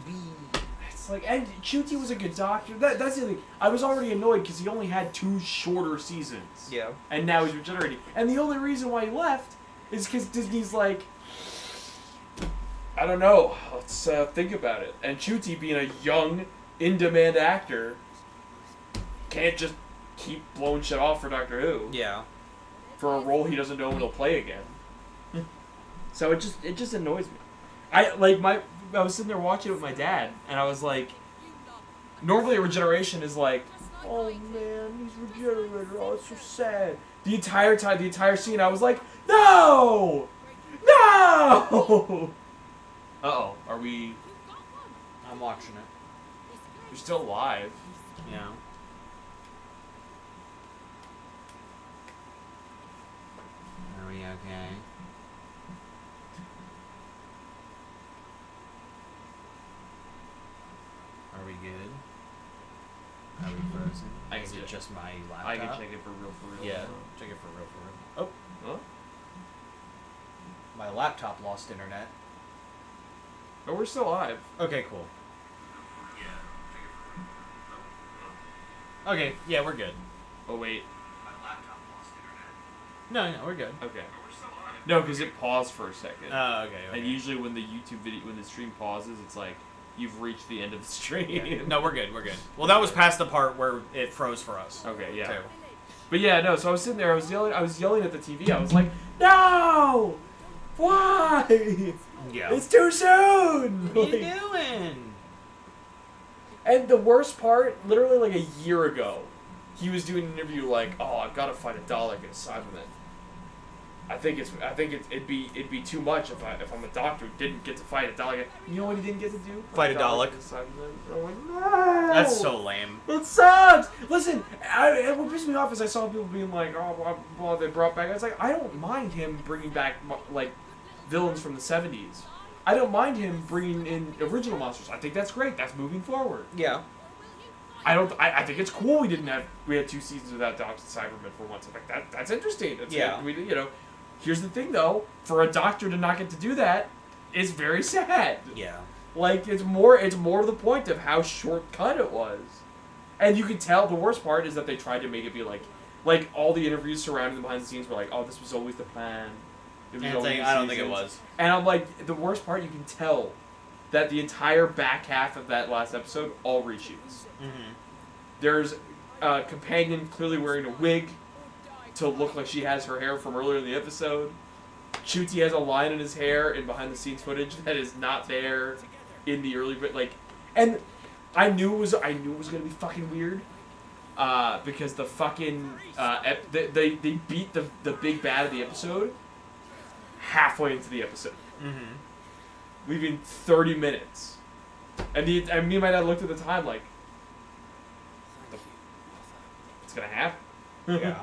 It's like, and Chuti was a good doctor. That's the thing. I was already annoyed because he only had 2 shorter seasons. Yeah. And now he's regenerating. And the only reason why he left is because Disney's like, I don't know. Let's think about it. And Chuti, being a young, in-demand actor, can't just keep blowing shit off for Doctor Who. Yeah. For a role he doesn't know when he'll play again. So it just annoys me. I was sitting there watching it with my dad, and I was like, normally a regeneration is like, oh man, he's regenerated, oh, it's so sad. The entire scene, I was like, no! No! Uh-oh, are we... I'm watching it. You're still alive. Yeah. Are we okay? Are we good? Are we frozen? Is it just my laptop? I can check it for real. Yeah, check it for real. Oh. Huh? My laptop lost internet. But we're still alive. Okay, cool. Okay, yeah, we're good. Oh, wait. No, we're good. Okay. No, because it paused for a second. Okay. And usually when the YouTube video, when the stream pauses, it's like, you've reached the end of the stream. Yeah. No, we're good. Well, that was past the part where it froze for us. Okay, yeah. Too. But yeah, no, so I was sitting there, I was yelling at the TV, I was like, no! Why? Yeah. It's too soon! What are you doing? And the worst part, literally like a year ago, he was doing an interview like, oh, I've got to fight a Dalek in Cybermen. I think it'd be too much if I'm a doctor who didn't get to fight a Dalek. You know what he didn't get to do? Fight a Dalek. In Cybermen. I'm like, no! That's so lame. It sucks! Listen, what pissed me off is I saw people being like, oh, well, they brought back... I was like, I don't mind him bringing back, like, villains from the 70s. I don't mind him bringing in original monsters. I think that's great. That's moving forward. Yeah. I think it's cool we had 2 seasons without Docs and Cybermen for once. I'm like, that's interesting. Yeah. Here's the thing, though. For a doctor to not get to do that is very sad. Yeah. Like, it's more to the point of how shortcut it was. And you can tell, the worst part is that they tried to make it be like all the interviews surrounding the behind the scenes were like, oh, this was always the plan. It was always I don't think it was. And I'm like, the worst part, you can tell that the entire back half of that last episode, all reshoots. Mm-hmm. There's a companion clearly wearing a wig to look like she has her hair from earlier in the episode. Chuti has a line in his hair in behind the scenes footage that is not there in the early bit. And I knew it was gonna be fucking weird because the fucking they beat the big bad of the episode halfway into the episode, leaving 30 minutes, and me and my dad looked at the time like, what's gonna happen? Yeah.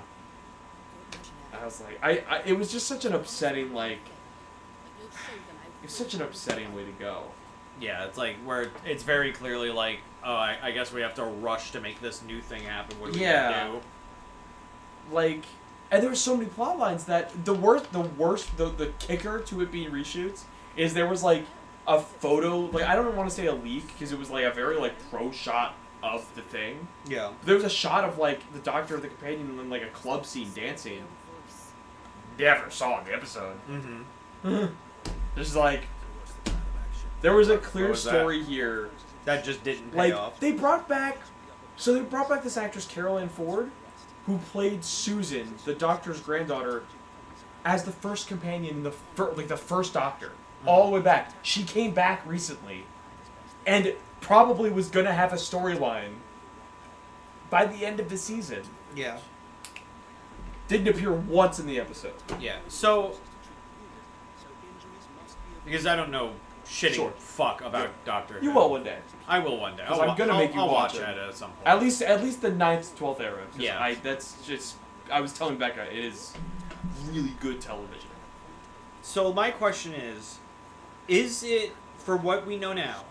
I was like, it was just such an upsetting it's such an upsetting way to go. Yeah, it's like where it's very clearly like, oh, I guess we have to rush to make this new thing happen. What are we gonna do? Like, and there were so many plot lines that the kicker to it being reshoots is there was like a photo, like I don't want to say a leak because it was like a very like pro shot of the thing. Yeah. There was a shot of like the Doctor of the Companion in like a club scene dancing. Never saw in the episode. There's like, there was a clear story here. That just didn't pay Like off. they brought back this actress Carol Ann Ford, who played Susan, the Doctor's granddaughter, as the first companion in the first Doctor, all the way back. She came back recently, and probably was gonna have a storyline by the end of the season. Yeah. Didn't appear once in the episode. Yeah. So, because I don't know shitting fuck about Doctor Who. You will one day. I will one day. 'Cause I'm gonna make you I'll watch watch it. it at some point. At least the 9th, 12th era. 'Cause Yeah. I was telling Becca, it is really good television. So my question is it, for what we know now,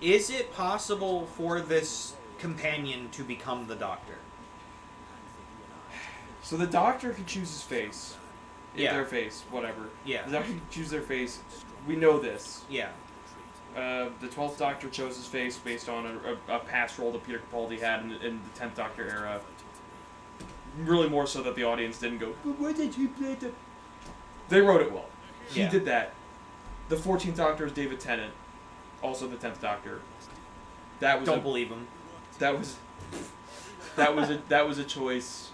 is it possible for this companion to become the Doctor? So the Doctor can choose his face. Yeah. Their face, whatever. Yeah. The Doctor can choose their face. We know this. Yeah. The 12th Doctor chose his face based on a past role that Peter Capaldi had in the 10th Doctor era. Really more so that the audience didn't go, but why did you play the... They wrote it well. He Yeah. did that. The 14th Doctor is David Tennant, also the 10th Doctor. That was Don't believe him. That was a choice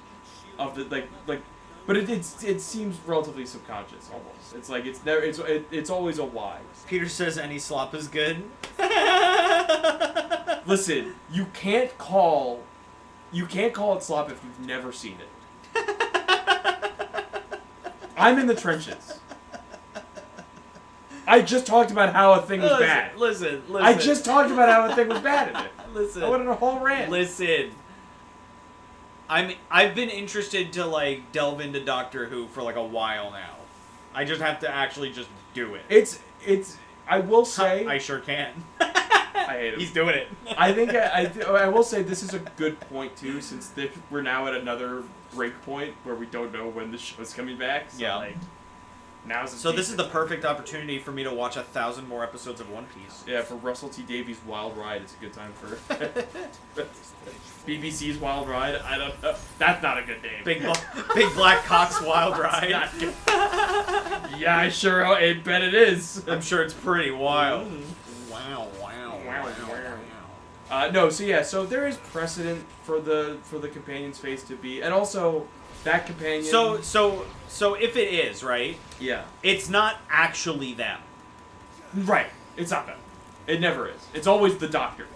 of the like, but it seems relatively subconscious almost. It's like it's always a why. Peter says any slop is good. Listen, you can't call it slop if you've never seen it. I'm in the trenches. I just talked about how a thing was bad. Listen. I just talked about how a thing was bad in it. Listen. I went on a whole rant. Listen. I've been interested to like delve into Doctor Who for like a while now. I just have to actually just do it. It's. I will say. I sure can. I hate him. He's doing it. I think I will say this is a good point too, since we're now at another break point where we don't know when the show's coming back. So Yeah. Like, now's So this is the perfect opportunity for me to watch 1,000 more episodes of One Piece. Yeah, for Russell T Davies' Wild Ride, it's a good time for BBC's Wild Ride. I don't know. That's not a good name. Big Black Cock's Wild Ride. Not good. Yeah, I bet it is. I'm sure it's pretty wild. Wow. No, so there is precedent for the companion's face to be, and also that companion. So if it is, right? Yeah. It's not actually them. Right. It's not them. It never is. It's always the Doctor.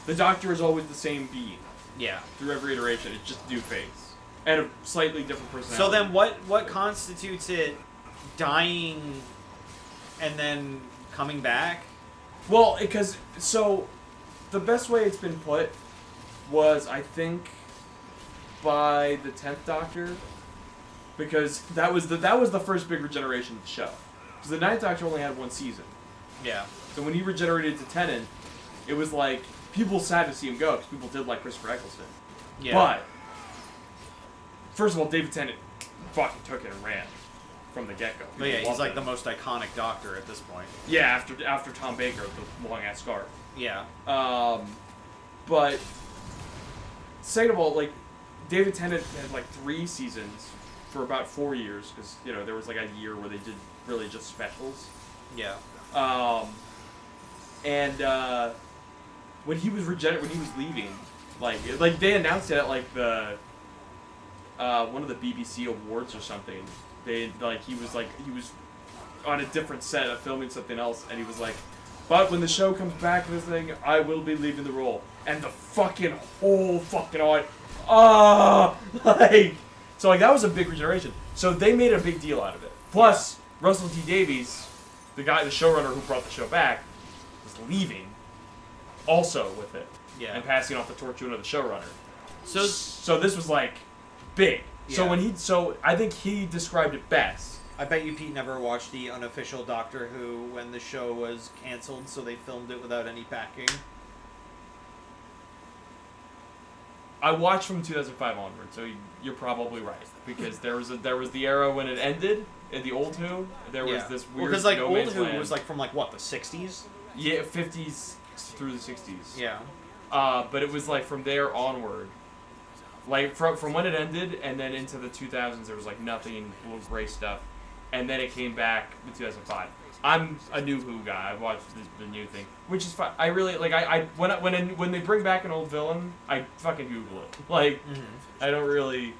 The Doctor is always the same being Yeah. through every iteration. It's just a new face and a slightly different personality. So then what constitutes it dying and then coming back? Well, because the best way it's been put was, I think, by the 10th Doctor, because that was the first big regeneration of the show. Because the 9th Doctor only had one season. Yeah. So when he regenerated to Tennant, it was like people were sad to see him go because people did like Christopher Eccleston. Yeah. But first of all, David Tennant fucking took it and ran from the get-go. But yeah, People he's loved like him. the most iconic Doctor at this point. Yeah, after Tom Baker, the long ass scarf. Yeah. But second of all, like David Tennant had like 3 seasons for about 4 years because there was like a year where they did really just specials. Yeah. And when he was leaving, like they announced it at like the one of the BBC awards or something. He was on a different set of filming something else, and he was like, "But when the show comes back, this thing, I will be leaving the role." And the fucking whole fucking audience, like, so like that was a big regeneration. So they made a big deal out of it. Plus, Russell T Davies, the showrunner who brought the show back, was leaving also with it. Yeah. And passing off the torch to another showrunner. So this was like big. Yeah. So I think he described it best. I bet you Pete never watched the unofficial Doctor Who when the show was canceled, so they filmed it without any backing. I watched from 2005 onward, so you're probably right, because there was the era when it ended in the old Who. There was this weird because like no old man's Who land. was like from like what, the 60s? Yeah, 50s through the 60s. Yeah. But it was like from there onward, like from when it ended and then into the 2000s, there was like nothing, little gray stuff, and then it came back in 2005. I'm a new Who guy. I watched the new thing, which is fine. I really like. When they bring back an old villain, I fucking Google it. Like, I don't really.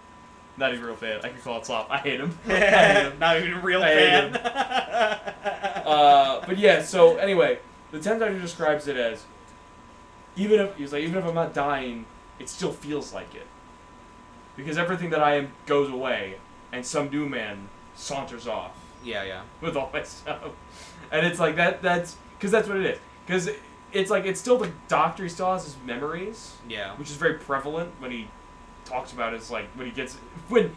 Not even a real fan. I can call it slop. I hate him. I hate him. Not even a real I hate fan. But yeah. So anyway, the 10th Doctor describes it as even if I'm not dying, it still feels like it, because everything that I am goes away, and some new man saunters off. Yeah. With all my stuff. And it's like that's because that's what it is. Because it's like it's still the Doctor, he still has his memories. Yeah. Which is very prevalent when he talks about his like when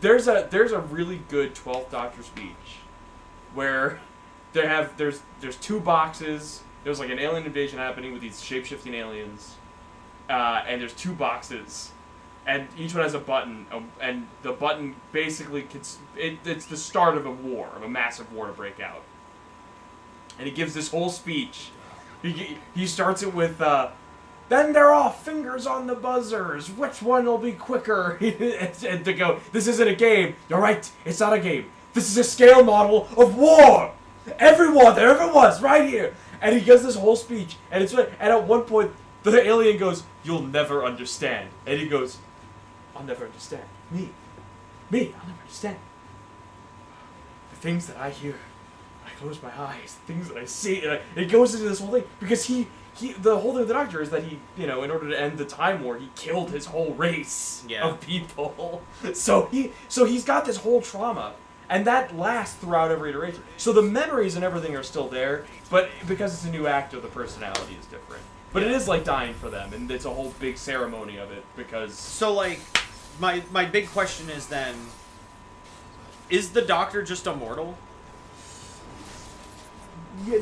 there's a really good 12th Doctor speech where there's two boxes. There's like an alien invasion happening with these shape-shifting aliens. And there's two boxes. And each one has a button, and the button basically it's the start of a massive war to break out. And he gives this whole speech. He starts it with, then they're all fingers on the buzzers. Which one will be quicker? And to go, this isn't a game. You're right, it's not a game. This is a scale model of war. Everyone's right here. And he gives this whole speech, and at one point the alien goes, "You'll never understand," and he goes, "I'll never understand. Me, I'll never understand. The things that I hear, I close my eyes. The things that I see." And it goes into this whole thing because the whole thing with the Doctor is that he, in order to end the Time War, he killed his whole race of people. So he's got this whole trauma, and that lasts throughout every iteration. So the memories and everything are still there, but because it's a new actor, the personality is different. But it is like dying for them, and it's a whole big ceremony of it because. So like, my big question is then, is the Doctor just immortal? Yeah,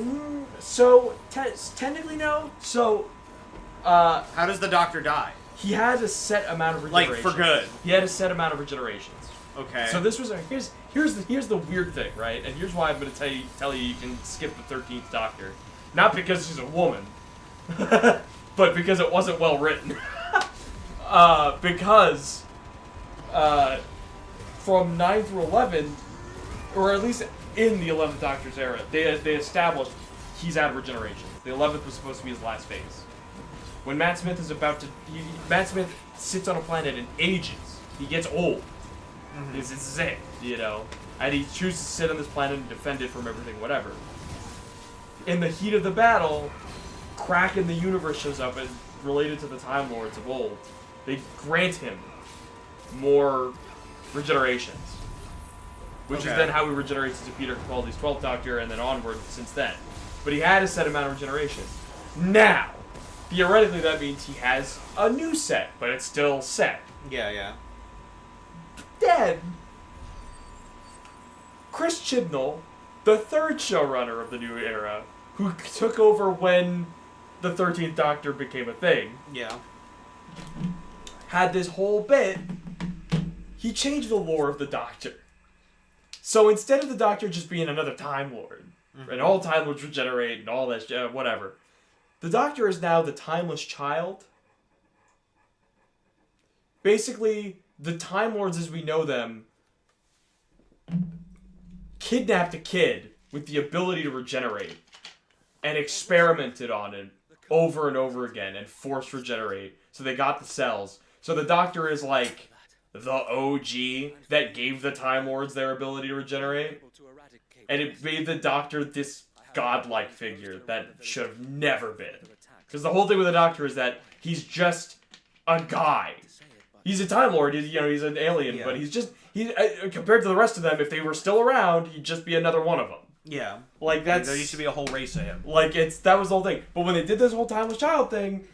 so technically no. So, how does the Doctor die? he had a set amount of regenerations. Like for good. He had a set amount of regenerations. Okay. So this was here's the weird thing, right? And here's why I'm going to tell you can skip the 13th Doctor, not because she's a woman, but because it wasn't well written. Because from 9 through 11, or at least in the 11th Doctor's era, they established he's out of regeneration. The 11th was supposed to be his last phase. When Matt Smith is Matt Smith sits on a planet and ages. He gets old. This is it, and he chooses to sit on this planet and defend it from everything, whatever. In the heat of the battle, crack in the universe shows up and related to the Time Lords of old. They grant him more regenerations, which is then how he regenerates into Peter Capaldi's 12th Doctor and then onward since then. But he had a set amount of regeneration. Now, theoretically, that means he has a new set, but it's still set. Yeah. Then, Chris Chibnall, the third showrunner of the new era, who took over when the 13th Doctor became a thing, had this whole bit. He changed the lore of the Doctor. So instead of the Doctor just being another Time Lord, and all Time Lords regenerate and all that whatever, the Doctor is now the timeless child. Basically, the Time Lords as we know them kidnapped a kid with the ability to regenerate and experimented on it over and over again and forced regenerate. So they got the cells. So the Doctor is like the OG that gave the Time Lords their ability to regenerate. And it made the Doctor this godlike figure that should have never been. Because the whole thing with the Doctor is that he's just a guy. He's a Time Lord. He's he's an alien, but he's compared to the rest of them. If they were still around, he'd just be another one of them. Yeah. Like that's there used to be a whole race of him. Like that was the whole thing. But when they did this whole timeless child thing,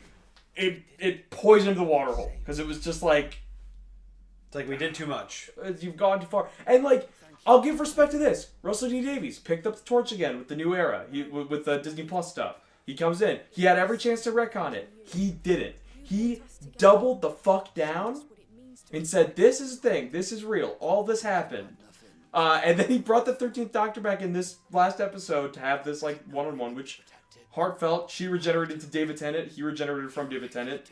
it poisoned the water hole because it was just like it's like we did too much. You've gone too far. And like I'll give respect to this. Russell D Davies picked up the torch again with the new era. With the Disney Plus stuff. He comes in. He had every chance to retcon it. He didn't. He doubled the fuck down and said, "This is the thing. This is real. All this happened." And then he brought the 13th Doctor back in this last episode to have this like one-on-one, which heartfelt. She regenerated to David Tennant. He regenerated from David Tennant.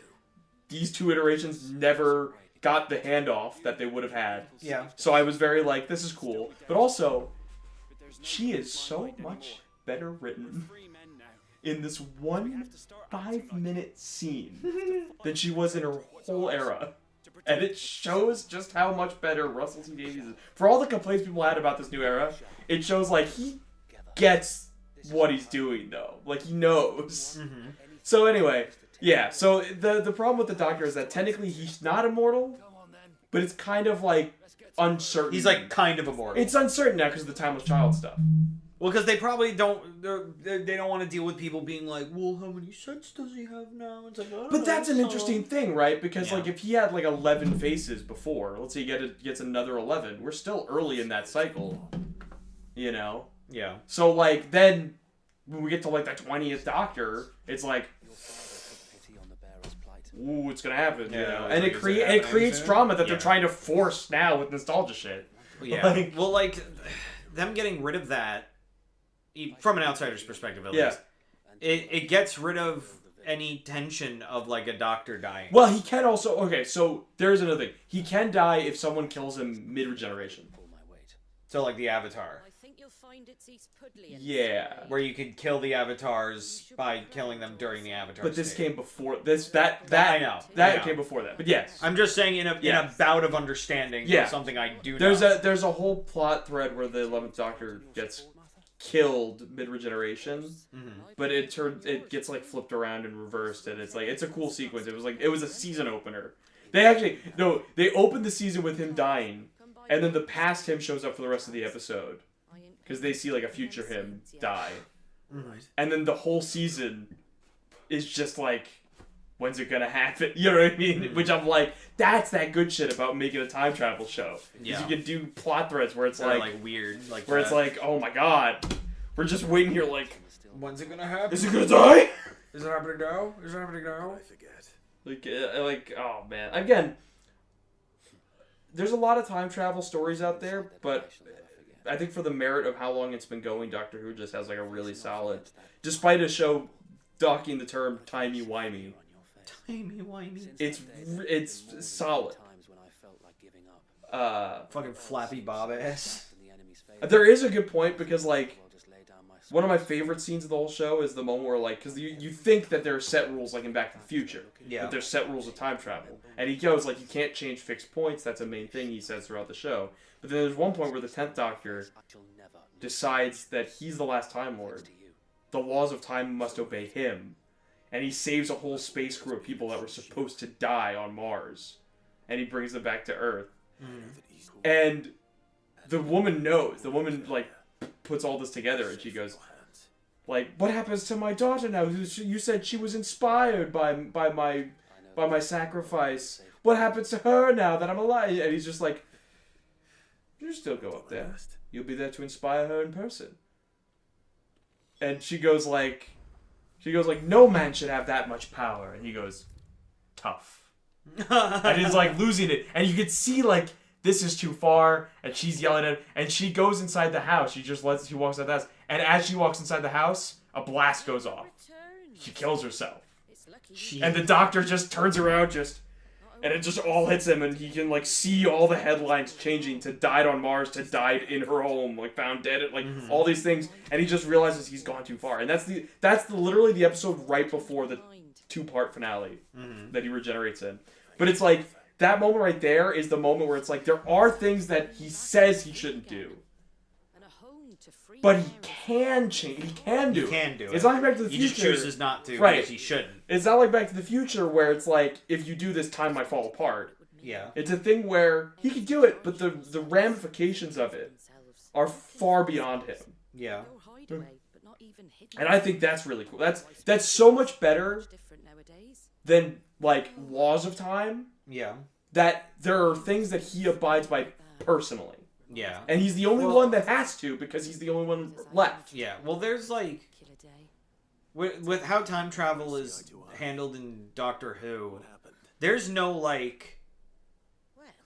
These two iterations never got the handoff that they would have had. Yeah. So I was very like, this is cool. But also, she is so much better written in this one 5-minute scene than she was in her whole era. And it shows just how much better Russell T Davies is. For all the complaints people had about this new era, it shows like he gets what he's doing though. Like he knows. Mm-hmm. So anyway, yeah. So the problem with the Doctor is that technically he's not immortal, but it's kind of like uncertain. He's like kind of immortal. It's uncertain now because of the Timeless Child stuff. Well, because they probably don't. They don't want to deal with people being like, "Well, how many sets does he have now?" It's like, but that's an interesting thing, right? Because yeah. like if he had like 11 faces before, let's say he gets another 11, we're still early in that cycle, you know? Yeah. So like then when we get to like the 20th Doctor, it's like, ooh, it's gonna happen, you know? And like, it creates drama that yeah. they're trying to force now with nostalgia shit. Yeah. Like, well, like them getting rid of that. From an outsider's perspective, at least, it gets rid of any tension of like a Doctor dying. well, he can also so there's another thing. He can die if someone kills him mid-regeneration. So like the Avatar. Yeah. Where you could kill the avatars by killing them during the Avatar. But this state. came before this. That I know. came before that. But yes, I'm just saying in a bout of understanding. Yeah. Of something I do. There's a whole plot thread where the 11th Doctor gets killed mid-regeneration, but it gets like flipped around and reversed, and it's a cool sequence. It was a season opener. They opened the season with him dying, and then the past him shows up for the rest of the episode because they see like a future him die, and then the whole season is just like, when's it gonna happen? You know what I mean? Which I'm like, that's that good shit about making a time travel show. Yeah. You can do plot threads where it's like weird, like where it's like, oh my god, we're just waiting here like, when's it gonna happen? is it gonna die? Is it happening now? Is it happening now? I forget. Like, oh man. Again, there's a lot of time travel stories out there, but I think for the merit of how long it's been going, Doctor Who just has like a really solid, despite a show docking the term timey-wimey. Timey-wimey. It's solid. Fucking Flappy Bob ass. There is a good point because like one of my favorite scenes of the whole show is the moment where like, because you think that there are set rules like in Back to the Future, that there's set rules of time travel, and he goes like, you can't change fixed points. That's a main thing he says throughout the show. But then there's one point where the 10th Doctor decides that he's the last Time Lord. The laws of time must obey him. And he saves a whole space crew of people that were supposed to die on Mars. And he brings them back to Earth. And the woman knows. The woman, like, puts all this together and she goes, like, what happens to my daughter now? You said she was inspired by my sacrifice. What happens to her now that I'm alive? And he's just like, you still go up there. You'll be there to inspire her in person. And she goes like, no man should have that much power. And he goes, tough. And he's like losing it. And you could see like, this is too far. And she's yelling at him. And she goes inside the house. She walks inside the house. And as she walks inside the house, a blast goes off. She kills herself. And the Doctor just turns around and it just all hits him, and he can like see all the headlines changing to died on Mars to died in her home, like found dead, like all these things, and he just realizes he's gone too far. And that's literally the episode right before the 2-part finale that he regenerates in. But it's like that moment right there is the moment where it's like there are things that he says he shouldn't do, but he can change. He can do it. It's not like Back to the Future. He just chooses not to right. because he shouldn't. It's not like Back to the Future where it's like, if you do this, time might fall apart. Yeah. It's a thing where he could do it, but the ramifications of it are far beyond him. Yeah. And I think that's really cool. That's so much better than like laws of time. Yeah. That there are things that he abides by personally. Yeah. And he's the only one that has to because he's the only one left. Yeah. Well, there's like with how time travel is handled in Doctor Who, there's no like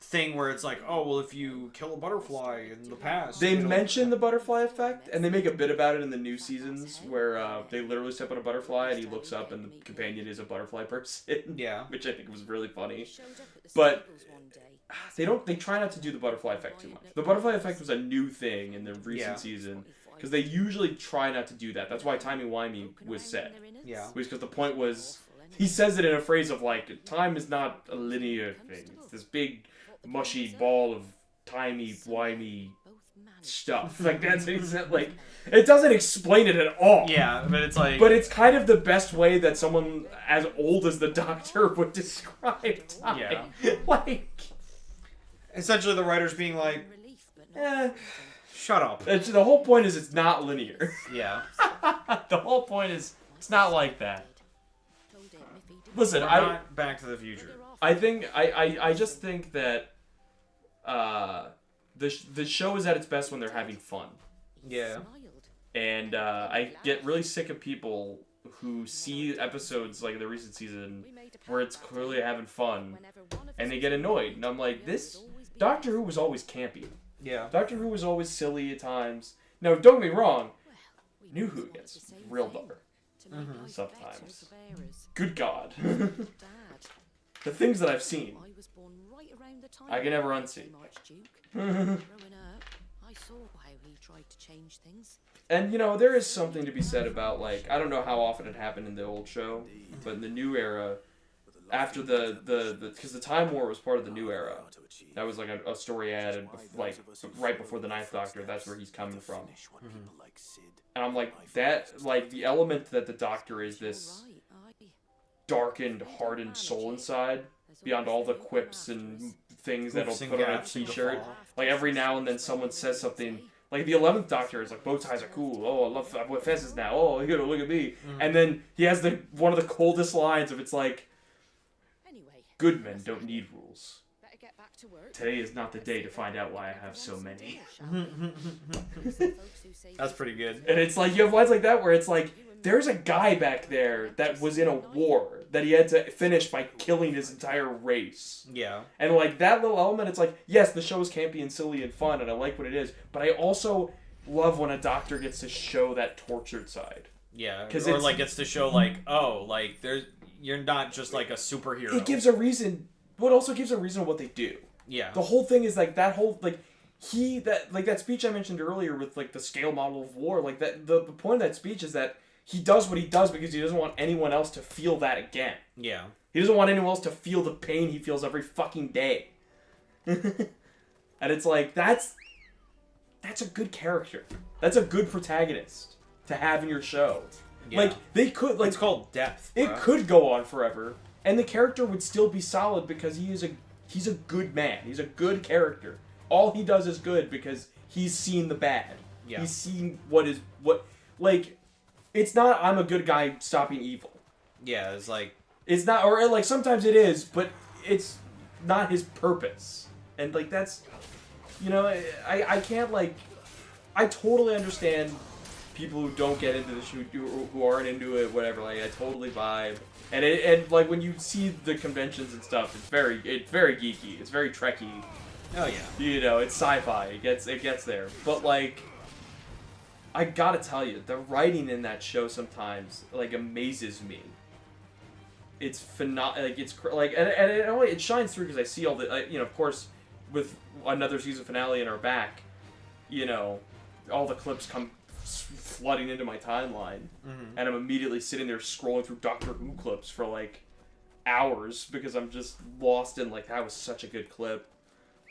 thing where it's like, oh well, if you kill a butterfly in the past, They mention the butterfly effect, and they make a bit about it in the new seasons where they literally step on a butterfly and he looks up and the companion is a butterfly person. Yeah. Which I think was really funny. But they try not to do the butterfly effect too much. The butterfly effect was a new thing in the recent season because they usually try not to do that. That's why timey-wimey was said. Yeah. Because the point was, he says it in a phrase of like, time is not a linear thing. It's this big mushy ball of timey-wimey stuff. Like that's what he said. Like, it doesn't explain it at all. Yeah, but it's like... But it's kind of the best way that someone as old as the Doctor would describe time. Yeah. Like... Essentially the writer's being like, shut up. The whole point is it's not linear. Yeah. The whole point is it's not like that. Listen, We're not Back to the Future. I think I just think that the show is at its best when they're having fun. Yeah. And I get really sick of people who see episodes like the recent season where it's clearly having fun and they get annoyed. And I'm like, this Doctor Who was always campy. Yeah. Doctor Who was always silly at times. Now, don't get me wrong, New Who gets real dark sometimes. Good God. The things that I've seen, I can never unsee. And, you know, there is something to be said about, like, I don't know how often it happened in the old show, but in the new era, after because the Time War was part of the new era. That was like a story added, like, right before the Ninth Doctor. That's where he's coming from. And I'm like, that, like, the element that the Doctor is this darkened, hardened soul inside, beyond all the quips and things that'll put on a t-shirt. Like, every now and then someone says something, like, the 11th Doctor is like, bow ties are cool, oh, I wear fences now, oh, you gotta look at me. And then he has one of the coldest lines of, it's like, good men don't need rules. Today is not the day to find out why I have so many. That's pretty good. And it's like, you have lines like that where it's like, there's a guy back there that was in a war that he had to finish by killing his entire race. Yeah. And like that little element, it's like, yes, the show is campy and silly and fun and I like what it is, but I also love when a Doctor gets to show that tortured side. Yeah. Or like gets to show like, oh, like you're not just like a superhero. It gives a reason, but it also gives a reason what they do. Yeah. The whole thing is like that whole, like, that speech I mentioned earlier with like the scale model of war, like that, the point of that speech is that he does what he does because he doesn't want anyone else to feel that again. Yeah. He doesn't want anyone else to feel the pain he feels every fucking day. And it's like, that's a good character. That's a good protagonist to have in your show. Yeah. Like, they could, like... It's called depth. It could go on forever, and the character would still be solid because he's a good man. He's a good character. All he does is good because he's seen the bad. Yeah. He's seen like, it's not, I'm a good guy stopping evil. Yeah, it's like... It's not, or like, sometimes it is, but it's not his purpose. And, like, that's, you know, I can't, like, I totally understand people who don't get into the shoot, who aren't into it, whatever, like, I totally vibe. And like, when you see the conventions and stuff, it's very geeky, it's very Trekky. Oh, yeah. You know, it's sci-fi, it gets there. But, like, I gotta tell you, the writing in that show sometimes, like, amazes me. It's phenomenal, like, it's, like, and it shines through because I see all the, you know, of course, with another season finale in our back, you know, all the clips come flooding into my timeline, and I'm immediately sitting there scrolling through Doctor Who clips for, like, hours, because I'm just lost in, like, that was such a good clip.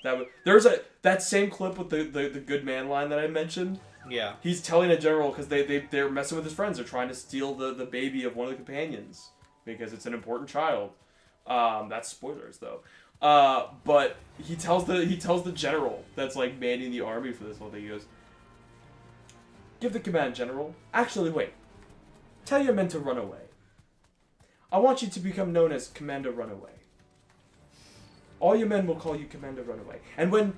That same clip with the good man line that I mentioned. Yeah. He's telling a general, because they're messing with his friends. They're trying to steal the baby of one of the companions, because it's an important child. That's spoilers, though. But he tells the general that's like manning the army for this whole thing. He goes, "Give the command, General. Actually, wait. Tell your men to run away. I want you to become known as Commander Runaway. All your men will call you Commander Runaway. And when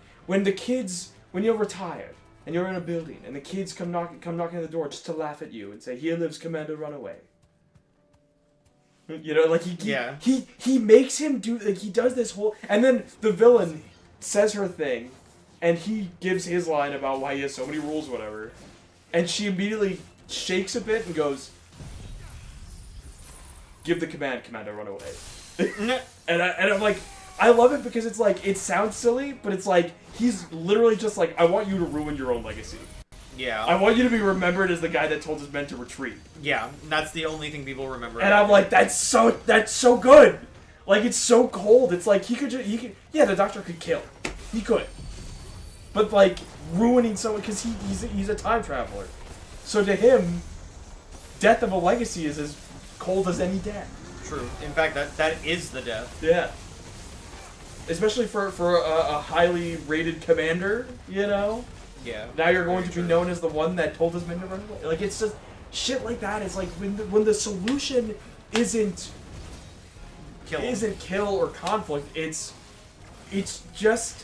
you're retired and you're in a building and the kids come knocking on the door just to laugh at you and say, 'Here lives Commander Runaway.'" You know, like he makes him do, like, he does this whole, and then the villain says her thing, and he gives his line about why he has so many rules, or whatever, and she immediately shakes a bit and goes, "Give the command, Commander Runaway." and I'm like, I love it because it's like, it sounds silly, but it's like, he's literally just like, I want you to ruin your own legacy. Yeah. I want you to be remembered as the guy that told his men to retreat. Yeah, that's the only thing people remember. And I'm like, that's so good. Like, it's so cold. It's like, yeah, the Doctor could kill. He could. But, like, ruining someone, because he's a time traveler. So to him, death of a legacy is as cold as any death. True. In fact, that is the death. Yeah. Especially for a highly rated commander, you know? Yeah. Now you're going to be known as the one that told his men to run away. Like, it's just shit like that. It's like when the solution isn't kill or conflict. It's just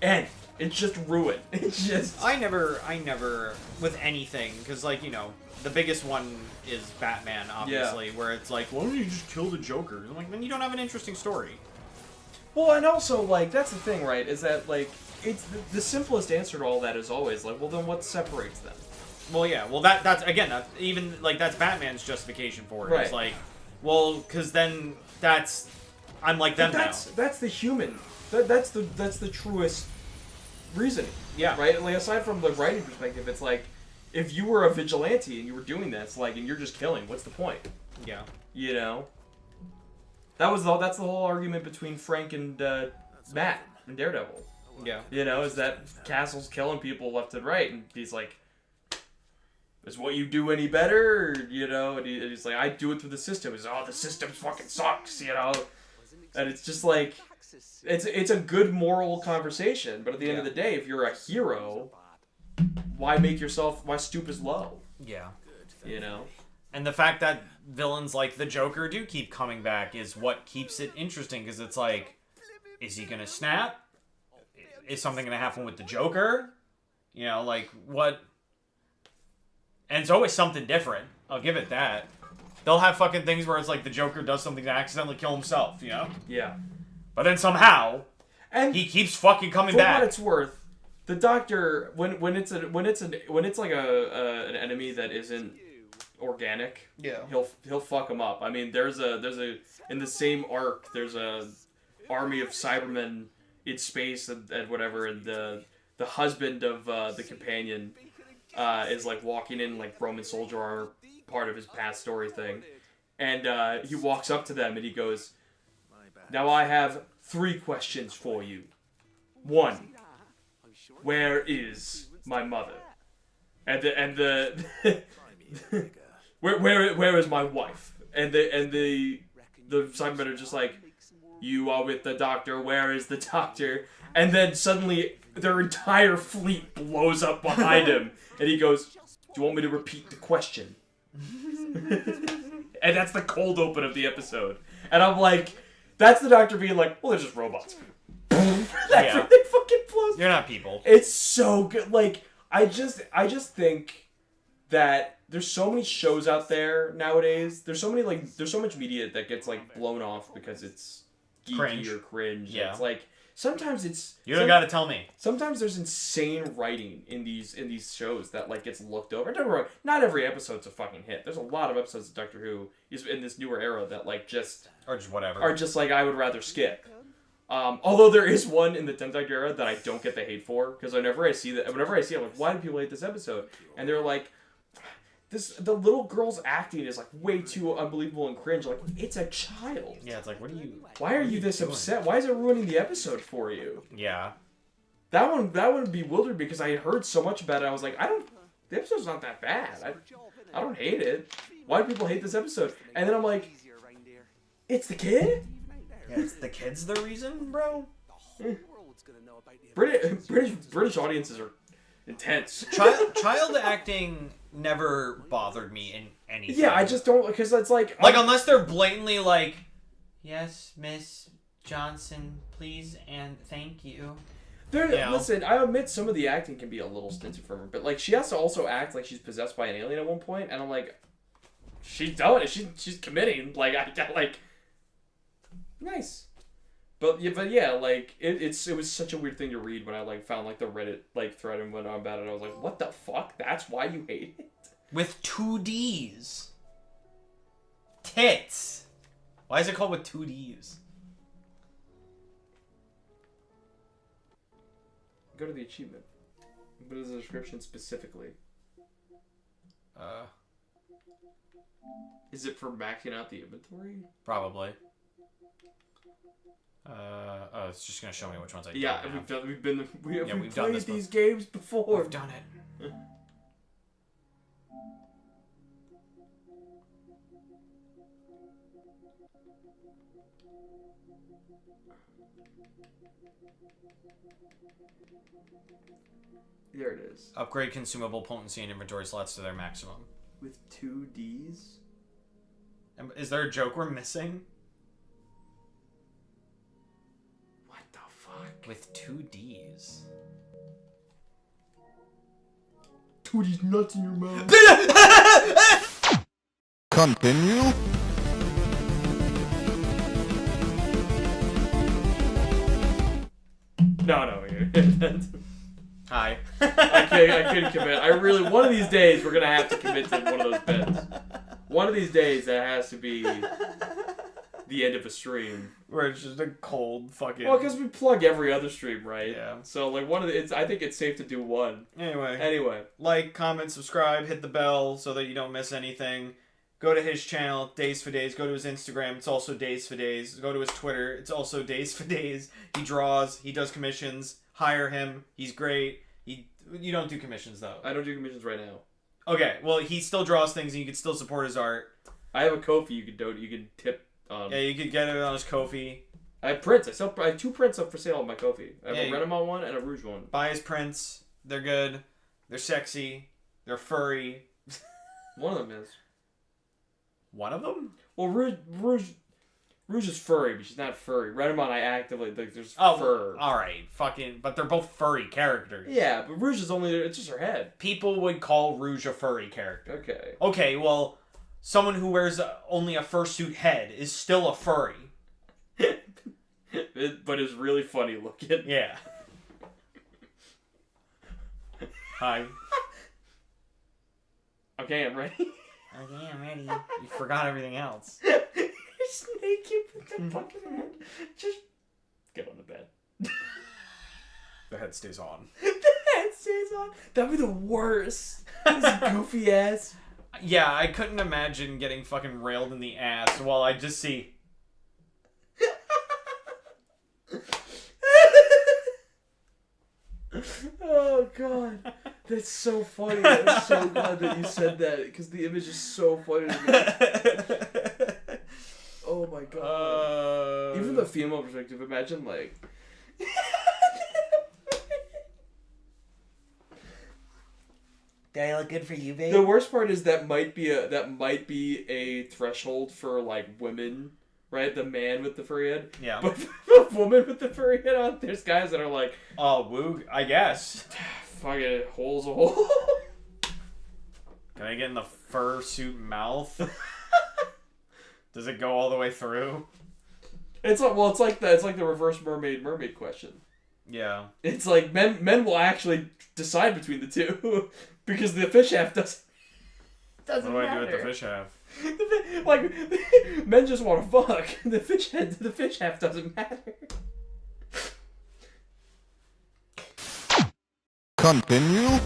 end. It's just ruin. It's just. I never with anything, because, like, you know, the biggest one is Batman, obviously, where it's like, why don't you just kill the Joker? I'm like, then you don't have an interesting story. Well, and also, like, that's the thing, right? Is that, like, it's the simplest answer to all that is always like, well, then what separates them? Well, yeah. Well, that's again, that's even like that's Batman's justification for it. Right. It's like, well, because then I'm like them now. That's the human. That's the truest reasoning. Yeah. Right. Like, aside from the writing perspective, it's like, if you were a vigilante and you were doing this, like, and you're just killing, what's the point? Yeah. You know. That's the whole argument between Frank and Matt and Daredevil. Yeah. You know, is that Castle's killing people left and right, and he's like, "Is what you do any better?" Or, you know, and he's like, "I do it through the system." He's like, "Oh, the system fucking sucks," you know. And it's just like, it's a good moral conversation, but at the end of the day, if you're a hero, why stoop as low? Yeah. You know. And the fact that villains like the Joker do keep coming back is what keeps it interesting, because it's like, is he gonna snap? Is something gonna happen with the Joker? You know, like, what? And it's always something different. I'll give it that. They'll have fucking things where it's like the Joker does something to accidentally kill himself, you know? Yeah. But then somehow, and he keeps fucking coming back. For what it's worth, the Doctor, when it's like an enemy that isn't organic, he'll fuck him up. I mean, there's a in the same arc, there's a army of Cybermen in space and whatever, and the husband of the companion is like walking in like Roman soldier armor, part of his past story thing, and he walks up to them and he goes, "Now I have 3 questions for you. 1, where is my mother? And the where is my wife?" And the Cybermen are just like, "You are with the Doctor. Where is the Doctor?" And then suddenly their entire fleet blows up behind him, and he goes, "Do you want me to repeat the question?" And that's the cold open of the episode. And I'm like, that's the Doctor being like, "Well, they're just robots." Everything fucking blows. You're not people. It's so good. Like, I just think that there's so many shows out there nowadays. There's so much media that gets like blown off because it's geeky or cringe. Yeah. It's like, sometimes it's... You don't gotta tell me. Sometimes there's insane writing in these shows that like gets looked over. Don't get me wrong, not every episode's a fucking hit. There's a lot of episodes of Doctor Who is in this newer era that like just... Or just whatever. Are just like, I would rather skip. Although there is one in the 10th Doctor era that I don't get the hate for, because whenever I see it, I'm like, why do people hate this episode? And they're like, the little girl's acting is like way too unbelievable and cringe. Like, it's a child. Yeah, it's like, why are you this upset? Why is it ruining the episode for you? Yeah. That one bewildered me because I had heard so much about it. I was like, the episode's not that bad. I don't hate it. Why do people hate this episode? And then I'm like, it's the kid? Yeah, it's the kids the reason, bro. British audiences are intense. Child acting never bothered me in anything. Yeah, I just don't, because it's like unless they're blatantly like, yes, Miss Johnson, please and thank you. Listen, I admit some of the acting can be a little stinted from her, but like she has to also act like she's possessed by an alien at one point, and I'm like, she's doing it. She's committing. Like I got like, nice. But yeah, like it was such a weird thing to read when I like found like the Reddit like thread and went on about it. I was like, what the fuck? That's why you hate it? With 2 D's. Tits. Why is it called with 2 D's? Go to the achievement. What is the description specifically? Is it for maxing out the inventory? Probably. It's just gonna show me which ones I Yeah, don't we've we've played done this these games before. We've done it. There it is. Upgrade consumable potency and inventory slots to their maximum. With 2 Ds? Is there a joke we're missing? What the fuck? With 2 Ds. 2 Ds nuts in your mouth. Continue. No. Hi. I couldn't commit. I really, one of these days, we're going to have to commit to one of those bets. One of these days, that has to be the end of a stream. Where it's just a cold fucking... Well, because we plug every other stream, right? Yeah. So, like, I think it's safe to do one. Anyway. Like, comment, subscribe, hit the bell so that you don't miss anything. Go to his channel, Days for Days. Go to his Instagram. It's also Days for Days. Go to his Twitter. It's also Days for Days. He draws. He does commissions. Hire him. He's great. You don't do commissions, though. I don't do commissions right now. Okay, well, he still draws things and you can still support his art. I have a Ko-fi you can tip on. Yeah, you could get it on his Ko-fi. I have prints. I have 2 prints up for sale on my Ko-fi. I have a Renamon one and a Rouge one. Buy his prints. They're good. They're sexy. They're furry. One of them is. One of them? Well, Rouge is furry, but she's not furry. Renamon, I actively like. There's fur. All right, but they're both furry characters. Yeah, but Rouge is it's just her head. People would call Rouge a furry character. Okay. Okay, well, someone who wears only a fursuit head is still a furry. But it's really funny looking. Yeah. Hi. Okay, I'm ready. Okay, I'm ready. You forgot everything else. Just naked with the fucking head. Just get on the bed. The head stays on. The head stays on. That'd be the worst. This goofy ass. Yeah, I couldn't imagine getting fucking railed in the ass while I just see. Oh god, that's so funny. I'm so glad that you said that because the image is so funny to me. Oh my god. Even the female perspective, imagine like. Did I look good for you, babe? The worst part is that might be a threshold for like women, right? The man with the furry head. Yeah. But the woman with the furry head on, there's guys that are like, oh, woo, I guess. Fuck it, hole's a hole. Can I get in the fursuit mouth? Does it go all the way through? It's like the reverse mermaid question. Yeah. It's like men will actually decide between the two because the fish half doesn't What do I do matter. with the fish half? Like men just want to fuck. The fish half doesn't matter. Continue.